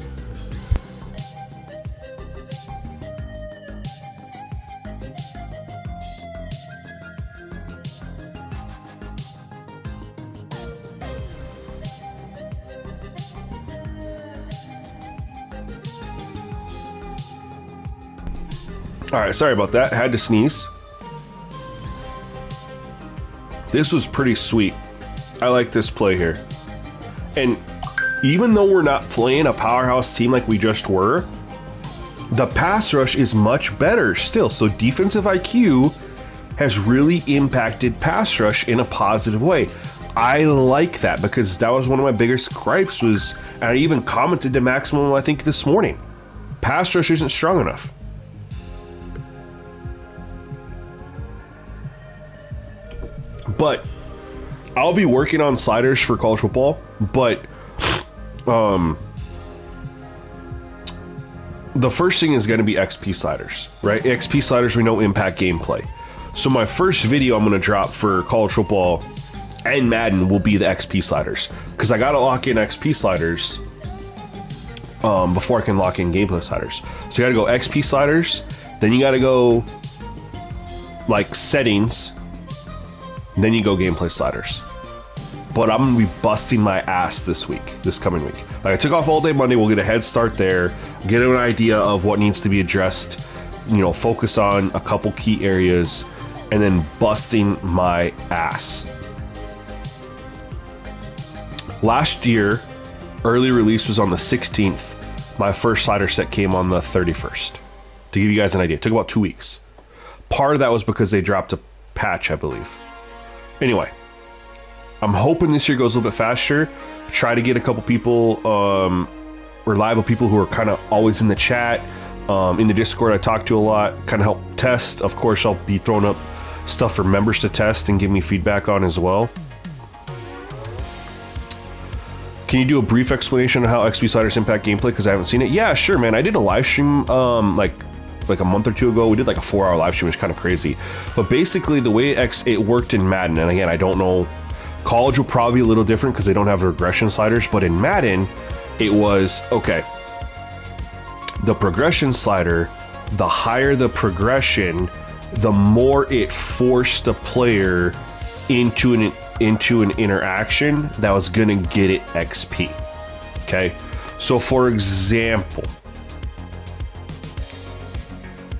Alright, sorry about that. Had to sneeze. This was pretty sweet. I like this play here. And even though we're not playing a powerhouse team like we just were, the pass rush is much better still. So defensive IQ has really impacted pass rush in a positive way. I like that because that was one of my biggest gripes was, and I even commented to Maximum, I think, this morning. Pass rush isn't strong enough. But I'll be working on sliders for college football, but the first thing is going to be XP sliders, right? XP sliders we know impact gameplay. So my first video I'm going to drop for college football and Madden will be the XP sliders, because I got to lock in XP sliders before I can lock in gameplay sliders. So you got to go XP sliders, then you got to go like settings, then you go gameplay sliders. But I'm going to be busting my ass this coming week. Like I took off all day Monday, we'll get a head start there, get an idea of what needs to be addressed, you know, focus on a couple key areas, and then busting my ass. Last year, early release was on the 16th. My first slider set came on the 31st. To give you guys an idea, it took about 2 weeks. Part of that was because they dropped a patch, I believe. Anyway, I'm hoping this year goes a little bit faster. Try to get a couple people, reliable people who are kind of always in the chat, in the Discord I talk to a lot, kind of help test. Of course, I'll be throwing up stuff for members to test and give me feedback on as well. Can you do a brief explanation of how XP sliders impact gameplay? Because I haven't seen it. Yeah, sure, man. I did a live stream like a month or two ago. We did like a 4-hour live stream, which is kind of crazy. But basically, the way it worked in Madden, and again, I don't know, college will probably be a little different because they don't have regression sliders. But in Madden, it was okay. The progression slider, the higher the progression, the more it forced the player into an interaction that was gonna get it XP. Okay, so for example,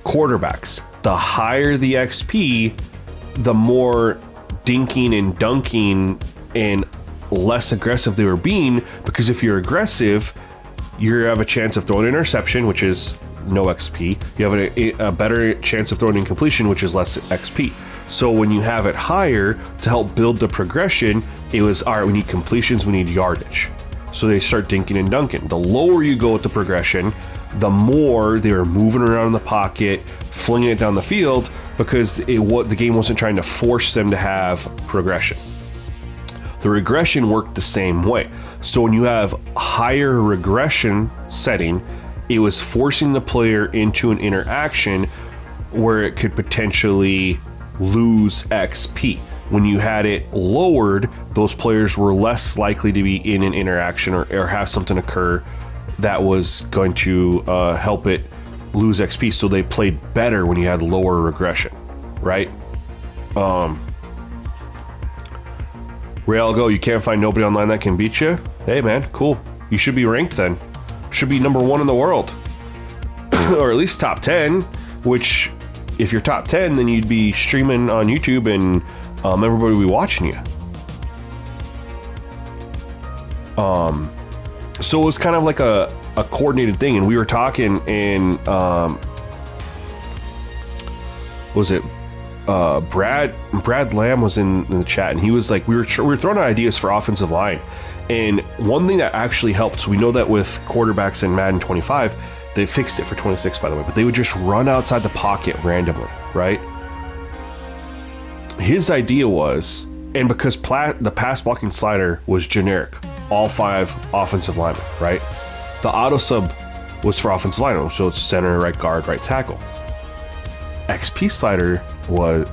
quarterbacks, the higher the XP, the more dinking and dunking and less aggressive they were being, because if you're aggressive, you have a chance of throwing an interception, which is no XP. You have a better chance of throwing incompletion, which is less XP. So when you have it higher to help build the progression, it was, all right, we need completions, we need yardage. So they start dinking and dunking. The lower you go with the progression, the more they were moving around in the pocket, flinging it down the field, because the game wasn't trying to force them to have progression. The regression worked the same way. So when you have higher regression setting, it was forcing the player into an interaction where it could potentially lose XP. When you had it lowered, those players were less likely to be in an interaction or have something occur that was going to help it lose XP. So they played better when you had lower regression, right? Real Go, you can't find nobody online that can beat you? Hey man, cool. You should be ranked then. Should be #1 in the world. Or at least top 10, which if you're top 10, then you'd be streaming on YouTube and everybody would be watching you. So it was kind of like a coordinated thing, and we were talking, and what was it? Brad Lamb was in the chat, and he was like, we were throwing out ideas for offensive line, and one thing that actually helped. So we know that with quarterbacks in Madden 25, they fixed it for 26, by the way, but they would just run outside the pocket randomly, right? His idea was, and because the pass blocking slider was generic, all 5 offensive linemen, right? The auto sub was for offensive linemen, so it's center, right guard, right tackle. XP slider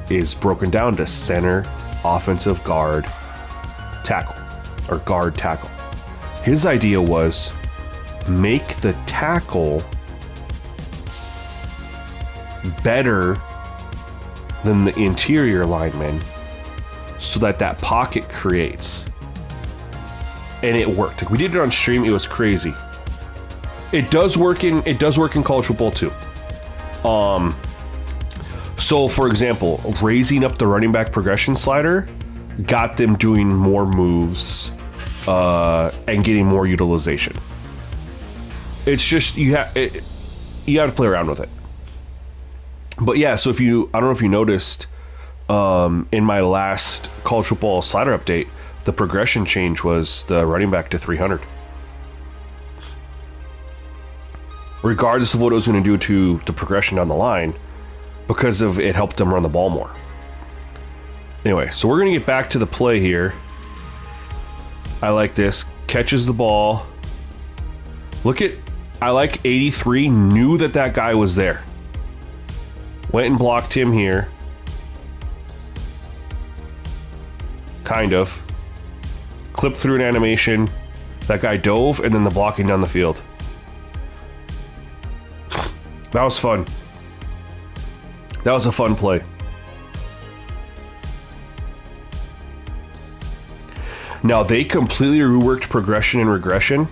is broken down to center, offensive guard, tackle, or guard tackle. His idea was make the tackle better than the interior lineman so that pocket creates. And it worked. Like, we did it on stream, it was crazy. It does work in college football too. So, for example, raising up the running back progression slider got them doing more moves and getting more utilization. It's just you have to play around with it. But yeah, so I don't know if you noticed in my last college football slider update, the progression change was the running back to 300. Regardless of what it was going to do to the progression down the line, because of it helped them run the ball more. Anyway, so we're going to get back to the play here. I like this. Catches the ball. I like 83, knew that guy was there. Went and blocked him here. Kind of. Clipped through an animation. That guy dove, and then the blocking down the field. That was fun. That was a fun play. Now, they completely reworked progression and regression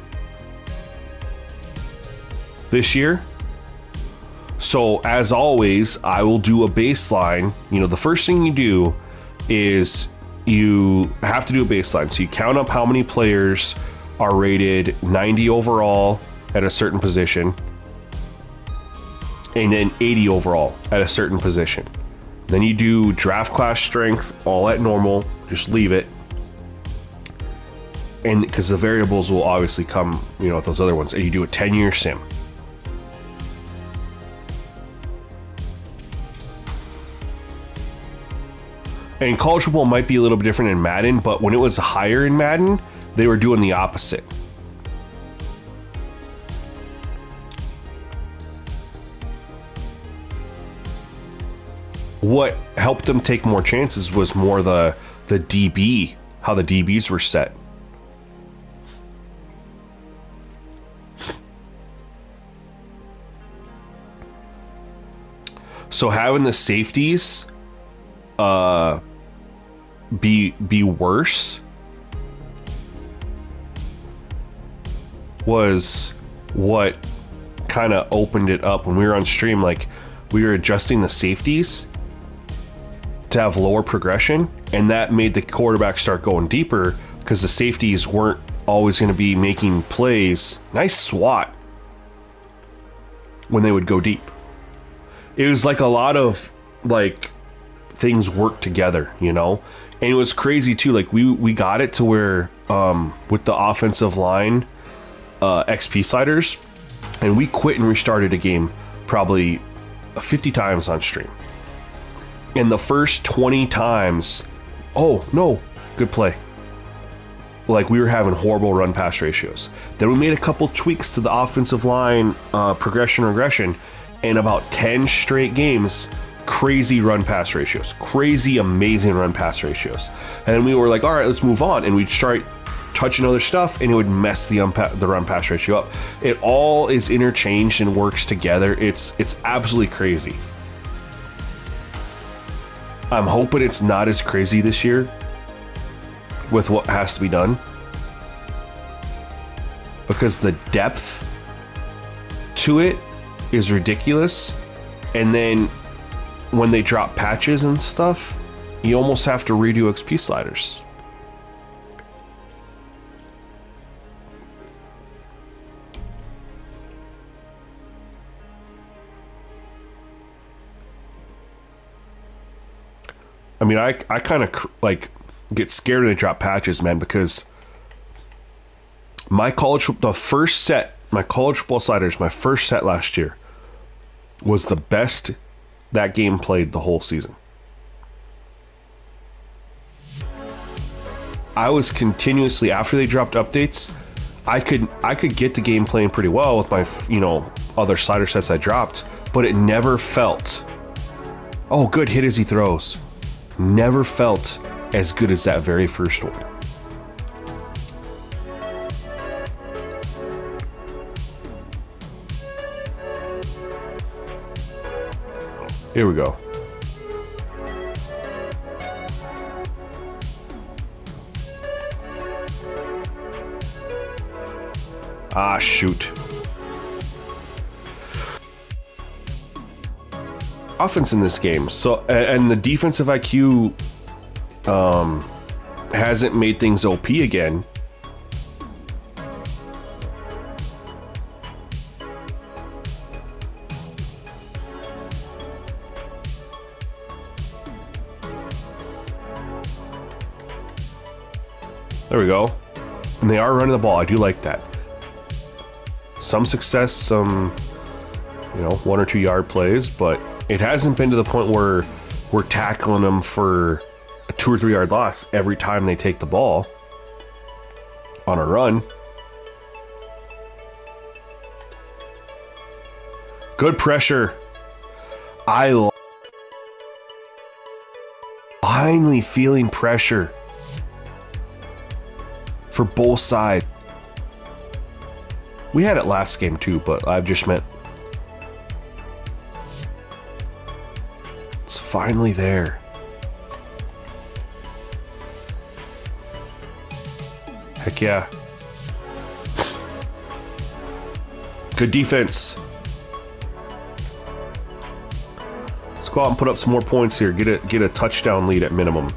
this year. So, as always, I will do a baseline. You know, the first thing you do is you have to do a baseline. So you count up how many players are rated 90 overall at a certain position, and then 80 overall at a certain position. Then you do draft class strength, all at normal, just leave it. And because the variables will obviously come, you know, with those other ones, and you do a 10-year sim. And college football might be a little bit different in Madden, but when it was higher in Madden, they were doing the opposite. What helped them take more chances was more the DB, how the DBs were set. So having the safeties be worse was what kind of opened it up when we were on stream. Like, we were adjusting the safeties to have lower progression, and that made the quarterback start going deeper because the safeties weren't always going to be making plays. Nice swat when they would go deep. It was like a lot of like things work together, you know? And it was crazy too. Like we got it to where with the offensive line XP sliders, and we quit and restarted a game probably 50 times on stream. And the first 20 times, oh no, good play. Like, we were having horrible run pass ratios. Then we made a couple tweaks to the offensive line progression regression, and about 10 straight games, crazy run pass ratios, crazy amazing run pass ratios. And then we were like, all right, let's move on, and we'd start touching other stuff, and it would mess the run pass ratio up. It all is interchanged and works together. It's absolutely crazy. I'm hoping it's not as crazy this year with what has to be done, because the depth to it is ridiculous. And then when they drop patches and stuff, you almost have to redo XP sliders. I mean, I kind of like get scared when they drop patches, man, because my college football sliders, my first set last year was the best that game played the whole season. I was continuously, after they dropped updates, I could get the game playing pretty well with my, other slider sets I dropped, but it never felt, oh, good hit as he throws. Never felt as good as that very first one. Here we go. Ah, shoot. Offense in this game. So, and the defensive IQ hasn't made things OP again. There we go. And they are running the ball. I do like that. Some success, some, 1 or 2 yard plays, but it hasn't been to the point where we're tackling them for a 2 or 3 yard loss every time they take the ball on a run. Good pressure. Finally feeling pressure for both sides. We had it last game too, but I've just meant it's finally there. Heck yeah. Good defense. Let's go out and put up some more points here. Get a touchdown lead at minimum.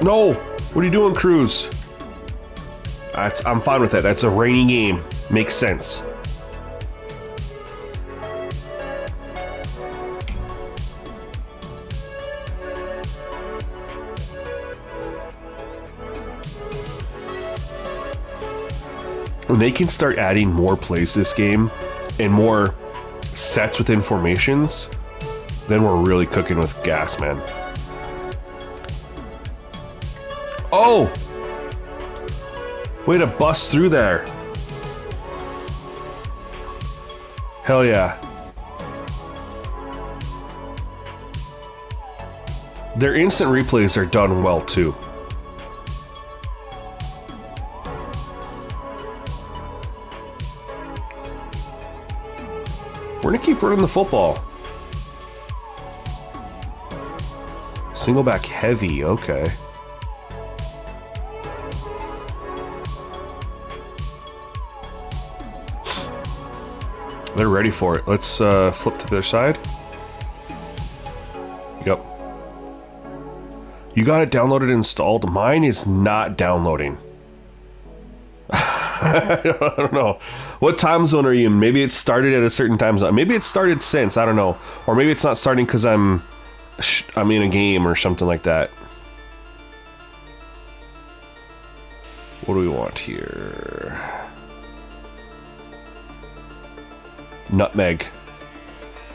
No! What are you doing, Cruz? I'm fine with that. That's a rainy game. Makes sense. When they can start adding more plays this game and more sets within formations, then we're really cooking with gas, man. Oh! Way to bust through there. Hell yeah. Their instant replays are done well too. We're gonna keep running the football. Single back heavy, okay. They're ready for it. Let's flip to their side. Yep. You got it downloaded and installed? Mine is not downloading. I don't know. What time zone are you in? Maybe it started at a certain time zone. Maybe it started since. I don't know. Or maybe it's not starting because I'm in a game or something like that. What do we want here? Nutmeg.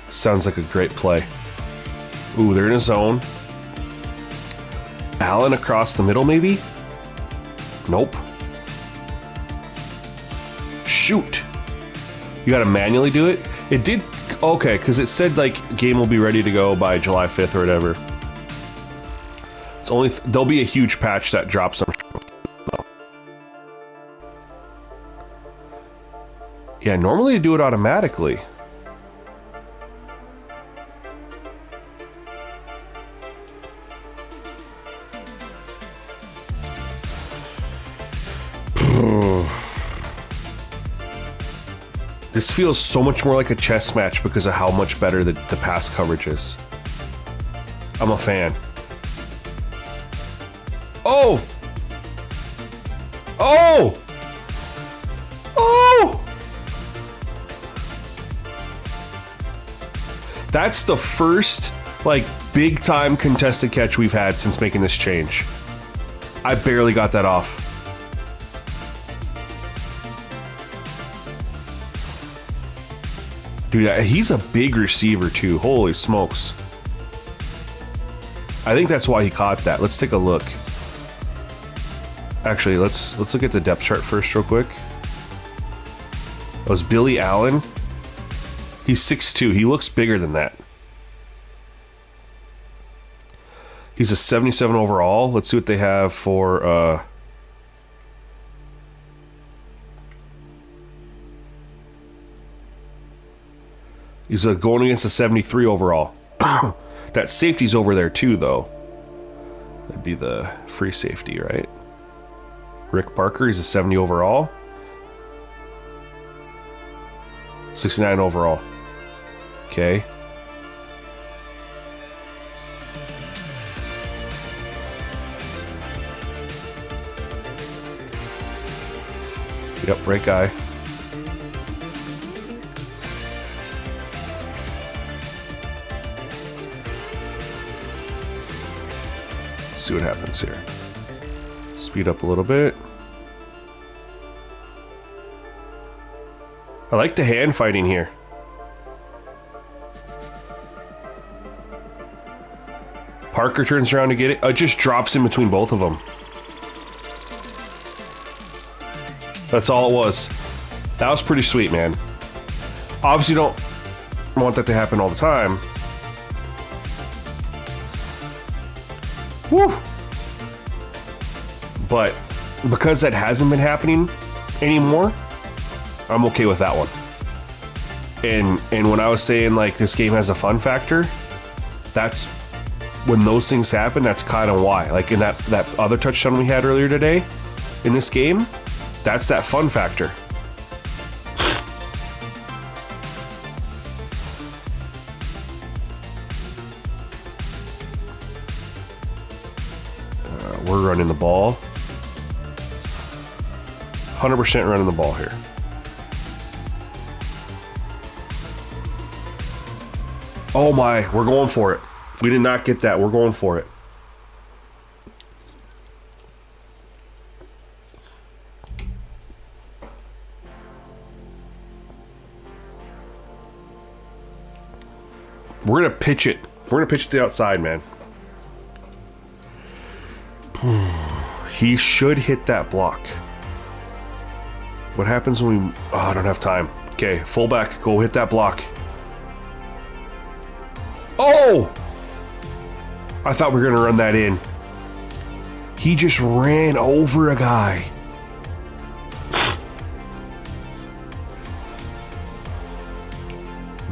Sounds like a great play. Ooh, they're in a zone. Allen across the middle, maybe? Nope. Shoot. You gotta manually do it? It did... Okay, because it said, game will be ready to go by July 5th or whatever. It's only... There'll be a huge patch that drops them. Yeah, normally you do it automatically. This feels so much more like a chess match because of how much better the pass coverage is. I'm a fan. Oh! Oh! Oh! That's the first, like, big-time contested catch we've had since making this change. I barely got that off. Dude, he's a big receiver, too. Holy smokes. I think that's why he caught that. Let's take a look. Actually, let's look at the depth chart first real quick. That was Billy Allen. He's 6'2". He looks bigger than that. He's a 77 overall. Let's see what they have for... He's going against a 73 overall. That safety's over there too, though. That'd be the free safety, right? Rick Barker, he's a 70 overall. 69 overall. Okay. Yep, right guy. See what happens here. Speed up a little bit. I like the hand fighting here. Parker turns around to get it. It just drops in between both of them. That's all it was. That was pretty sweet, man. Obviously, you don't want that to happen all the time. Woo! But because that hasn't been happening anymore, I'm okay with that one. And when I was saying, like, this game has a fun factor, that's when those things happen. That's kind of why. Like in that other touchdown we had earlier today in this game, that's that fun factor. We're running the ball. 100% running the ball here. Oh my, we're going for it. We did not get that. We're going for it. We're going to pitch it. We're going to pitch it to the outside, man. He should hit that block. What happens when we... Oh, I don't have time. Okay, fullback, go hit that block. Oh! I thought we were going to run that in. He just ran over a guy.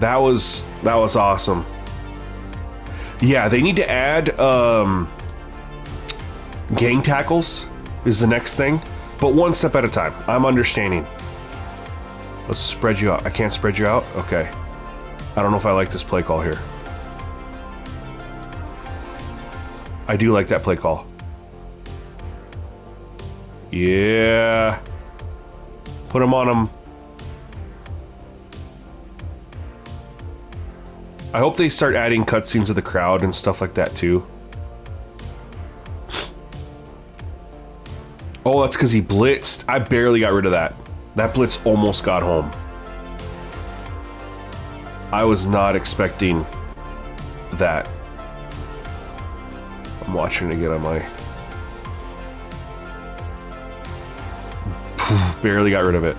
That was awesome. Yeah, they need to add gang tackles is the next thing, but one step at a time. I'm understanding. Let's spread you out. I can't spread you out? Okay. I don't know if I like this play call here. I do like that play call. Yeah. Put him on him. I hope they start adding cutscenes of the crowd and stuff like that too. Oh, that's because he blitzed. I barely got rid of that. That blitz almost got home. I was not expecting that. I'm watching it again on my... Barely got rid of it.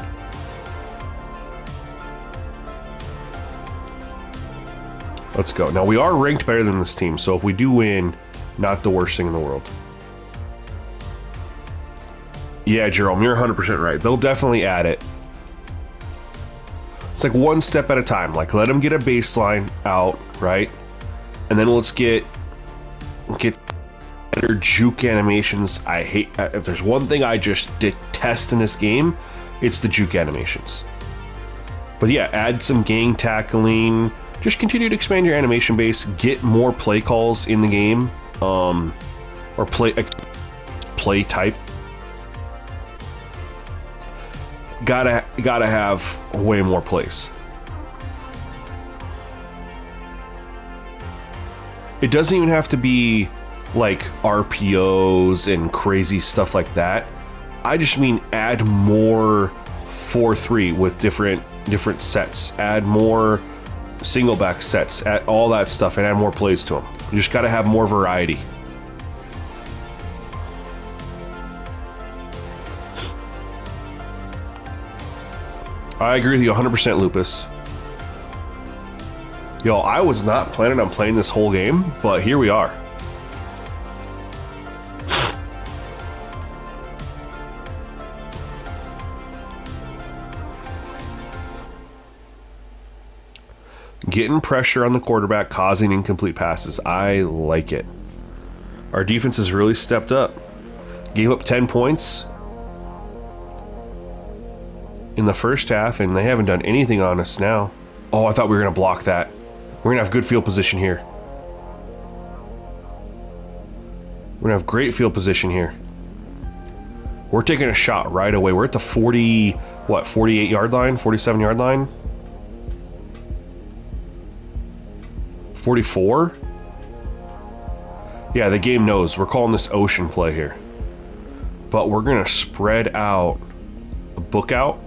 Let's go. Now, we are ranked better than this team, so if we do win, not the worst thing in the world. Yeah, Jerome, you're 100% right. They'll definitely add it. It's like one step at a time. Like, let them get a baseline out, right? And then let's get better juke animations. I hate... If there's one thing I just detest in this game, it's the juke animations. But yeah, add some gang tackling. Just continue to expand your animation base. Get more play calls in the game. Or play type. Gotta have way more plays. It doesn't even have to be like RPOs and crazy stuff like that. I just mean add more 4-3 with different sets. Add more single back sets. Add all that stuff and add more plays to them. You just got to have more variety. I agree with you 100%, Lupus. Yo, I was not planning on playing this whole game, but here we are. Getting pressure on the quarterback, causing incomplete passes. I like it. Our defense has really stepped up. Gave up 10 points in the first half, and they haven't done anything on us now. Oh, I thought we were going to block that. We're going to have good field position here. We're going to have great field position here. We're taking a shot right away. We're at the 48-yard line? 47-yard line? 44? Yeah, the game knows. We're calling this ocean play here. But we're going to spread out, book out.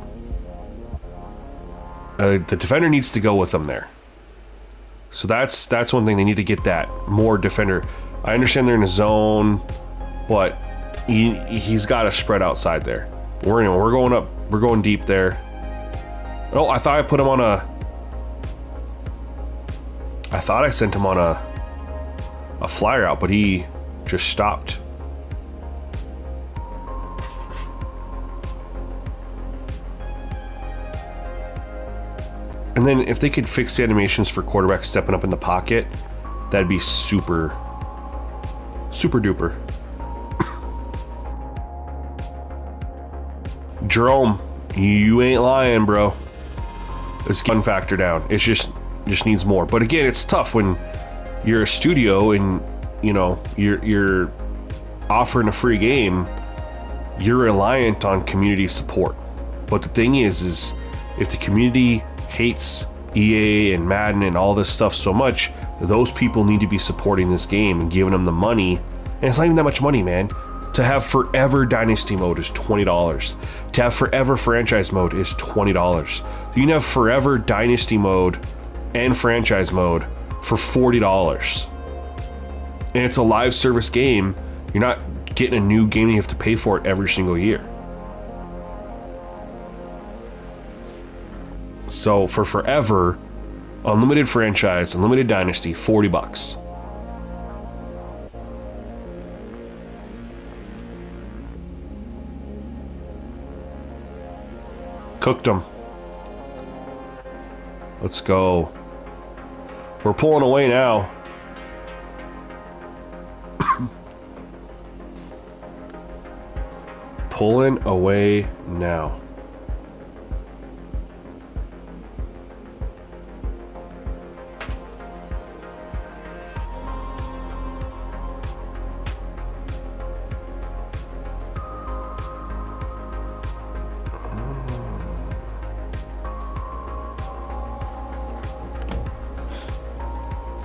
The defender needs to go with them there. So that's one thing. They need to get that more defender. I understand they're in a zone, but he's got to spread outside there. We're going up. We're going deep there. Oh, I thought I put him on a. I thought I sent him on a flyer out, but he just stopped. And then if they could fix the animations for quarterbacks stepping up in the pocket, that'd be super, super duper. Jerome, you ain't lying, bro. Let's get fun factor down. It's just needs more. But again, it's tough when you're a studio and you're offering a free game. You're reliant on community support. But the thing is if the community hates EA and Madden and all this stuff so much, those people need to be supporting this game and giving them the money. And it's not even that much money, man. To have Forever Dynasty mode is $20. To have Forever Franchise mode is $20. You can have Forever Dynasty mode and Franchise mode for $40. And it's a live service game. You're not getting a new game and you have to pay for it every single year. So for Forever, unlimited franchise, unlimited dynasty, $40. Cooked them. Let's go. We're pulling away now. Pulling away now.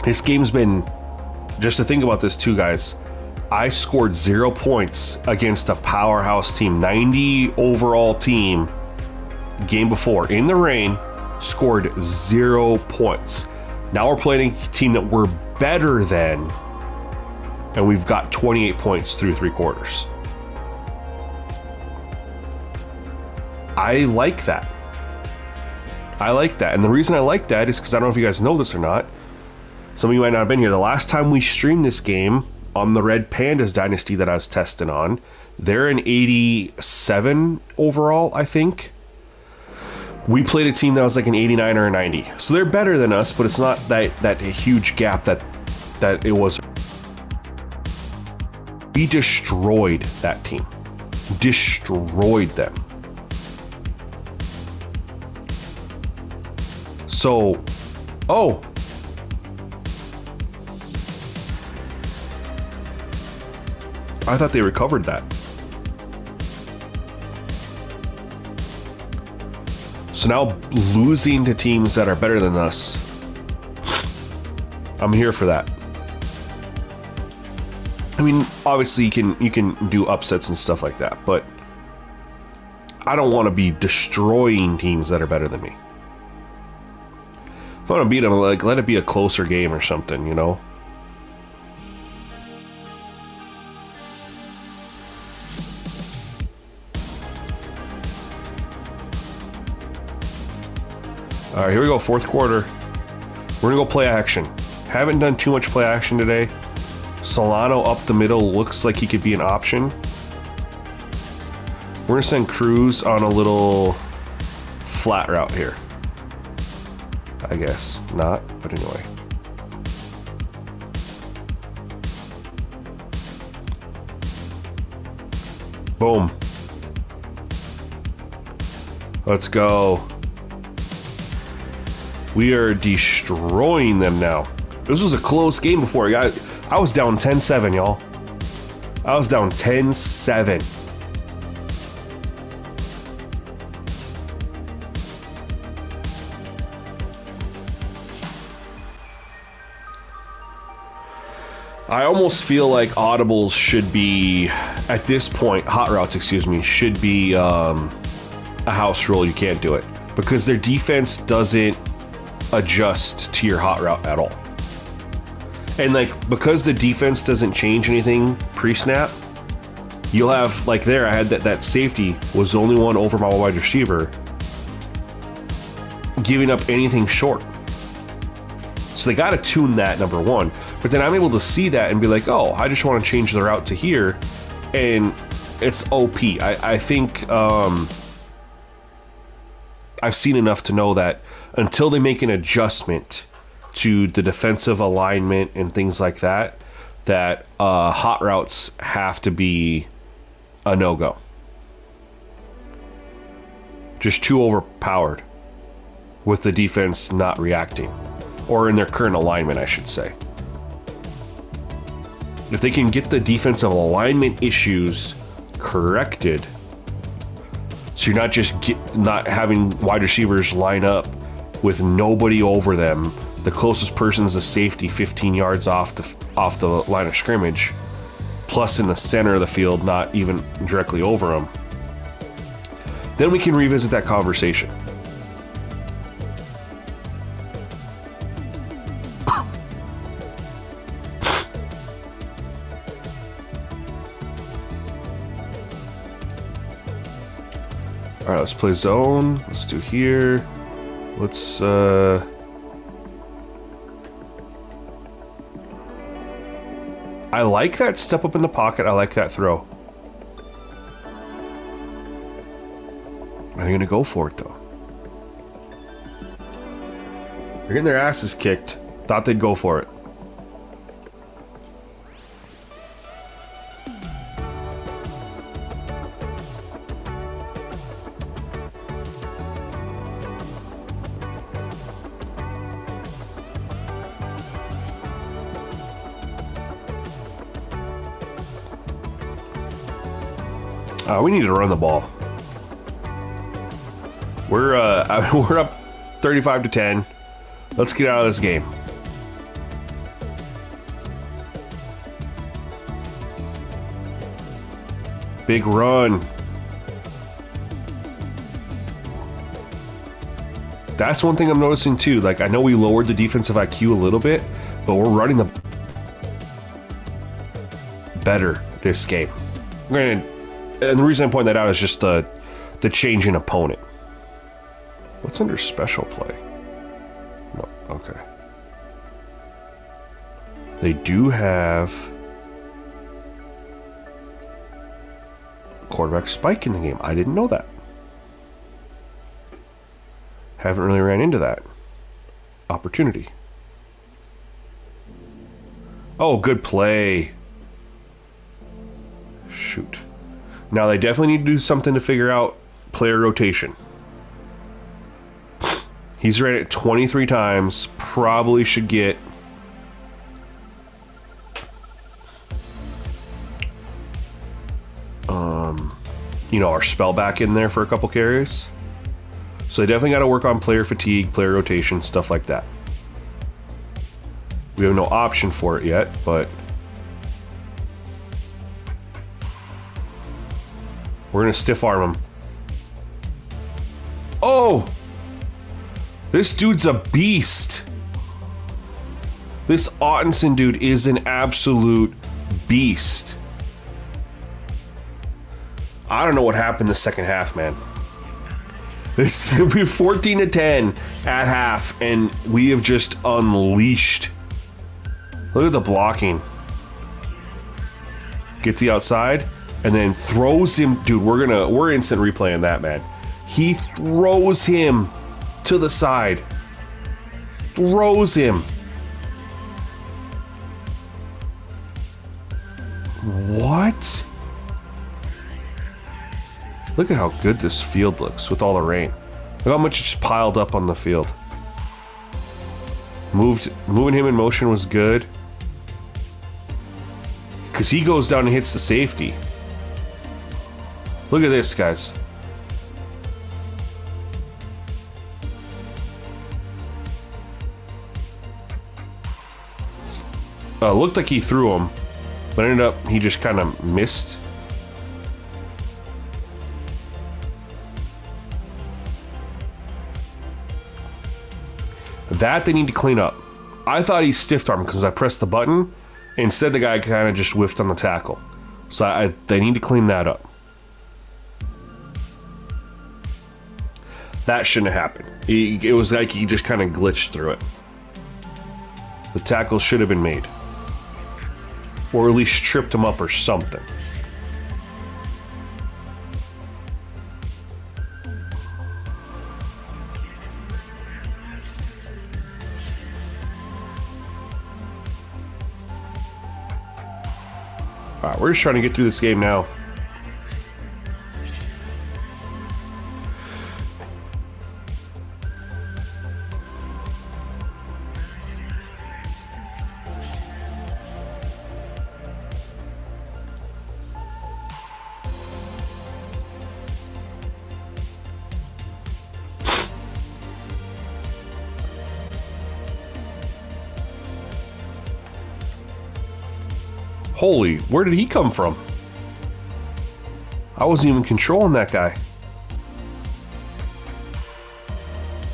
This game's been, just to think about this too, guys, I scored 0 points against a powerhouse team, 90 overall team, game before, in the rain, scored 0 points. Now we're playing a team that we're better than, and we've got 28 points through 3 quarters. I like that. I like that. And the reason I like that is because I don't know if you guys know this or not. Some of you might not have been here. The last time we streamed this game on the Red Pandas Dynasty that I was testing on, they're an 87 overall, I think. We played a team that was like an 89 or a 90. So they're better than us, but it's not that huge gap that it was. We destroyed that team. Destroyed them. So, oh. I thought they recovered that. So now losing to teams that are better than us, I'm here for that. I mean, obviously you can do upsets and stuff like that, but I don't want to be destroying teams that are better than me. If I want to beat them, like, let it be a closer game or something, you know? Alright, here we go, fourth quarter. We're gonna go play action. Haven't done too much play action today. Solano up the middle looks like he could be an option. We're gonna send Cruz on a little flat route here. I guess not, but anyway. Boom. Let's go. We are destroying them now. This was a close game before. I was down 10-7, y'all. I was down 10-7. I almost feel like audibles should be, at this point, hot routes, excuse me, should be a house rule. You can't do it because their defense doesn't adjust to your hot route at all. And like, because the defense doesn't change anything pre-snap, you'll have, like there, I had that safety was the only one over my wide receiver giving up anything short. So they got to tune that, number one. But then I'm able to see that and be like, oh, I just want to change the route to here. And it's OP. I think I've seen enough to know that until they make an adjustment to the defensive alignment and things like that, that hot routes have to be a no-go. Just too overpowered with the defense not reacting. Or in their current alignment, I should say. If they can get the defensive alignment issues corrected, so you're not just not having wide receivers line up with nobody over them. The closest person's a safety 15 yards off the line of scrimmage, plus in the center of the field, not even directly over them. Then we can revisit that conversation. All right, let's play zone. Let's do here. Let's I like that step up in the pocket. I like that throw. Are they gonna go for it though? They're getting their asses kicked. Thought they'd go for it. We need to run the ball. We're up 35-10. Let's get out of this game. Big run. That's one thing I'm noticing too. Like, I know we lowered the defensive IQ a little bit, but we're running the better this game. Granted, and the reason I point that out is just the change in opponent. What's under special play? No, okay. They do have quarterback spike in the game. I didn't know that. Haven't really ran into that opportunity. Oh, good play. Shoot. Now they definitely need to do something to figure out player rotation. He's ran it 23 times. Probably should get our spell back in there for a couple carries. So they definitely got to work on player fatigue, player rotation, stuff like that. We have no option for it yet, but We're going to stiff arm him. Oh! This dude's a beast. This Ottenson dude is an absolute beast. I don't know what happened the second half, man. This will be 14-10 at half, and we have just unleashed. Look at the blocking. Gets the outside, and then throws him. Dude, we're instant replaying that, man. He throws him to the side. Throws him. What? Look at how good this field looks with all the rain. Look how much it's piled up on the field. Moving him in motion was good. Because he goes down and hits the safety. Look at this, guys. Looked like he threw him, but ended up he just kind of missed. That they need to clean up. I thought he stiff armed because I pressed the button. Instead, the guy kind of just whiffed on the tackle. So they need to clean that up. That shouldn't have happened. It was like he just kind of glitched through it. The tackle should have been made. Or at least tripped him up or something. Alright, we're just trying to get through this game now. Holy, where did he come from? I wasn't even controlling that guy.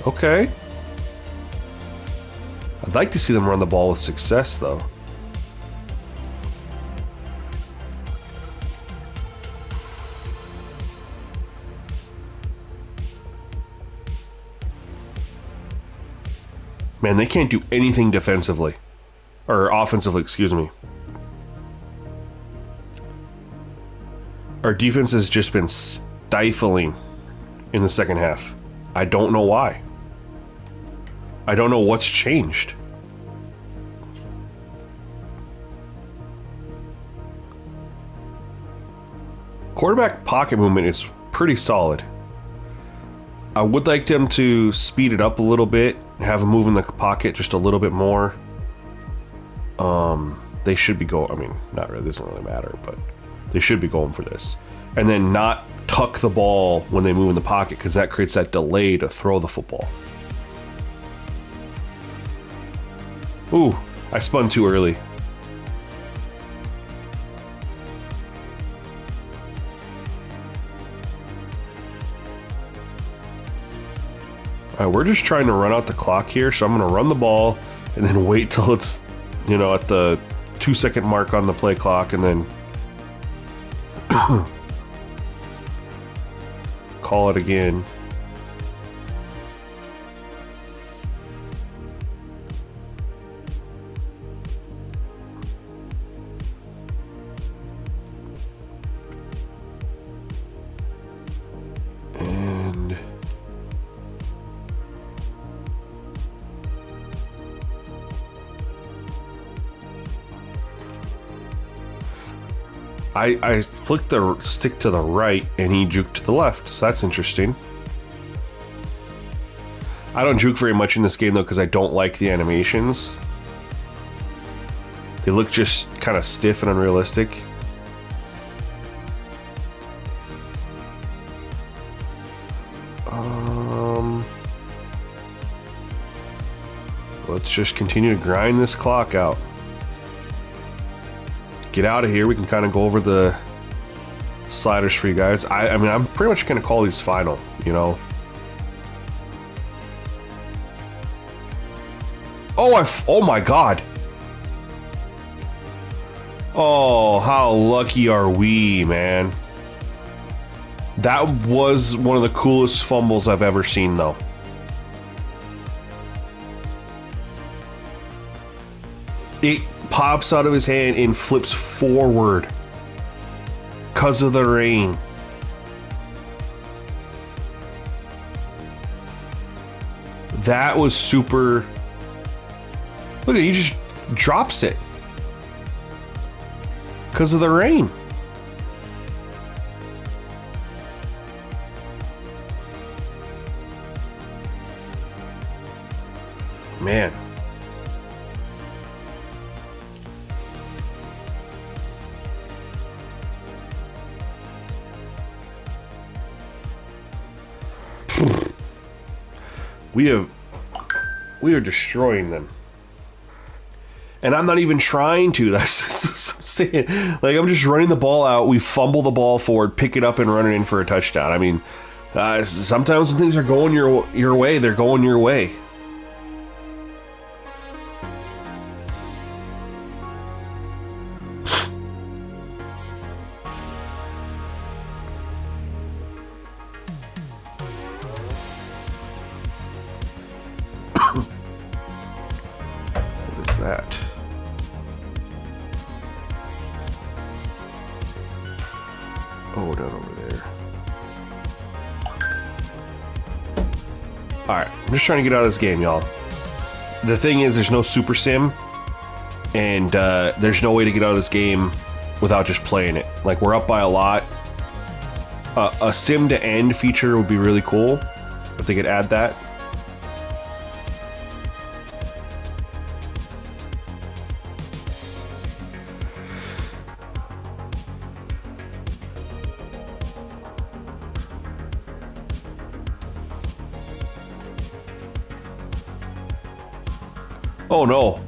Okay. I'd like to see them run the ball with success, though. Man, they can't do anything defensively. Or offensively, excuse me. Our defense has just been stifling in the second half. I don't know why. I don't know what's changed. Quarterback pocket movement is pretty solid. I would like them to speed it up a little bit, have him move in the pocket just a little bit more. They should be going, I mean, not really, this doesn't really matter, but they should be going for this. And then not tuck the ball when they move in the pocket, because that creates that delay to throw the football. Ooh, I spun too early. Alright, we're just trying to run out the clock here, so I'm going to run the ball and then wait till it's, you know, at the 2-second mark on the play clock, and then call it again. And I flicked the stick to the right and he juked to the left, so that's interesting. I don't juke very much in this game though because I don't like the animations. They look just kind of stiff and unrealistic. Let's just continue to grind this clock out. Get out of here. We can kind of go over the sliders for you guys. I mean, I'm pretty much going to call these final, you know. Oh my God. Oh, how lucky are we, man. That was one of the coolest fumbles I've ever seen, though. It pops out of his hand and flips forward because of the rain. That was super. Look at it, he just drops it because of the rain. Man. We are destroying them. And I'm not even trying to. That's what I'm saying. Like, I'm just running the ball out. We fumble the ball forward, pick it up, and run it in for a touchdown. I mean, sometimes when things are going your way, they're going your way. What is that? Oh, down over there. Alright, I'm just trying to get out of this game, y'all. The thing is, there's no super sim, and there's no way to get out of this game without just playing it. Like, we're up by a lot. A sim to end feature would be really cool if they could add that. Oh no.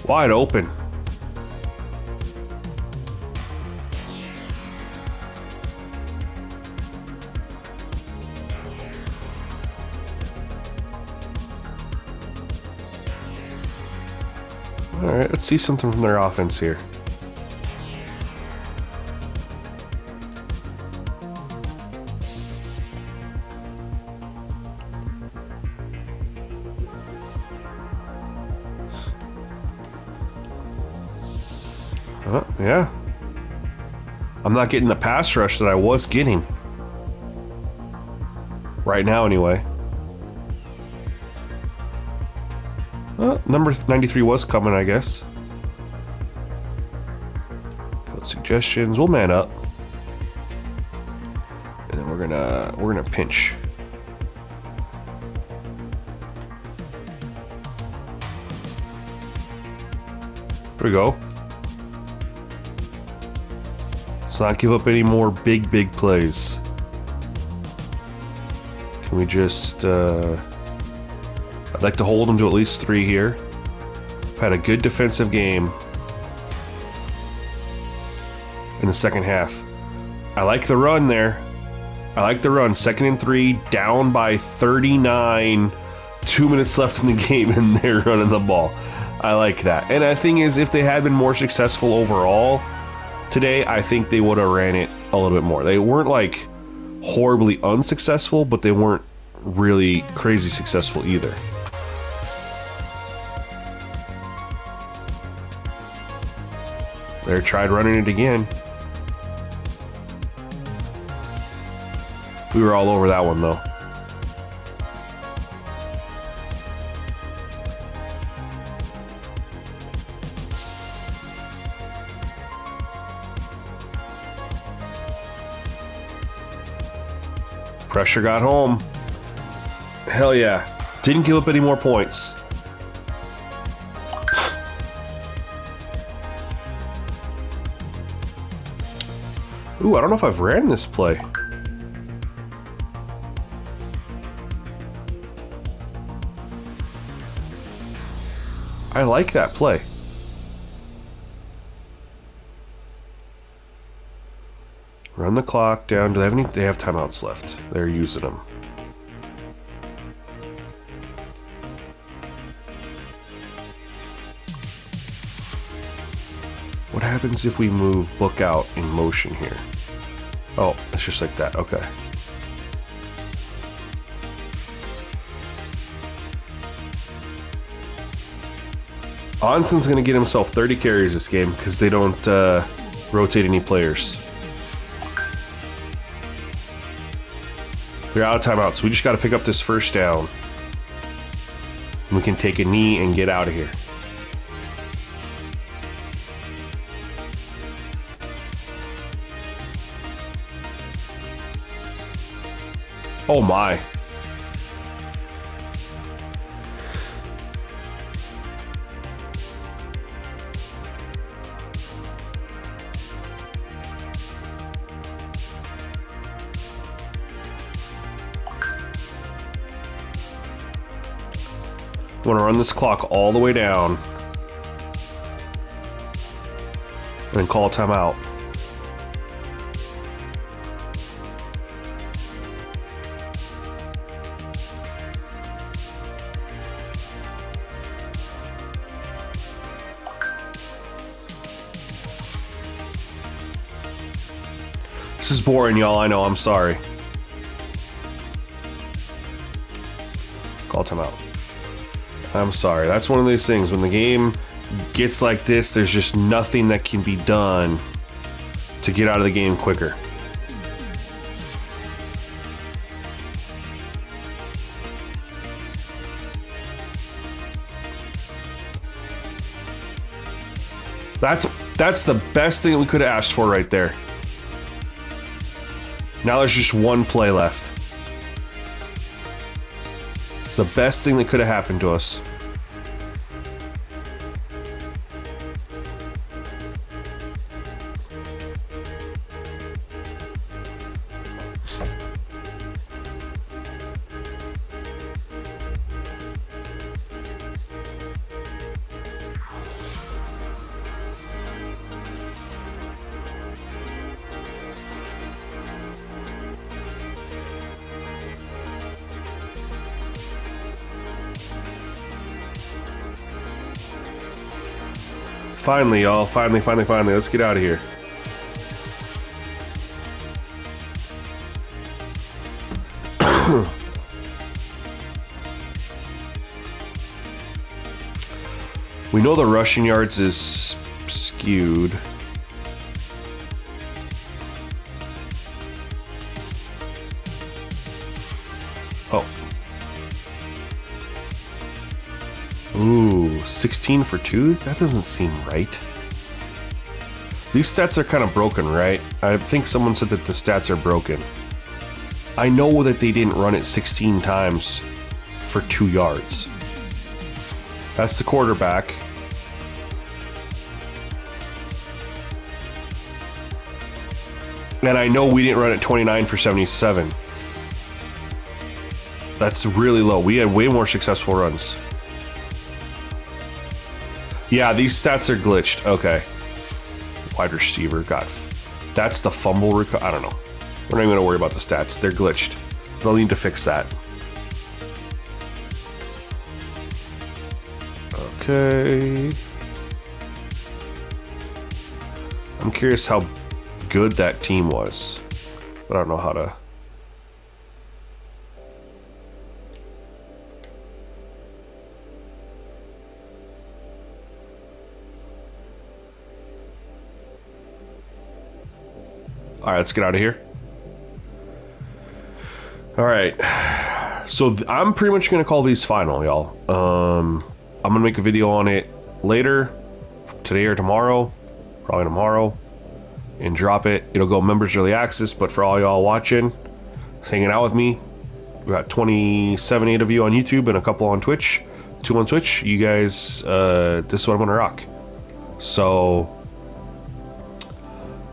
Wide open. Alright, let's see something from their offense here. Yeah. I'm not getting the pass rush that I was getting. Right now, anyway. Number 93 was coming, I guess. Code suggestions. We'll man up. And then we're gonna pinch. There we go. Let's not give up any more big plays. Can we just I'd like to hold them to at least 3 here. We've had a good defensive game in the second half. I like the run there. I like the run. 2nd and 3, down by 39. 2 minutes left in the game, and they're running the ball. I like that. And the thing is, if they had been more successful overall today, I think they would have ran it a little bit more. They weren't like horribly unsuccessful, but they weren't really crazy successful either. They tried running it again. We were all over that one though. Pressure got home. Hell yeah. Didn't give up any more points. Ooh, I don't know if I've ran this play. I like that play. Run Run the clock down. Do they have any? They have timeouts left. They're using them. What happens if we move book out in motion here? Oh, it's just like that. Okay. Onson's going to get himself 30 carries this game because they don't rotate any players. They're out of timeout, so we just got to pick up this first down. And we can take a knee and get out of here. Oh my. Want to run this clock all the way down and call a timeout. This is boring, y'all. I know. I'm sorry. Call timeout. I'm sorry. That's one of these things. When the game gets like this, there's just nothing that can be done to get out of the game quicker. That's the best thing that we could have asked for right there. Now there's just one play left. It's the best thing that could have happened to us. Finally, y'all. Finally. Let's get out of here. We know the rushing yards is skewed. Oh. Ooh, 16 for 2? That doesn't seem right. These stats are kind of broken, right? I think someone said that the stats are broken. I know that they didn't run it 16 times for 2 yards. That's the quarterback. And I know we didn't run it 29 for 77. That's really low. We had way more successful runs. Yeah, these stats are glitched. Okay. Wide receiver got... That's the fumble recovery. I don't know. We're not even going to worry about the stats. They're glitched. They'll need to fix that. Okay. I'm curious how good that team was. But I don't know how to... All right, let's get out of here. All right. So I'm pretty much going to call these final, y'all. I'm going to make a video on it later, today or tomorrow, probably tomorrow, and drop it. It'll go members early access, but for all y'all watching, hanging out with me, we got 27 of you on YouTube and a couple on Twitch, 2 on Twitch. You guys, this is what I'm going to rock. So...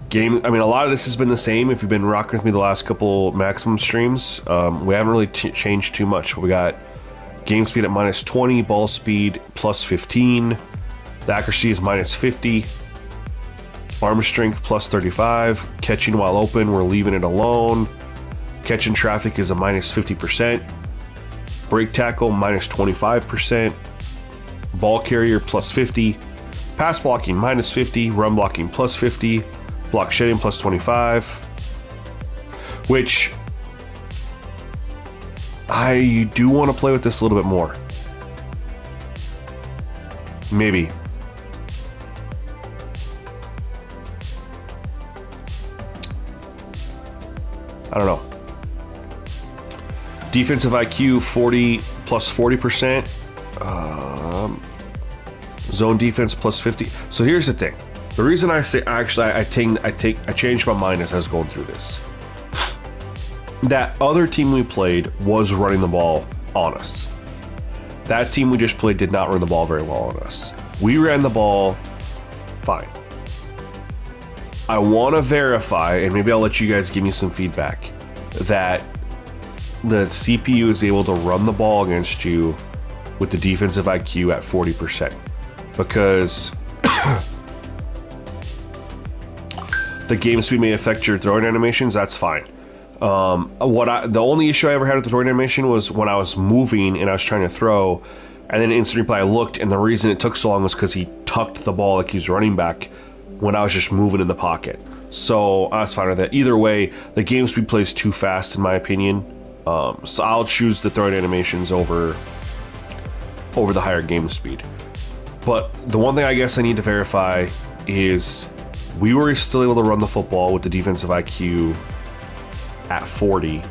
I mean, a lot of this has been the same. If you've been rocking with me the last couple maximum streams, we haven't really changed too much. We got game speed at minus 20, ball speed plus 15, the accuracy is minus 50, Arm strength plus 35. Catching while open, we're leaving it alone. Catching traffic is a minus 50%. Break tackle minus 25%. Ball carrier plus 50. Pass blocking minus 50. Run blocking plus 50. Block shedding plus 25. Which I do want to play with this a little bit more. Maybe. I don't know. Defensive IQ 40 plus 40%. Zone defense plus 50. So here's the thing. The reason I say I changed my mind as I was going through this. That other team we played was running the ball on us. That team we just played did not run the ball very well on us. We ran the ball fine. I want to verify, and maybe I'll let you guys give me some feedback, that the CPU is able to run the ball against you with the defensive IQ at 40%. Because the game speed may affect your throwing animations, that's fine. The only issue I ever had with the throwing animation was when I was moving and I was trying to throw, and then in instant replay I looked, and the reason it took so long was because he tucked the ball like he's running back when I was just moving in the pocket. So I was fine with that. Either way, the game speed plays too fast in my opinion. So I'll choose the throwing animations over the higher game speed. But the one thing I guess I need to verify is we were still able to run the football with the defensive IQ at 40.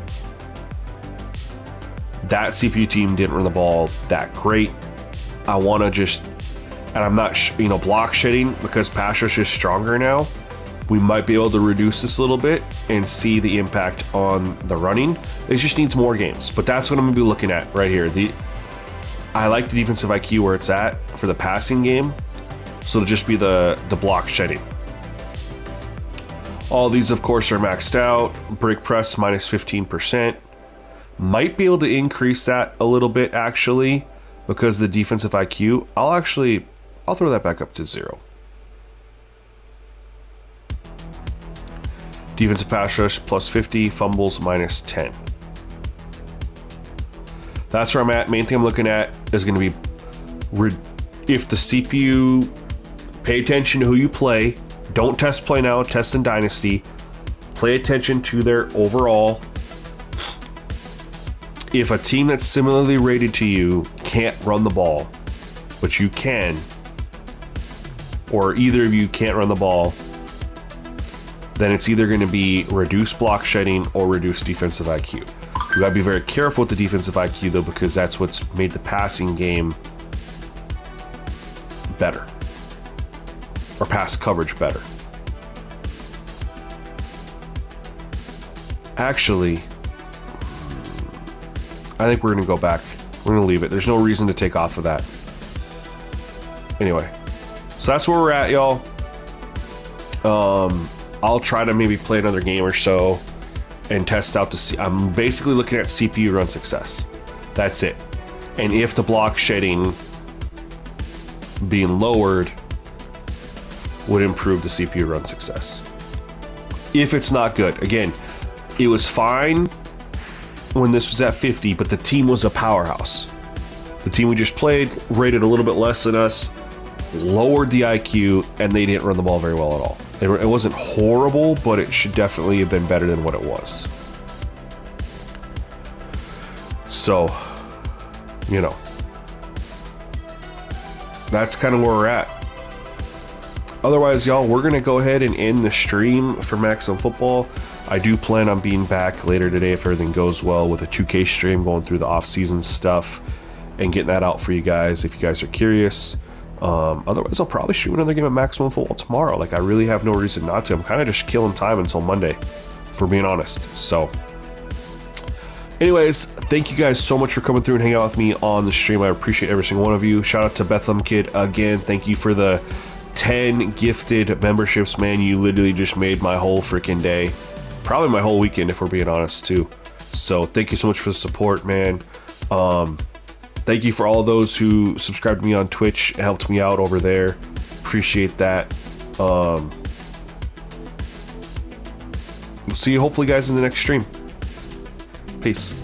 That CPU team didn't run the ball that great. I want to just, and I'm not, block shedding because pass rush is stronger now. We might be able to reduce this a little bit and see the impact on the running. It just needs more games, but that's what I'm going to be looking at right here. I like the defensive IQ where it's at for the passing game, so it'll just be the block shedding. All these, of course, are maxed out. Brick press minus 15%. Might be able to increase that a little bit, actually, because the defensive IQ. I'll throw that back up to 0. Defensive pass rush plus 50. Fumbles minus 10. That's where I'm at. Main thing I'm looking at is going to be if the CPU, pay attention to who you play. Don't test play now, test in Dynasty. Pay attention to their overall. If a team that's similarly rated to you can't run the ball, but you can, or either of you can't run the ball, then it's either going to be reduced block shedding or reduced defensive IQ. You got to be very careful with the defensive IQ, though, because that's what's made the passing game better. Or pass coverage better. Actually, I think we're going to go back. We're going to leave it. There's no reason to take off of that. Anyway, so that's where we're at, y'all. I'll try to maybe play another game or so and test out I'm basically looking at CPU run success. That's it. And if the block shedding being lowered would improve the CPU run success. If it's not good, again, it was fine when this was at 50, but the team was a powerhouse. The team we just played rated a little bit less than us, lowered the IQ, and they didn't run the ball very well at all. It wasn't horrible, but it should definitely have been better than what it was. So, that's kind of where we're at. Otherwise, y'all, we're going to go ahead and end the stream for Maximum Football. I do plan on being back later today if everything goes well with a 2K stream, going through the off-season stuff and getting that out for you guys if you guys are curious. Otherwise, I'll probably shoot another game of Maximum Football tomorrow. I really have no reason not to. I'm kind of just killing time until Monday, for being honest. So, anyways, thank you guys so much for coming through and hanging out with me on the stream. I appreciate every single one of you. Shout out to Bethlehem Kid again. Thank you for the 10 gifted memberships, man. You literally just made my whole freaking day. Probably my whole weekend, if we're being honest, too. So, thank you so much for the support, man. Thank you for all those who subscribed to me on Twitch. It helped me out over there. Appreciate that. see you hopefully guys in the next stream. Peace.